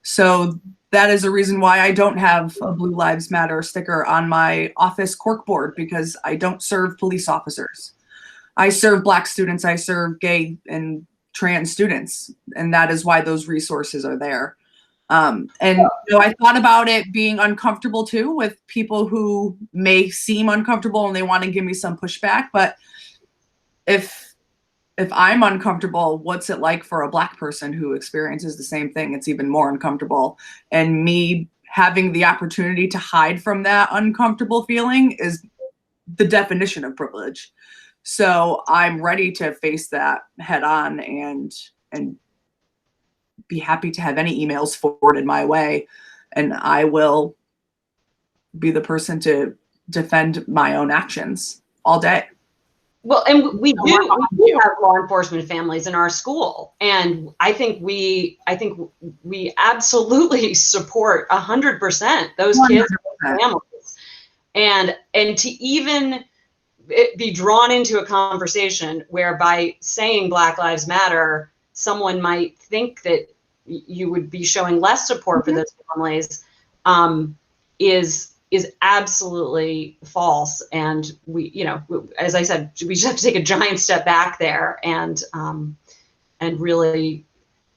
So that is a reason why I don't have a Blue Lives Matter sticker on my office corkboard, because I don't serve police officers. I serve Black students, I serve gay and trans students, and that is why those resources are there. And I thought about it being uncomfortable too, with people who may seem uncomfortable and they want to give me some pushback. But if I'm uncomfortable, what's it like for a Black person who experiences the same thing? It's even more uncomfortable. And me having the opportunity to hide from that uncomfortable feeling is the definition of privilege. So I'm ready to face that head on and be happy to have any emails forwarded my way. And I will be the person to defend my own actions all day. Well, and we do have law enforcement families in our school, and I think we absolutely support 100% those kids and families, and to even be drawn into a conversation where by saying Black Lives Matter, someone might think that you would be showing less support for those families, is absolutely false. And we, as I said, we just have to take a giant step back there and really,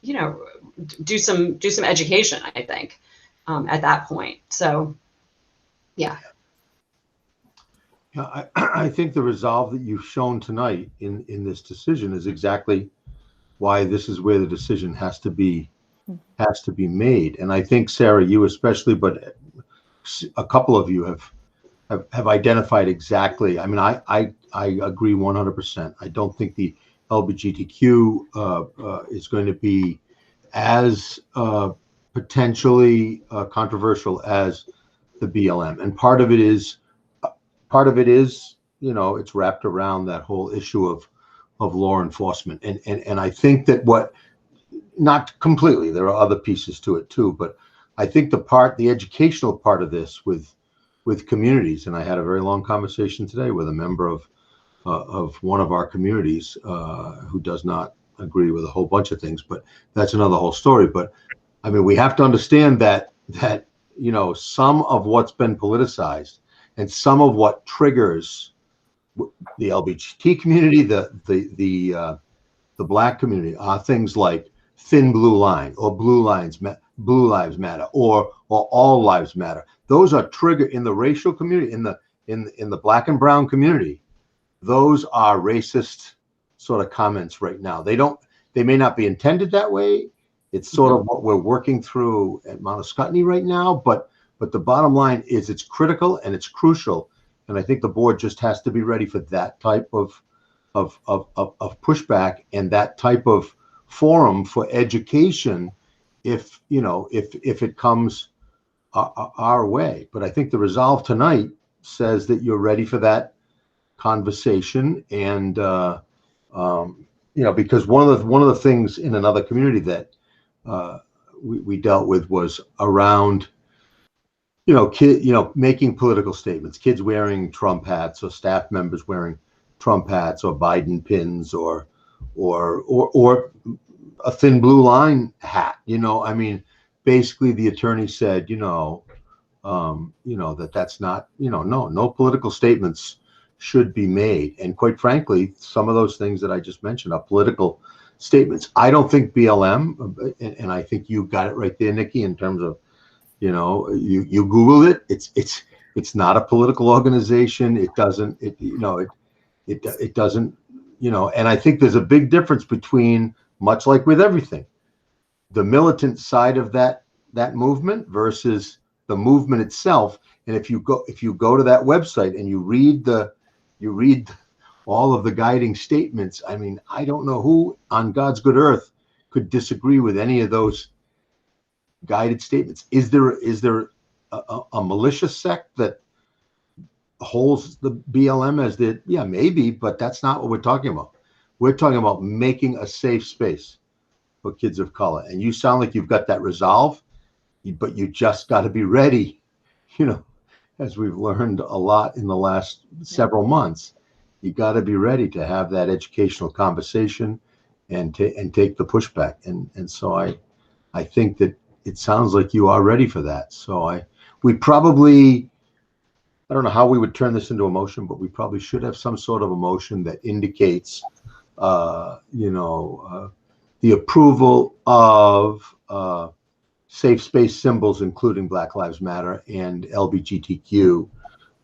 do some education, I think, at that point. So, yeah. Yeah, I think the resolve that you've shown tonight in this decision is exactly why this is where the decision has to be made. And I think, Sarah, you especially, but a couple of you have identified exactly. I mean, I agree 100%. I don't think the LGBTQ is going to be as potentially controversial as the BLM, and part of it is, it's wrapped around that whole issue of law enforcement, and I think that not completely, there are other pieces to it too, but I think the educational part of this with communities, and I had a very long conversation today with a member of one of our communities who does not agree with a whole bunch of things, but that's another whole story. But I mean, we have to understand that some of what's been politicized and some of what triggers the LGBT community, the Black community, are things like thin blue line or blue lives matter or all lives matter. Those are triggered in the racial community, in the Black and brown community. Those are racist sort of comments right now. They may not be intended that way. It's sort of what we're working through at Mount Scottney right now, but the bottom line is it's critical and it's crucial. And I think the board just has to be ready for that type of pushback and that type of forum for education if it comes our way. But I think the resolve tonight says that you're ready for that conversation, and because one of the things in another community that we dealt with was around making political statements, kids wearing Trump hats or staff members wearing Trump hats or Biden pins or a thin blue line hat. I mean, basically the attorney said, that's not, no political statements should be made. And quite frankly, some of those things that I just mentioned are political statements. I don't think BLM, and I think you got it right there, Nikki, in terms of, you Googled it. It's not a political organization. It doesn't, it doesn't, and I think there's a big difference between, much like with everything, the militant side of that movement versus the movement itself. And if you go to that website and you read all of the guiding statements, I mean, I don't know who on God's good earth could disagree with any of those guided statements. Is there a malicious sect that holds the BLM as the, yeah, maybe, but that's not what we're talking about. We're talking about making a safe space for kids of color. And you sound like you've got that resolve, but you just got to be ready, as we've learned a lot in the last several months. You got to be ready to have that educational conversation and take the pushback. And so I think that it sounds like you are ready for that. So we probably, I don't know how we would turn this into a motion, but we probably should have some sort of a motion that indicates, the approval of safe space symbols, including Black Lives Matter and LGBTQ,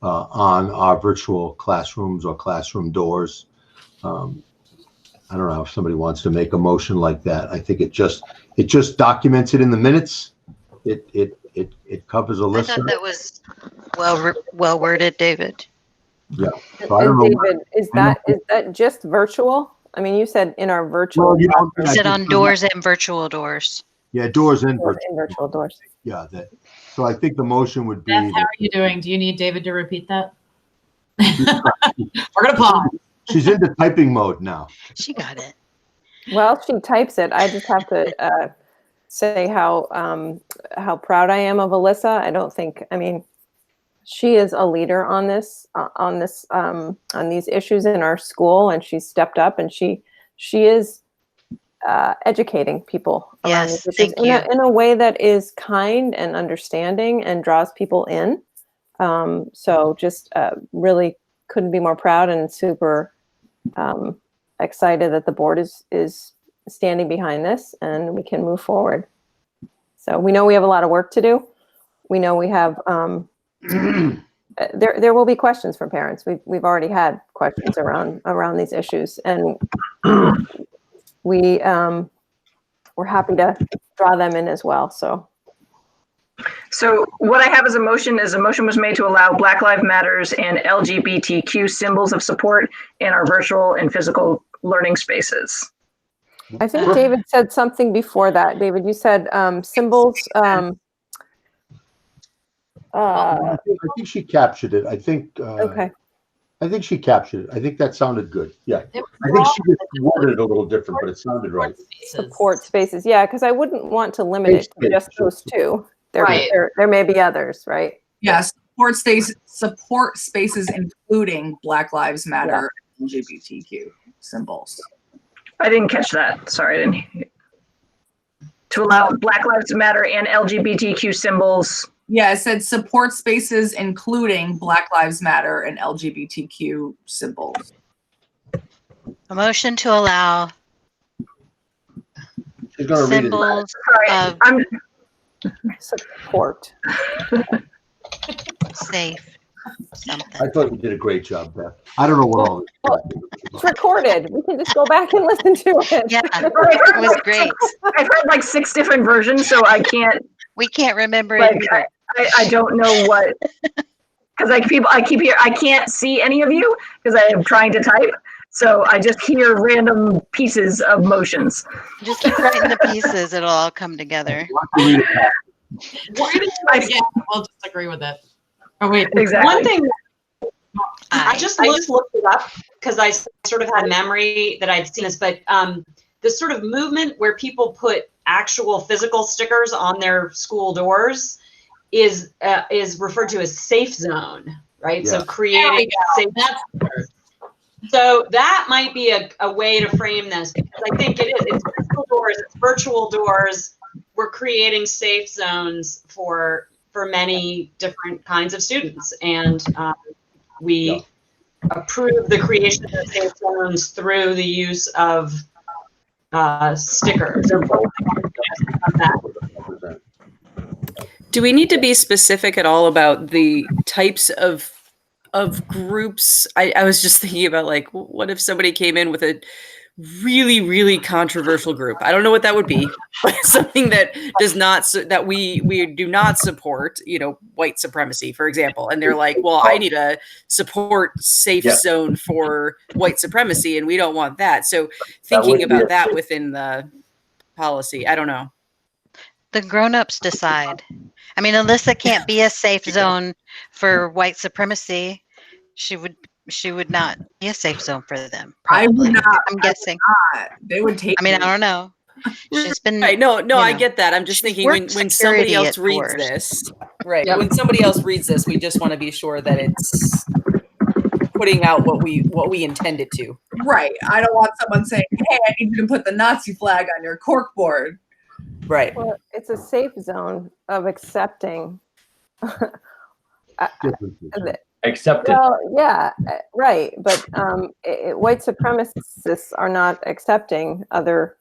on our virtual classrooms or classroom doors. I don't know if somebody wants to make a motion like that. I think it just documents it in the minutes. It covers a list. I thought that was well worded, David. Yeah. So I don't know. David, is that just virtual? I mean, you said in our virtual. Well, Is it on doors and virtual doors? Yeah, doors and virtual doors. Yeah, so I think the motion would be. Beth, how are you doing? Do you need David to repeat that? We're gonna pause. She's into typing mode now. She got it. Well, she types it. I just have to say how proud I am of Alyssa. I mean, she is a leader on these issues in our school, and she's stepped up, and she is educating people around these issues in a way that is kind and understanding and draws people in. So just really couldn't be more proud and super excited that the board is standing behind this and we can move forward. So we know we have a lot of work to do. We know we have there will be questions from parents. We've already had questions around these issues, and we're happy to draw them in as well. So what I have as a motion was made to allow Black Lives Matters and LGBTQ symbols of support in our virtual and physical learning spaces. I think David said something before that. David, you said symbols. I think she captured it. I think. Okay. I think she captured it. I think that sounded good. Yeah. I think she just worded it a little different, but it sounded right. Support spaces. Yeah, because I wouldn't want to limit it to just those two. There may be others, right? Yes. Support spaces including Black Lives Matter and LGBTQ symbols. I didn't catch that. Sorry, I didn't. To allow Black Lives Matter and LGBTQ symbols. Yeah, it said support spaces including Black Lives Matter and LGBTQ symbols. A motion to allow symbols of support. Safe. Something. I thought you did a great job, Beth. I don't know what all this. It's recorded. We can just go back and listen to it. Yeah, it was great. I've heard like 6 different versions, so I can't. We can't remember it either. I don't know what, because I can't see any of you because I am trying to type. So I just hear random pieces of motions. Just keep writing the pieces; it'll all come together. We'll just agree with it. Oh wait, exactly. One thing, I just looked it up because I sort of had memory that I'd seen this, but this sort of movement where people put actual physical stickers on their school doors is referred to as safe zone, right? Yeah. So creating safe. So that might be a way to frame this, because I think it is. It's physical doors, it's virtual doors. We're creating safe zones for many different kinds of students, and we approve the creation of safe zones through the use of stickers. Do we need to be specific at all about the types of groups? I was just thinking about, like, what if somebody came in with really, really controversial group. I don't know what that would be, but something that does not that we do not support, white supremacy, for example. And they're like, well, I need a support safe zone for white supremacy, and we don't want that. So thinking about that within the policy, I don't know. The grown-ups decide. I mean, Alyssa can't be a safe zone for white supremacy. She would not be a safe zone for them. I would Probably. not. I'm guessing. They would take. I mean, I don't know. She's been. Right. No, I get that. I'm just thinking when somebody else reads this, right? When somebody else reads this, we just want to be sure that it's putting out what we intended to. Right. I don't want someone saying, "Hey, I need you to put the Nazi flag on your corkboard." Right. Well, it's a safe zone of accepting. Accepted. Well, yeah, right. But white supremacists are not accepting other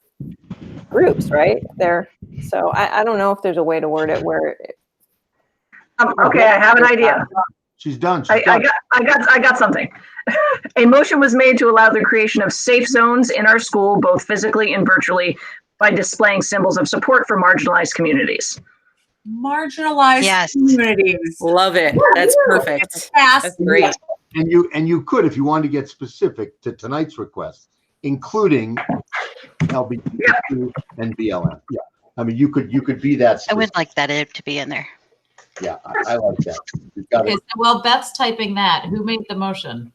groups, right? So I don't know if there's a way to word it where. Okay, I have an idea. She's done. I got something. A motion was made to allow the creation of safe zones in our school, both physically and virtually, by displaying symbols of support for marginalized communities. Marginalized communities. Love it. That's perfect. That's great. And you could, if you wanted to get specific to tonight's request, including LGBTQ and BLM. Yeah, I mean you could be that specific. I would like that to be in there. Yeah, I like that. You've got Okay, it. so while Beth's typing that, who made the motion?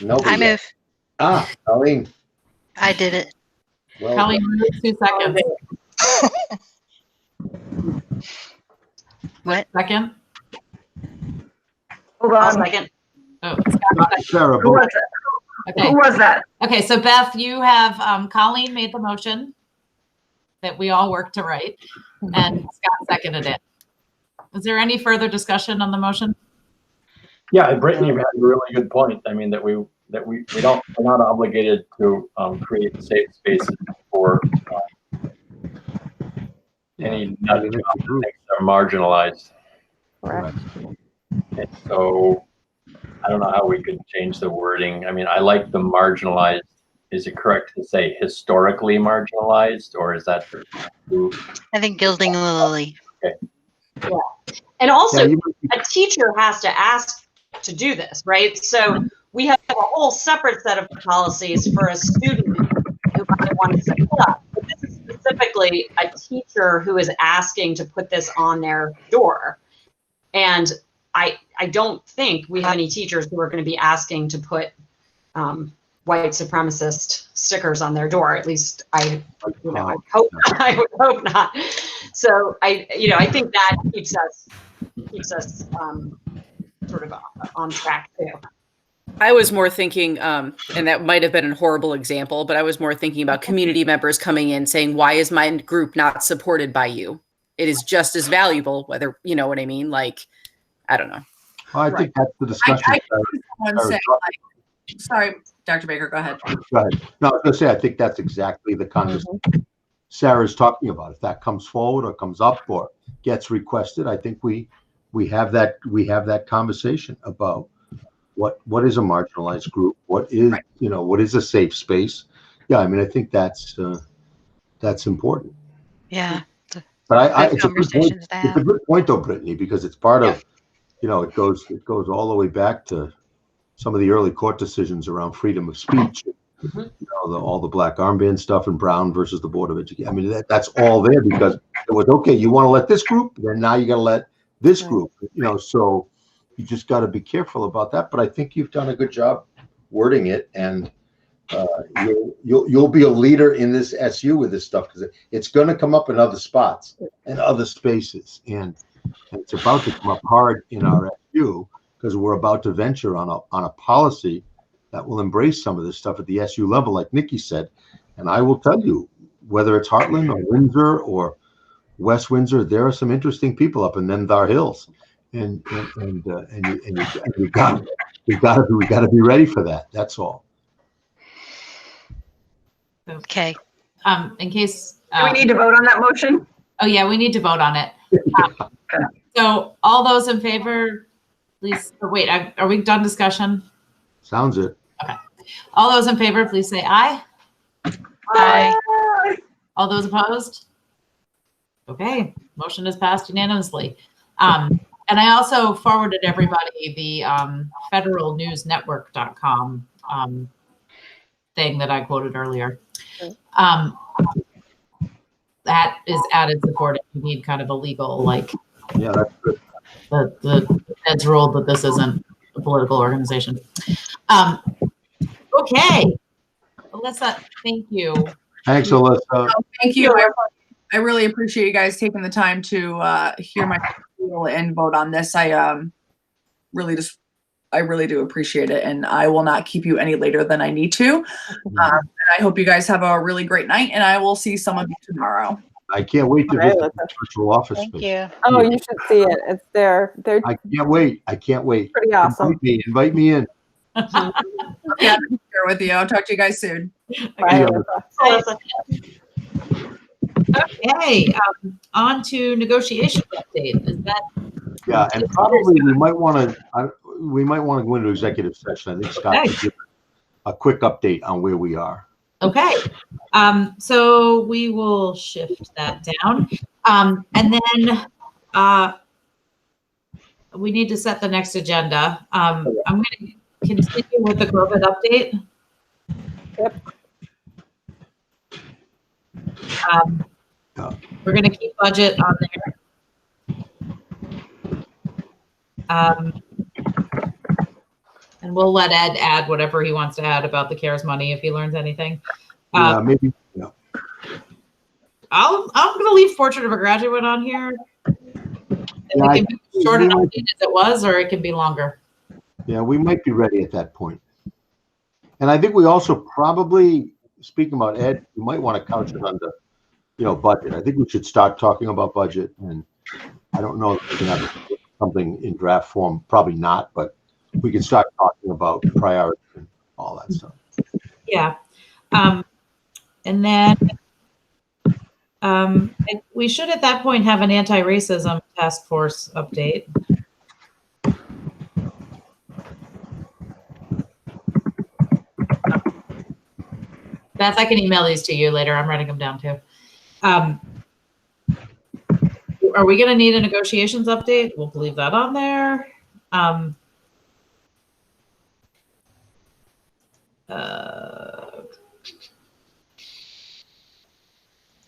Nobody. I move. Colleen. I did it. Well, Colleen, 2 seconds. What? Second? Hold on. Second. Oh, Sarah, Who was it? okay. Who was that? Okay, so Beth, you have Colleen made the motion that we all worked to write, and Scott seconded it. Is there any further discussion on the motion? Yeah, Brittany had a really good point. I mean, that we're not obligated to create safe spaces for any groups that are marginalized. Correct. And so I don't know how we could change the wording. I mean, I like the marginalized. Is it correct to say historically marginalized, or is that true? I think gilding the lily. Okay. Yeah. And also, a teacher has to ask to do this, right? So we have a whole separate set of policies for a student who might want to set it up. But this is specifically a teacher who is asking to put this on their door. And I don't think we have any teachers who are going to be asking to put white supremacist stickers on their door. At least I would hope not. So I think that keeps us sort of on track too. I was more thinking, and that might have been a horrible example, but I was more thinking about community members coming in saying, why is my group not supported by you? It is just as valuable, whether, you know what I mean? Like, I don't know. Well, I think that's the discussion. Sorry, Dr. Baker, go ahead. Go ahead. No, I was going to say, I think that's exactly the conversation Sarah's talking about. If that comes forward or comes up or gets requested, I think we have that conversation about what is a marginalized group, what is what is a safe space. Yeah, I mean, I think that's important. Yeah. But it's a good point though, Brittany, because it's part of it goes all the way back to some of the early court decisions around freedom of speech. All the black armband stuff and Brown versus the Board of Education. I mean, that's all there because it was okay. You want to let this group, then now you got to let this group. So you just got to be careful about that. But I think you've done a good job wording it, and you'll be a leader in this SU with this stuff because it's going to come up in other spots and other spaces, and it's about to come up hard in our SU because we're about to venture on a policy that will embrace some of this stuff at the SU level, like Nikki said. And I will tell you, whether it's Heartland or Windsor or West Windsor, there are some interesting people up in them Thar Hills, and we got to be ready for that. That's all. Okay. In case do we need to vote on that motion? Oh yeah, we need to vote on it. So all those in favor, please. Wait, are we done discussion? Sounds it. Okay. All those in favor, please say aye. Aye. All those opposed? Okay, motion is passed unanimously. And I also forwarded everybody the federalnewsnetwork.com thing that I quoted earlier. That is added support if you need kind of a legal, like, Yeah, that's good. the Fed's ruled that this isn't a political organization. Okay, Alyssa, thank you. Thanks, Alyssa. Oh, thank you. I really appreciate you guys taking the time to hear my and vote on this. I really do appreciate it, and I will not keep you any later than I need to. And I hope you guys have a really great night, and I will see some of you tomorrow. I can't wait to visit the virtual office Thank space. you. Oh, you should see it. It's there. They're I can't wait. I can't wait. pretty awesome. Invite me in. Yeah, share with you. I'll talk to you guys soon. Bye, Alyssa. Okay, on to negotiation update. Is that? Yeah, and probably we might want to go into executive session. I think Scott Okay. should give a quick update on where we are. Okay, so we will shift that down. And then we need to set the next agenda. I'm going to continue with the COVID update. Yep. We're going to keep budget on there. And we'll let Ed add whatever he wants to add about the CARES money if he learns anything. Maybe. Yeah. I'm going to leave Portrait of a Graduate on here. Yeah, It can be short enough as it was, or it can be longer. Yeah, we might be ready at that point. And I think we also probably, speaking about Ed, we might want to couch it under, budget. I think we should start talking about budget. And I don't know if we can have something in draft form. Probably not, but we can start talking about priorities and all that stuff. Yeah. And then we should at that point have an anti-racism task force update. Beth, I can email these to you later. I'm writing them down too. Are we going to need a negotiations update? We'll leave that on there.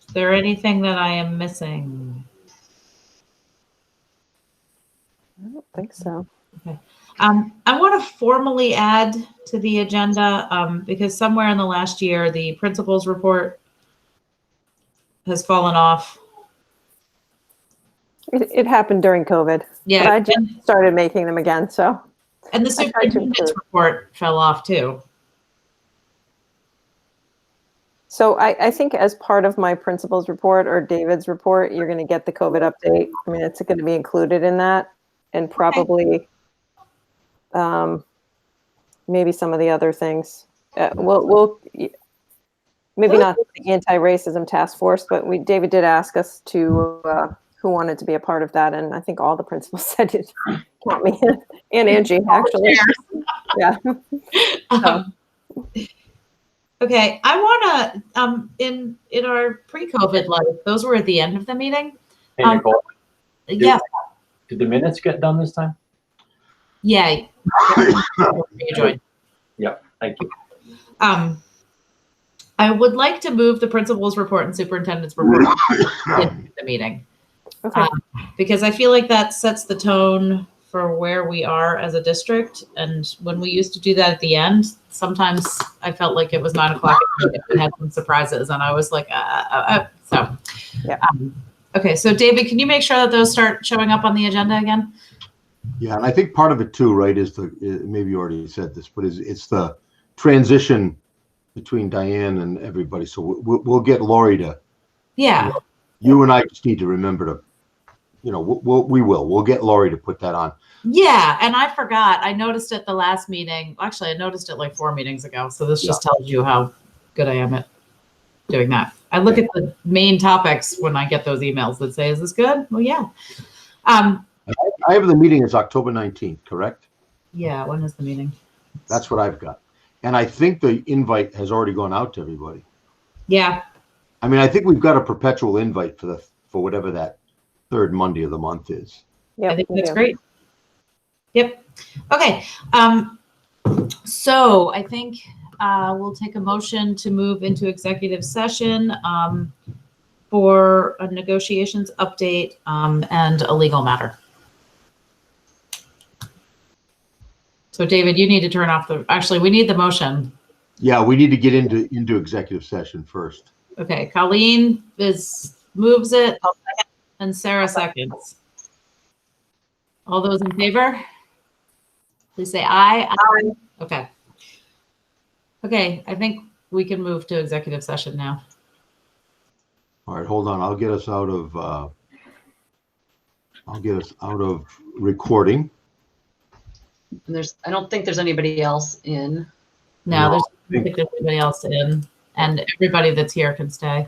Is there anything that I am missing? I don't think so. Okay. I want to formally add to the agenda because somewhere in the last year, the principal's report has fallen off. It happened during COVID. Yeah. But I just started making them again, so. And the superintendent's report fell off too. So I think as part of my principal's report or David's report, you're going to get the COVID update. I mean, it's going to be included in that, and probably maybe some of the other things. We'll maybe not the anti-racism task force, but David did ask us to who wanted to be a part of that, and I think all the principals said it. Not me and Angie, actually. Yeah. Okay, I want to, in our pre-COVID life, those were at the end of the meeting. Hey, Nicole. Yeah. Did the minutes get done this time? Yeah. Yeah, thank you. I would like to move the principal's report and superintendent's report into the meeting. Okay. Because I feel like that sets the tone for where we are as a district. And when we used to do that at the end, sometimes I felt like it was 9 o'clock and we had some surprises. And I was like, so. Yeah. Okay, so David, can you make sure that those start showing up on the agenda again? Yeah, and I think part of it too, right, is maybe you already said this, but it's the transition between Diane and everybody. So we'll get Lori to. Yeah. You and I just need to remember to, we'll get Lori to put that on. Yeah, and I forgot. I noticed it the last meeting. Actually, I noticed it like 4 meetings ago. So this just tells you how good I am at doing that. I look at the main topics when I get those emails that say, "Is this good?" Well, yeah. I have the meeting is October 19th, correct? Yeah. When is the meeting? That's what I've got, and I think the invite has already gone out to everybody. Yeah. I mean, I think we've got a perpetual invite for whatever that third Monday of the month is. Yep, I think we that's do. great. Yep. Okay. So I think we'll take a motion to move into executive session for a negotiations update and a legal matter. So David, you need to turn off actually, we need the motion. Yeah, we need to get into executive session first. Okay, Colleen moves it and Sarah seconds. All those in favor? Please say aye. Aye. Okay. Okay, I think we can move to executive session now. All right, hold on. I'll get us out of recording. And I don't think there's anybody else in. No, I don't think there's anybody else in, and everybody that's here can stay.